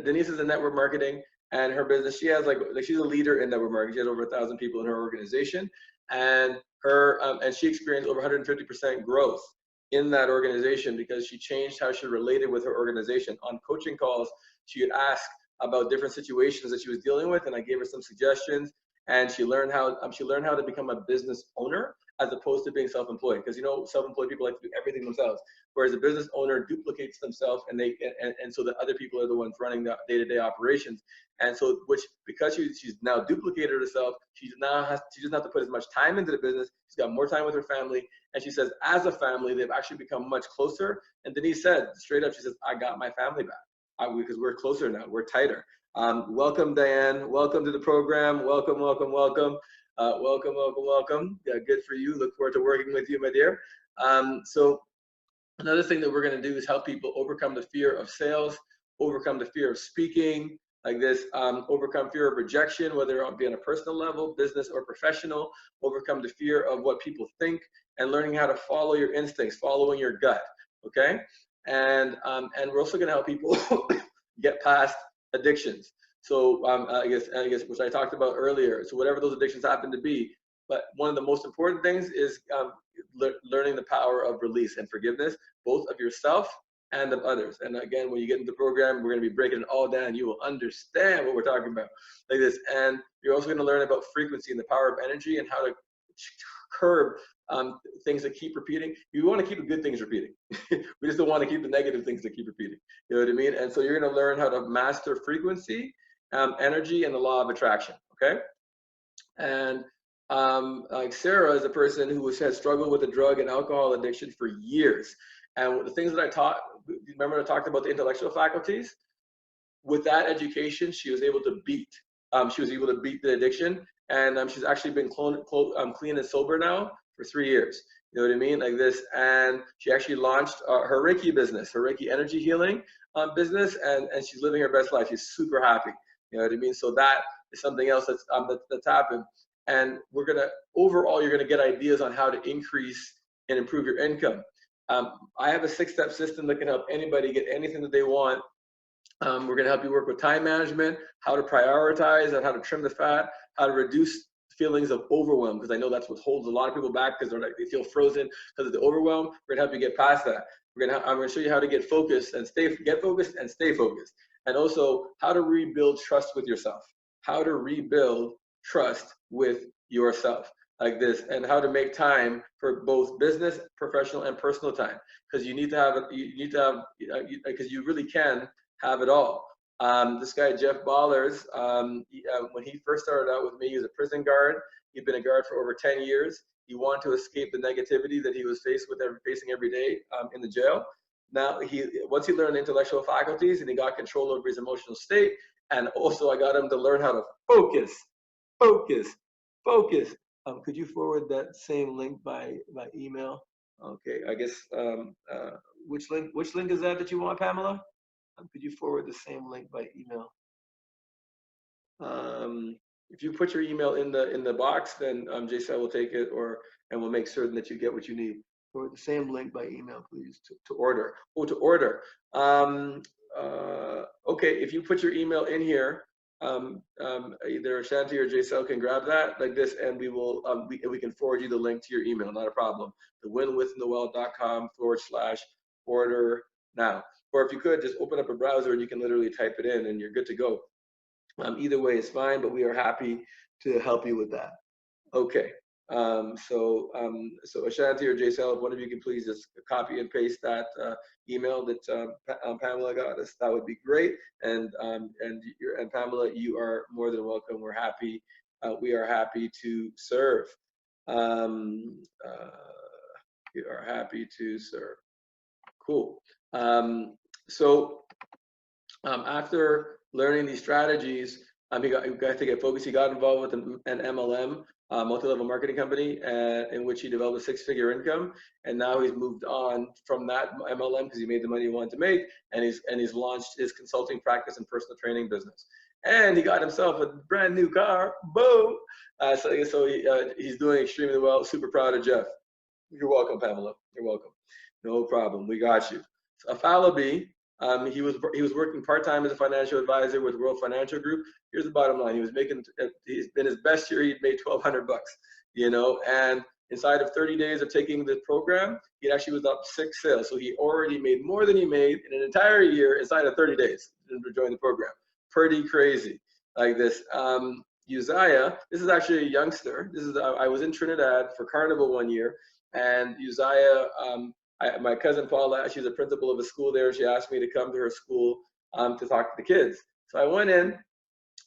Denise is in network marketing, and her business, she has she's a leader in network marketing. She has over 1,000 people in her organization, and she experienced over 150% growth in that organization because she changed how she related with her organization. On coaching calls, she would ask about different situations that she was dealing with, and I gave her some suggestions, and she learned how to become a business owner as opposed to being self-employed. Because you know, self-employed people like to do everything themselves, whereas a business owner duplicates themselves, and so the other people are the ones running the day-to-day operations. And so, because she's now duplicated herself, she doesn't have to put as much time into the business. She's got more time with her family, and she says, as a family, they've actually become much closer. And Denise said straight up, she says, I got my family back because we're closer now, we're tighter. Welcome, Diane. Welcome to the program. Welcome, welcome, welcome. Welcome, welcome, welcome. Yeah, good for you. Look forward to working with you, my dear. So another thing that we're going to do is help people overcome the fear of sales, overcome the fear of speaking, like this, overcome fear of rejection, whether it be on a personal level, business or professional, overcome the fear of what people think, and learning how to follow your instincts, following your gut, okay? And we're also going to help people get past addictions. So I guess which I talked about earlier. So whatever those addictions happen to be, but one of the most important things is learning the power of release and forgiveness, both of yourself and of others. And again, when you get into the program, we're going to be breaking it all down. You will understand what we're talking about, like this. And you're also going to learn about frequency and the power of energy and how to curb things that keep repeating. You want to keep the good things repeating. We just don't want to keep the negative things that keep repeating. You know what I mean? And so you're going to learn how to master frequency, energy, and the law of attraction. Okay. And like Sarah is a person who has struggled with a drug and alcohol addiction for years. And the things that I taught, remember I talked about the intellectual faculties? With that education, she was able to beat the addiction. And she's actually been clean and sober now for 3 years. You know what I mean? Like this. And she actually launched her Reiki business, her Reiki energy healing business, and she's living her best life. She's super happy. You know what I mean? So that is something else that's happened. And overall, you're gonna get ideas on how to increase and improve your income. I have a 6-step system that can help anybody get anything that they want. We're going to help you work with time management, how to prioritize, and how to trim the fat, how to reduce feelings of overwhelm, because I know that's what holds a lot of people back, because they feel frozen because of the overwhelm. We're going to help you get past that. I'm going to show you how to get focused and stay focused, and also how to rebuild trust with yourself, like this, and how to make time for both business, professional, and personal time, because because you really can have it all. This guy, Jeff Ballers, when he first started out with me, he was a prison guard. He'd been a guard for over 10 years. He wanted to escape the negativity that he was facing every day in the jail. Now, once he learned intellectual faculties and he got control over his emotional state, and also I got him to learn how to focus. Could you forward that same link by email? Okay, I guess, which link is that you want, Pamela? Could you forward the same link by email? If you put your email in the box, then Jason will take it, and we'll make certain that you get what you need. Forward the same link by email, please, to order. Oh, to order. Okay, if you put your email in here, either Shanti or Jason can grab that like this, and we will we can forward you the link to your email, not a problem. thewinwithnoel.com/order now. Or if you could, just open up a browser and you can literally type it in and you're good to go. Either way is fine, but we are happy to help you with that. Okay, so Ashanti or Jason, if one of you can please just copy and paste that email that Pamela got us, that would be great. And Pamela, you are more than welcome. We're happy. We are happy to serve. We are happy to serve. Cool. After learning these strategies, he got to get focused. He got involved with an MLM, multi-level marketing company, in which he developed a 6-figure income. And now he's moved on from that MLM because he made the money he wanted to make, and he's launched his consulting practice and personal training business. And he got himself a brand new car. Boom! So he's doing extremely well. Super proud of Jeff. You're welcome, Pamela. You're welcome. No problem. We got you. So Afalabi, he was working part-time as a financial advisor with World Financial Group. Here's the bottom line. He's been his best year, he'd made $1,200, you know, and inside of 30 days of taking the program, he actually was up 6 sales. So he already made more than he made in an entire year inside of 30 days to join the program. Pretty crazy like this. Uzziah, this is actually a youngster. This is I was in Trinidad for Carnival one year, and Uzziah, my cousin Paula, she's a principal of a school there. She asked me to come to her school to talk to the kids. So I went in,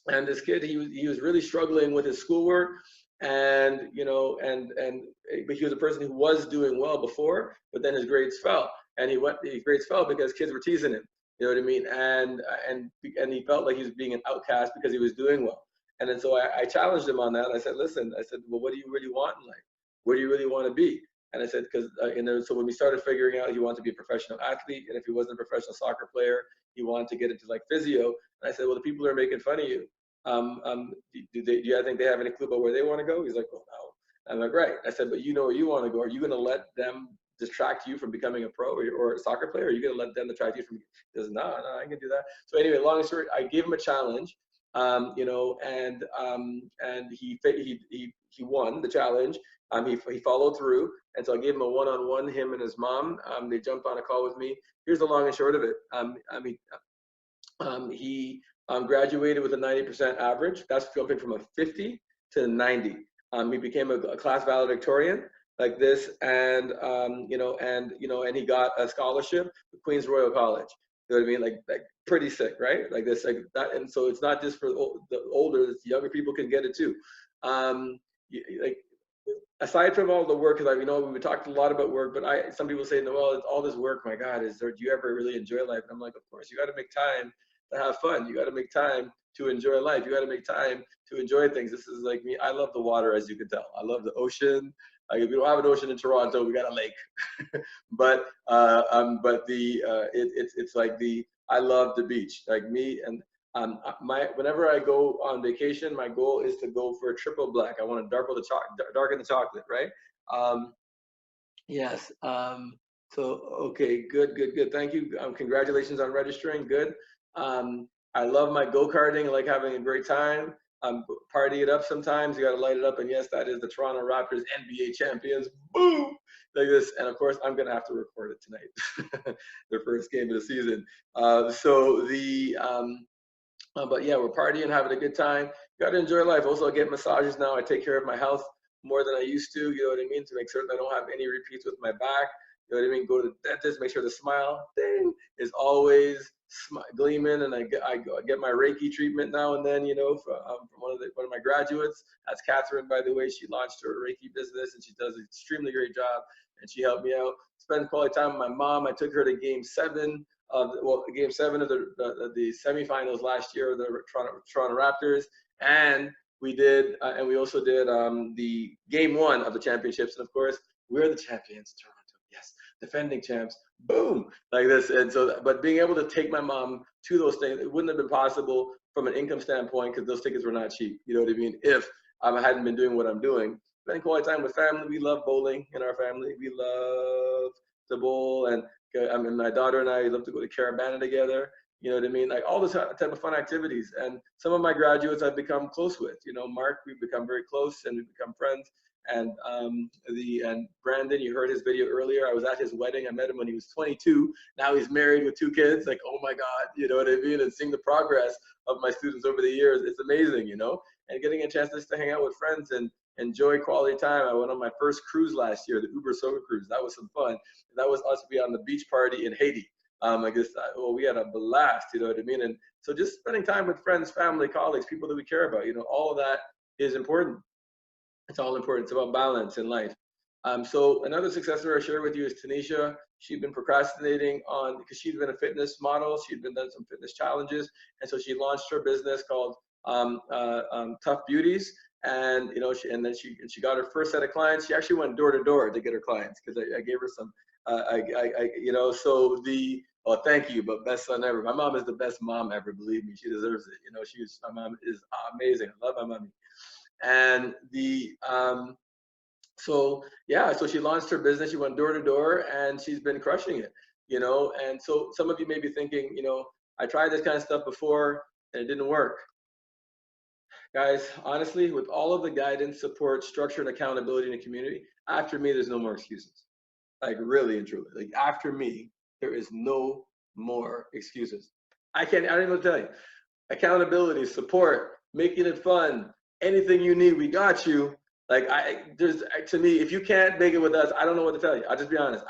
and this kid, he was really struggling with his schoolwork, and but he was a person who was doing well before, but then his grades fell, and his grades fell because kids were teasing him. You know what I mean? And he felt like he was being an outcast because he was doing well. And then so I challenged him on that. I said, listen, I said, well, what do you really want in life? Where do you really want to be? And I said, because so when we started figuring out he wanted to be a professional athlete, and if he wasn't a professional soccer player, he wanted to get into like physio. And I said, well, the people who are making fun of you, do you think they have any clue about where they want to go? He's like, well, no. I'm like, right. I said, but you know where you want to go. Are you going to let them distract you from becoming a pro or a soccer player? Or are you going to let them distract you from? He says, no, I can do that. So anyway, long story, I gave him a challenge, and he won the challenge. He followed through, and so I gave him a one-on-one. Him and his mom, they jumped on a call with me. Here's the long and short of it. He graduated with a 90% average. That's jumping from a 50 to 90. He became a class valedictorian like this, and he got a scholarship to Queen's Royal College. You know what I mean? Like pretty sick, right? Like this, like that. And so it's not just for the older; the younger people can get it too. Like aside from all the work, because we talked a lot about work, but some people say, Noel, it's all this work. My God, do you ever really enjoy life? And I'm like, of course, you got to make time to have fun. You got to make time to enjoy life. You got to make time to enjoy things. This is like me. I love the water, as you can tell. I love the ocean. If we don't have an ocean in Toronto, we got a lake. but it's like I love the beach. Like me, and whenever I go on vacation, my goal is to go for a triple black. I want to darken the chocolate, right? Yes. So okay, good. Thank you. Congratulations on registering. Good. I love my go-karting. I like having a great time. Party it up sometimes. You got to light it up. And yes, that is the Toronto Raptors NBA champions. Boom! Like this. And of course, I'm going to have to record it tonight. Their first game of the season. But yeah, we're partying, having a good time. You got to enjoy life. Also, I get massages now. I take care of my health more than I used to. You know what I mean? To make certain I don't have any repeats with my back. You know what I mean? Go to the dentist, make sure the smile thing is always gleaming, and I get my Reiki treatment now and then. From one of my graduates. That's Catherine, by the way. She launched her Reiki business, and she does an extremely great job. And she helped me out. Spend quality time with my mom. I took her to Game 7 of the semifinals last year of the Toronto Raptors, and we also did the Game 1 of the championships. And of course, we're the champions, Toronto. Yes, defending champs. Boom, like this. And so, but being able to take my mom to those things, it wouldn't have been possible from an income standpoint because those tickets were not cheap. You know what I mean? If I hadn't been doing what I'm doing. Spending quality time with family. We love bowling in our family. We love to bowl, and my daughter and I love to go to Caravana together. You know what I mean? Like all this type of fun activities. And some of my graduates I've become close with. Mark, we've become very close, and we've become friends. And Brandon, you heard his video earlier. I was at his wedding. I met him when he was 22. Now he's married with 2 kids. Like, oh my God, you know what I mean? And seeing the progress of my students over the years, it's amazing, And getting a chance just to hang out with friends and enjoy quality time. I went on my first cruise last year, the Uber Soga cruise. That was some fun. That was us be on the beach party in Haiti. We had a blast, you know what I mean? And so just spending time with friends, family, colleagues, people that we care about, all of that is important. It's all important. It's about balance in life. So another success story I share with you is Tanisha. She'd been procrastinating because she'd been a fitness model. She'd been done some fitness challenges. And so she launched her business called Tough Beauties. And she got her first set of clients. She actually went door to door to get her clients because I gave her some. Thank you, but best son ever. My mom is the best mom ever. Believe me, she deserves it. My mom is amazing. I love my mommy. And so she launched her business. She went door to door, and she's been crushing it. And so some of you may be thinking, I tried this kind of stuff before and it didn't work. Guys, honestly, with all of the guidance, support, structure, and accountability in the community, after me, there's no more excuses. Like really and truly, like after me, there is no more excuses. I don't even tell you. Accountability, support, making it fun, anything you need, we got you. Like to me, if you can't make it with us, I don't know what to tell you. I'll just be honest.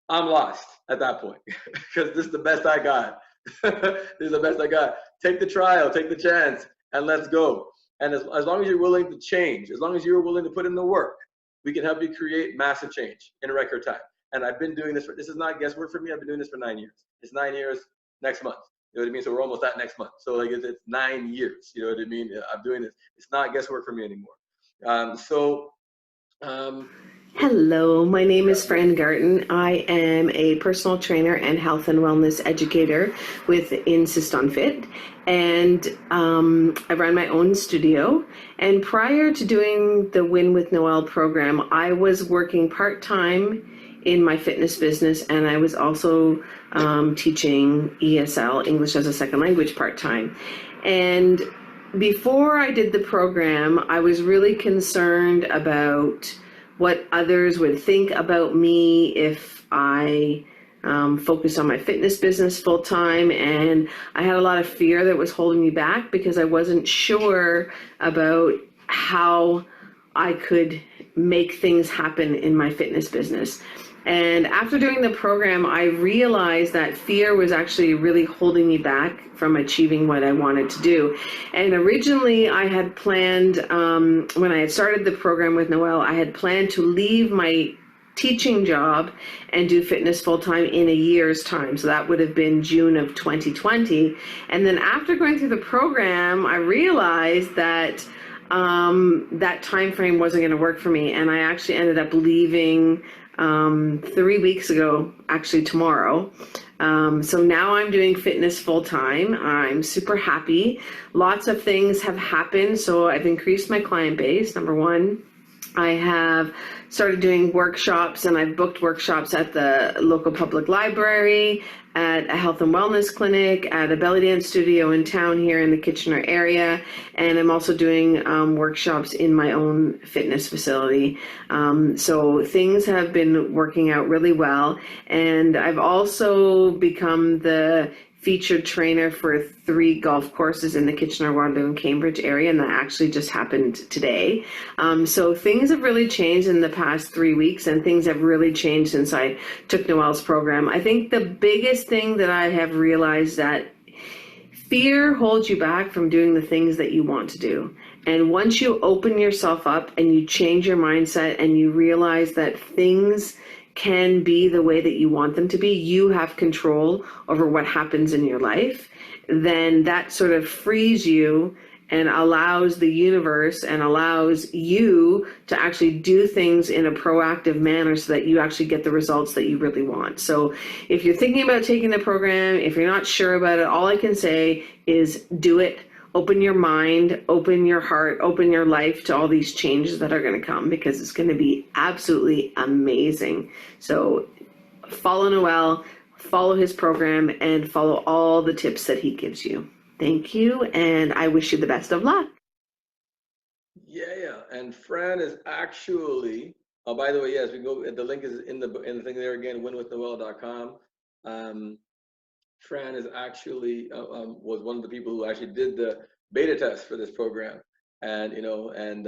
I'm lost at that point because this is the best I got. This is the best I got. Take the trial, take the chance, and let's go. And as long as you're willing to change, as long as you're willing to put in the work, we can help you create massive change in a record time. And I've been doing this this is not guesswork for me. I've been doing this for 9 years. It's 9 years next month. You know what I mean? So we're almost at next month. So like it's 9 years. You know what I mean? I'm doing this. It's not guesswork for me anymore. Hello, my name is Fran Garten. I am a personal trainer and health and wellness educator with Insist on Fit, and I run my own studio. And prior to doing the Win with Noel program, I was working part-time in my fitness business, and I was also teaching ESL, English as a Second Language, part-time. And before I did the program, I was really concerned about what others would think about me if I focused on my fitness business full time, and I had a lot of fear that was holding me back because I wasn't sure about how I could make things happen in my fitness business. And after doing the program, I realized that fear was actually really holding me back from achieving what I wanted to do. And originally I had planned, when I had started the program with Noel, I had planned to leave my teaching job and do fitness full-time in a year's time. So that would have been June of 2020. And then after going through the program, I realized that that time frame wasn't going to work for me. And I actually ended up leaving 3 weeks ago, actually tomorrow. So now I'm doing fitness full time. I'm super happy. Lots of things have happened. So I've increased my client base, number one. I have started doing workshops, and I've booked workshops at the local public library, at a health and wellness clinic, at a belly dance studio in town here in the Kitchener area, and I'm also doing workshops in my own fitness facility. So things have been working out really well, and I've also become the featured trainer for 3 golf courses in the Kitchener, Waterloo, and Cambridge area, and that actually just happened today. So things have really changed in the past 3 weeks, and things have really changed since I took Noel's program. I think the biggest thing that I have realized that fear holds you back from doing the things that you want to do. And once you open yourself up and you change your mindset and you realize that things can be the way that you want them to be, you have control over what happens in your life, then that sort of frees you and allows the universe and allows you to actually do things in a proactive manner so that you actually get the results that you really want. So if you're thinking about taking the program, if you're not sure about it, all I can say is do it. Open your mind, open your heart, open your life to all these changes that are going to come, because it's going to be absolutely amazing. So follow Noel, follow his program, and follow all the tips that he gives you. Thank you, and I wish you the best of luck. Yeah. And Fran is actually, oh, by the way, yes, we go, the link is in the thing there again, winwithnoel.com. Fran is actually was one of the people who actually did the beta test for this program, and and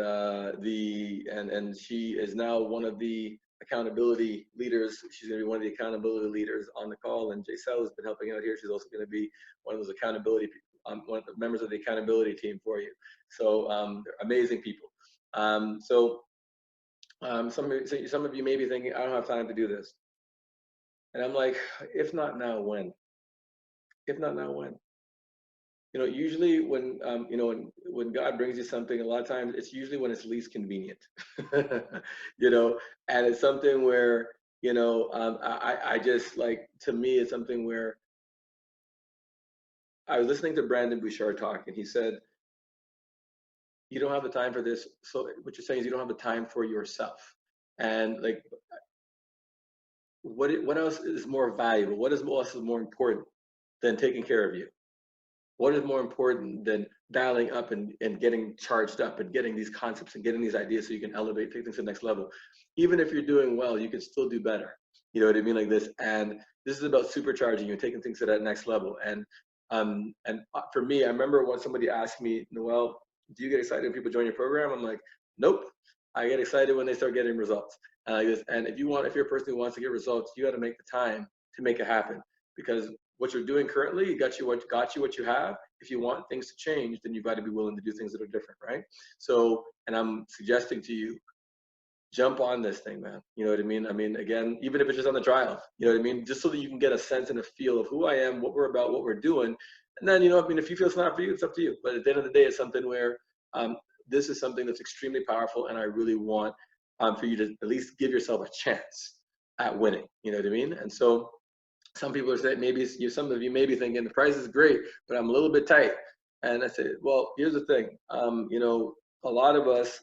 she is now one of the accountability leaders. She's going to be one of the accountability leaders on the call, and Jaisel has been helping out here. She's also going to be one of those accountability, one of the members of the accountability team for you. So they're amazing people. Some of you may be thinking, I don't have time to do this, and I'm like, if not now, when? If not now, when? Usually when when God brings you something, a lot of times it's usually when it's least convenient. And it's something where I just, like, to me, it's something where I was listening to Brandon Bouchard talk, and he said, you don't have the time for this. So what you're saying is you don't have the time for yourself. And like, what else is more valuable? What else is more important than taking care of you? What is more important than dialing up and getting charged up and getting these concepts and getting these ideas so you can elevate, take things to the next level? Even if you're doing well, you can still do better. You know what I mean? Like this. And this is about supercharging you and taking things to that next level. And for me, I remember when somebody asked me, Noel, Do you get excited when people join your program? I'm like, nope. I get excited when they start getting results. And if you're a person who wants to get results, you got to make the time to make it happen, because what you're doing currently got you what you have. If you want things to change, then you've got to be willing to do things that are different, right? So, and I'm suggesting to you, jump on this thing, man. You know what I mean? I mean, again, even if it's just on the trial, you know what I mean? Just so that you can get a sense and a feel of who I am, what we're about, what we're doing. And then, I mean, if you feel it's not for you, it's up to you. But at the end of the day, it's something where this is something that's extremely powerful, and I really want for you to at least give yourself a chance at winning. You know what I mean? And so some people are saying, some of you may be thinking the price is great, but I'm a little bit tight. And I say, well, here's the thing. A lot of us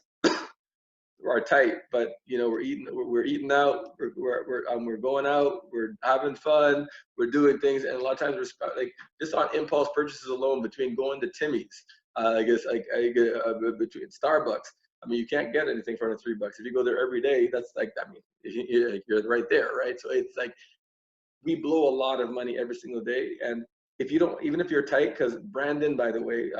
are tight, but we're eating out, we're going out, we're having fun, we're doing things, and a lot of times we're like just on impulse purchases alone, between going to Timmy's, between Starbucks. I mean, you can't get anything for under $3. If you go there every day, that's like, I mean, you're right there, right? So it's like we blow a lot of money every single day, and if you don't, even if you're tight, because Brandon, by the way,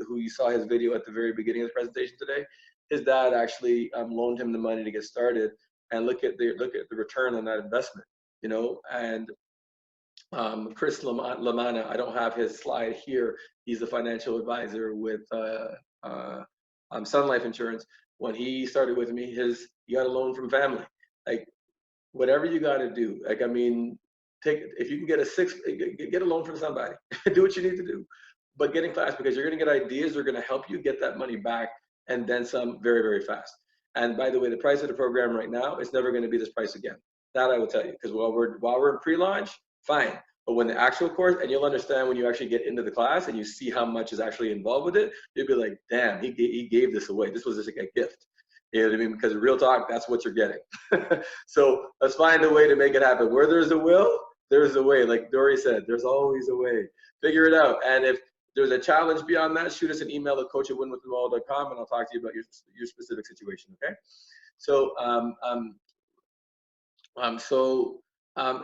who you saw his video at the very beginning of the presentation today, his dad actually loaned him the money to get started, and look at the return on that investment, and Chris Lamana, I don't have his slide here. He's the financial advisor with Sun Life Insurance. When he started with me, he got a loan from family. Like, whatever you got to do, like, I mean, if you can get a loan from somebody, do what you need to do, but get in class, because you're going to get ideas that are going to help you get that money back, and then some, very, very fast. And by the way, the price of the program right now, it's never going to be this price again. That I will tell you, because while we're in pre-launch, fine. But when the actual course, and you'll understand when you actually get into the class and you see how much is actually involved with it, you'll be like, damn, he gave this away. This was just like a gift. You know what I mean? Because real talk, that's what you're getting. So let's find a way to make it happen. Where there's a will, there's a way. Like Dory said, there's always a way. Figure it out. And if there's a challenge beyond that, shoot us an email at coach@winwithnoel.com, and I'll talk to you about your specific situation, okay? So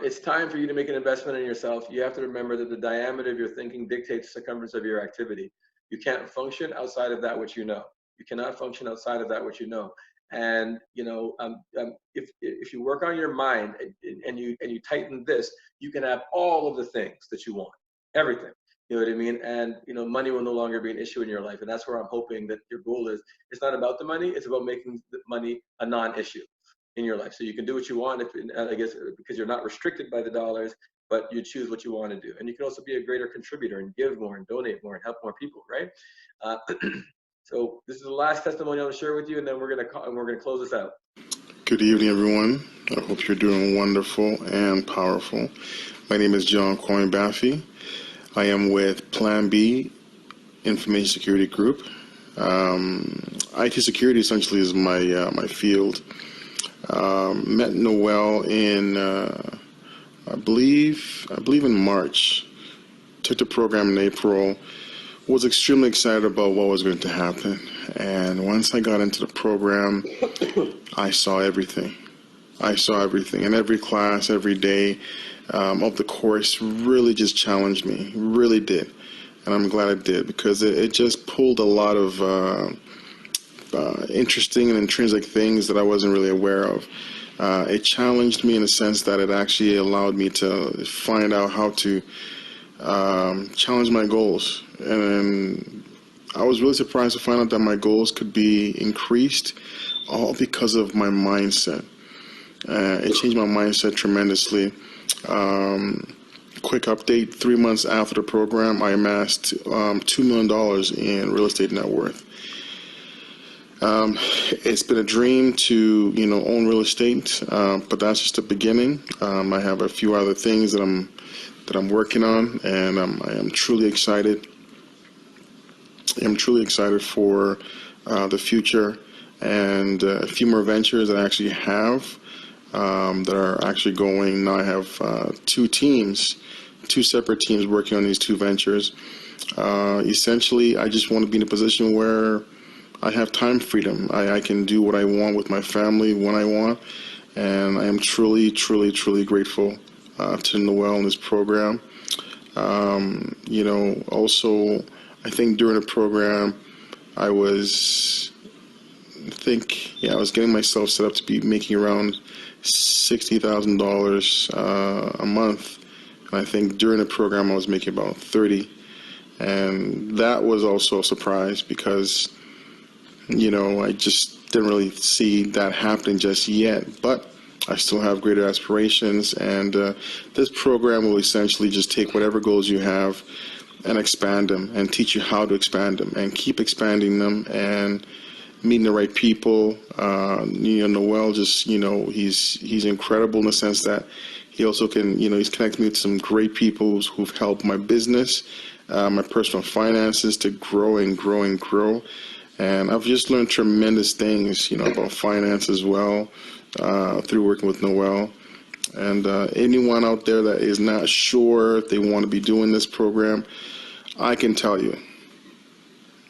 it's time for you to make an investment in yourself. You have to remember that the diameter of your thinking dictates the circumference of your activity. You can't function outside of that which you know. You cannot function outside of that which you know. And if you work on your mind and you tighten this, you can have all of the things that you want, everything. You know what I mean? And money will no longer be an issue in your life. And that's where I'm hoping that your goal is. It's not about the money. It's about making the money a non-issue in your life. So you can do what you want, I guess, because you're not restricted by the dollars, but you choose what you want to do. And you can also be a greater contributor and give more and donate more and help more people, right? So this is the last testimony I'll share with you, and then we're gonna close this out. Good evening, everyone. I hope you're doing wonderful and powerful. My name is John Coyne Baffy. I am with Plan B Information Security Group. IT security essentially is my field. Met Noel in I believe in March. Took the program in April. Was extremely excited about what was going to happen. And once I got into the program, I saw everything. And every class, every day of the course really just challenged me, really did. And I'm glad it did, because it just pulled a lot of interesting and intrinsic things that I wasn't really aware of. It challenged me in a sense that it actually allowed me to find out how to challenge my goals. And I was really surprised to find out that my goals could be increased, all because of my mindset. It changed my mindset tremendously. Quick update, 3 months after the program, I amassed $2 million in real estate net worth. It's been a dream to, own real estate, but that's just the beginning. I have a few other things that I'm working on, and I am truly excited. I'm truly excited for the future, and a few more ventures that I actually have that are actually going. Now I have two separate teams working on these two ventures. Essentially, I just want to be in a position where I have time freedom. I can do what I want with my family when I want, and I am truly, truly, truly grateful to Noel and this program. Also, I think during the program, I was, I was getting myself set up to be making around $60,000 a month. And I think during the program I was making about 30. And that was also a surprise because, I just didn't really see that happening just yet. But I still have greater aspirations, and this program will essentially just take whatever goals you have and expand them and teach you how to expand them and keep expanding them and meeting the right people. Noel just, he's incredible in the sense that he also can, he's connected me with some great people who've helped my business, my personal finances to grow and grow and grow. And I've just learned tremendous things, about finance as well, through working with Noel. And anyone out there that is not sure if they want to be doing this program, I can tell you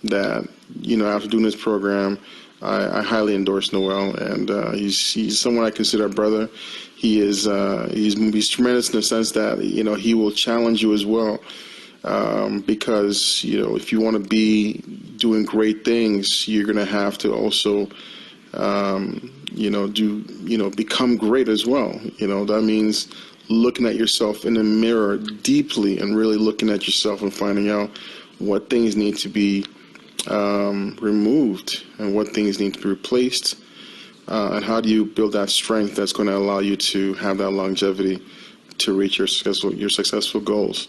that, after doing this program, I highly endorse Noel, and he's someone I consider a brother. He's tremendous in the sense that, he will challenge you as well. Because, if you want to be doing great things, you're going to have to also, become great as well. That means looking at yourself in the mirror deeply and really looking at yourself and finding out what things need to be removed and what things need to be replaced. And how do you build that strength that's going to allow you to have that longevity to reach your successful goals.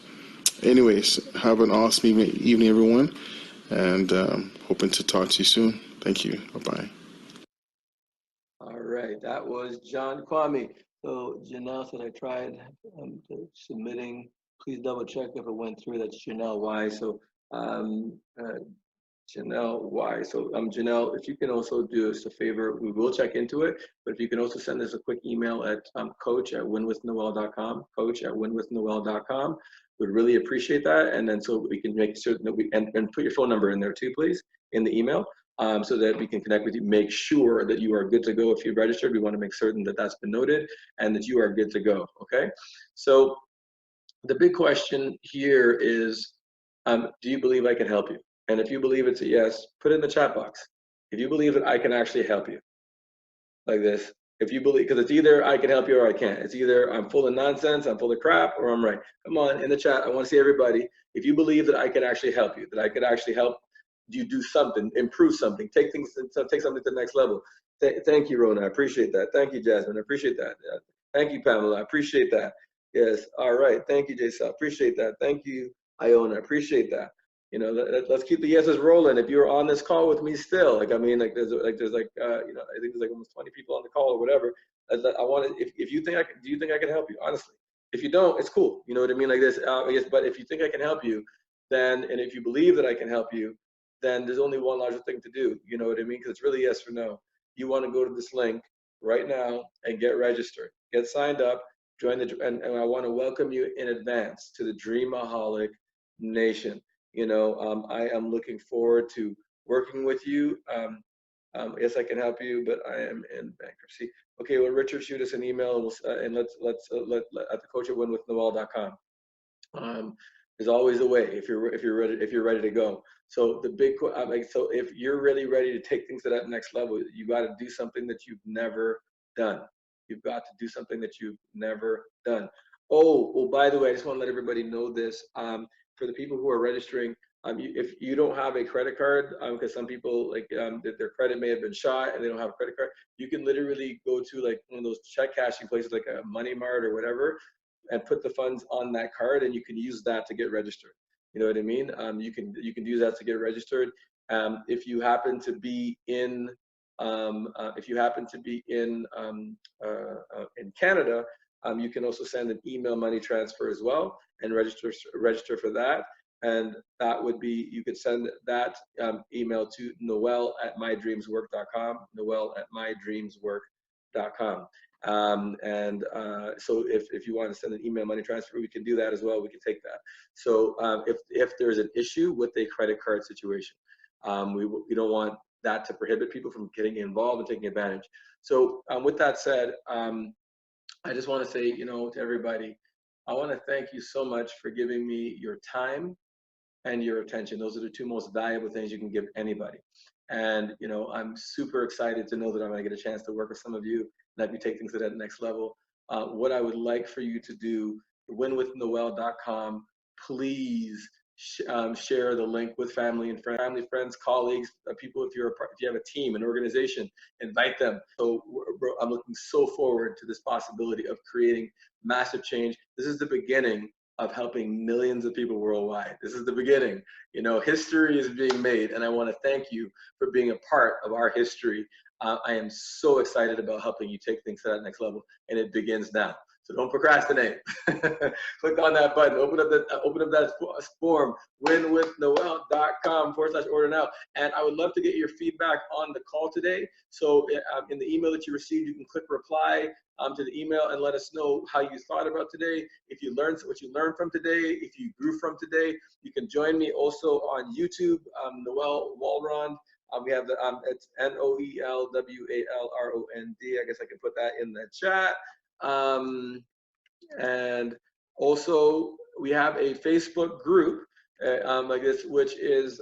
Anyways, have an awesome evening, everyone, and hoping to talk to you soon. Thank you. Bye-bye. All right, that was John Kwame. So Janelle said I tried submitting. Please double check if it went through. That's Janelle Y. So Janelle Y. So Janelle, if you can also do us a favor, we will check into it, but if you can also send us a quick email at coach@winwithnoel.com, coach@winwithnoel.com. We'd really appreciate that, and then so we can make certain that and put your phone number in there too, please, in the email, so that we can connect with you. Make sure that you are good to go if you've registered. We want to make certain that that's been noted and that you are good to go. Okay, so the big question here is, do you believe I can help you? And if you believe it's a yes, put it in the chat box. If you believe that I can actually help you, like this. If you believe, because it's either I can help you or I can't. It's either I'm full of nonsense, I'm full of crap, or I'm right. Come on, in the chat, I want to see everybody. If you believe that I can actually help you, that I could actually help you do something, improve something, take something to the next level. Thank you, Rona. I appreciate that. Thank you, Jasmine. I appreciate that. Thank you, Pamela. I appreciate that. Yes. All right. Thank you, Jason. I appreciate that. Thank you, Iona. I appreciate that. Let's keep the yeses rolling. If you're on this call with me still, there's I think there's like almost 20 people on the call or whatever. I want to, if you think do you think I can help you? Honestly, if you don't, it's cool. You know what I mean? Like this, I guess. But if you think I can help you, then, and if you believe that I can help you, then there's only one logical thing to do. You know what I mean? Because it's really yes or no. You want to go to this link right now and get registered, get signed up, join and I want to welcome you in advance to the Dream-A-holic Nation. I am looking forward to working with you. Yes, I can help you, but I am in bankruptcy. Okay, well, Richard, shoot us an email, and let's at the coach@winwithnoel.com. There's always a way if you're ready to go. So the big so if you're really ready to take things to that next level, you got to do something that you've never done. You've got to do something that you've never done. Oh, by the way, I just want to let everybody know this. For the people who are registering, if you don't have a credit card, because some people their credit may have been shot and they don't have a credit card, you can literally go to like one of those check cashing places like a Money Mart or whatever, and put the funds on that card, and you can use that to get registered. You know what I mean? You can use that to get registered. If you happen to be in Canada, you can also send an email money transfer as well and register for that. And that would be, you could send that email to noel@mydreamswork.com, noel@mydreamswork.com. So if you want to send an email money transfer, we can do that as well. We can take that. So if there's an issue with a credit card situation, we don't want that to prohibit people from getting involved and taking advantage. So with that said, I just want to say, to everybody, I want to thank you so much for giving me your time and your attention. Those are the two most valuable things you can give anybody. And you know, I'm super excited to know that I'm going to get a chance to work with some of you and help you take things to that next level. What I would like for you to do, winwithnoel.com, please share the link with family, friends, colleagues, people. If you have a team, an organization, invite them. So I'm looking so forward to this possibility of creating massive change. This is the beginning of helping millions of people worldwide. This is the beginning. You know, history is being made, and I want to thank you for being a part of our history. I am so excited about helping you take things to that next level, and it begins now. So don't procrastinate. Click on that button. Open up that form, winwithnoel.com/order now. And I would love to get your feedback on the call today. So in the email that you received, you can click reply to the email and let us know how you thought about today. If you learned what you learned from today, if you grew from today, you can join me also on YouTube, Noel Walrond. We have the it's NOELWALROND. I guess I can put that in the chat. And also we have a Facebook group like this, which is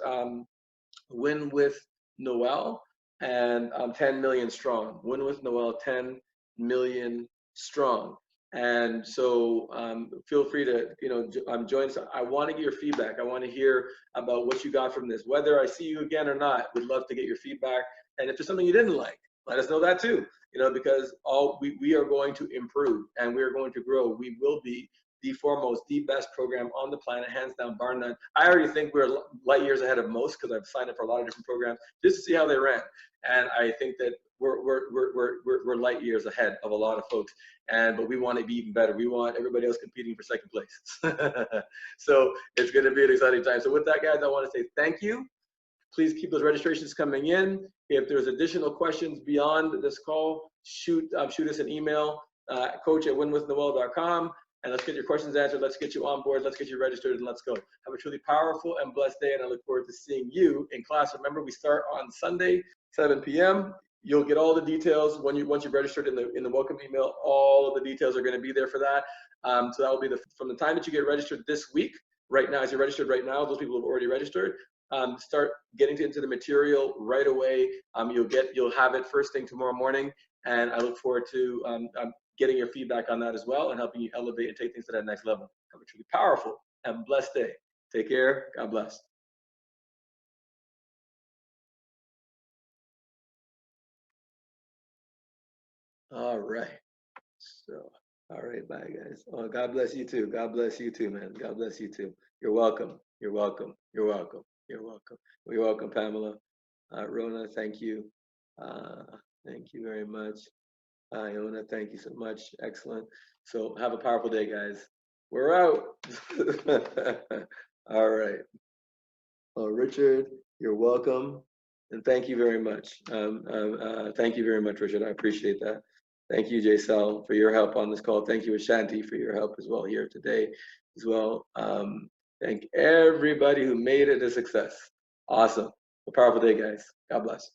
Win with Noel, and 10 million strong. Win with Noel, 10 million strong. And so feel free to, you know, join us. I want to get your feedback. I want to hear about what you got from this. Whether I see you again or not, we'd love to get your feedback. And if there's something you didn't like, let us know that too. You know, because we are going to improve and we are going to grow. We will be the foremost, the best program on the planet, hands down, bar none. I already think we're light years ahead of most because I've signed up for a lot of different programs just to see how they ran. And I think that we're light years ahead of a lot of folks. But we want to be even better. We want everybody else competing for second place. So it's going to be an exciting time. So with that, guys, I want to say thank you. Please keep those registrations coming in. If there's additional questions beyond this call, shoot us an email, coach@winwithnoel.com, and let's get your questions answered. Let's get you on board. Let's get you registered, and let's go. Have a truly powerful and blessed day, and I look forward to seeing you in class. Remember, we start on Sunday, 7 p.m. You'll get all the details once you've registered in the welcome email. All of the details are going to be there for that. So that will be from the time that you get registered this week. Right now, as you're registered right now, those people who have already registered. Start getting into the material right away. You'll have it first thing tomorrow morning, and I look forward to getting your feedback on that as well and helping you elevate and take things to that next level. Have a truly powerful and blessed day. Take care. God bless. All right. So, all right, bye guys. Oh, God bless you too. God bless you too, man. God bless you too. You're welcome. You're welcome. You're welcome. You're welcome. You're welcome, Pamela. Rona, thank you. Thank you very much. Iona, thank you so much. Excellent. So have a powerful day, guys. We're out. All right. Well, Richard, you're welcome. And thank you very much. Thank you very much, Richard. I appreciate that. Thank you, Jaisal, for your help on this call. Thank you, Ashanti, for your help as well here today as well. Thank everybody who made it a success. Awesome. A powerful day, guys. God bless.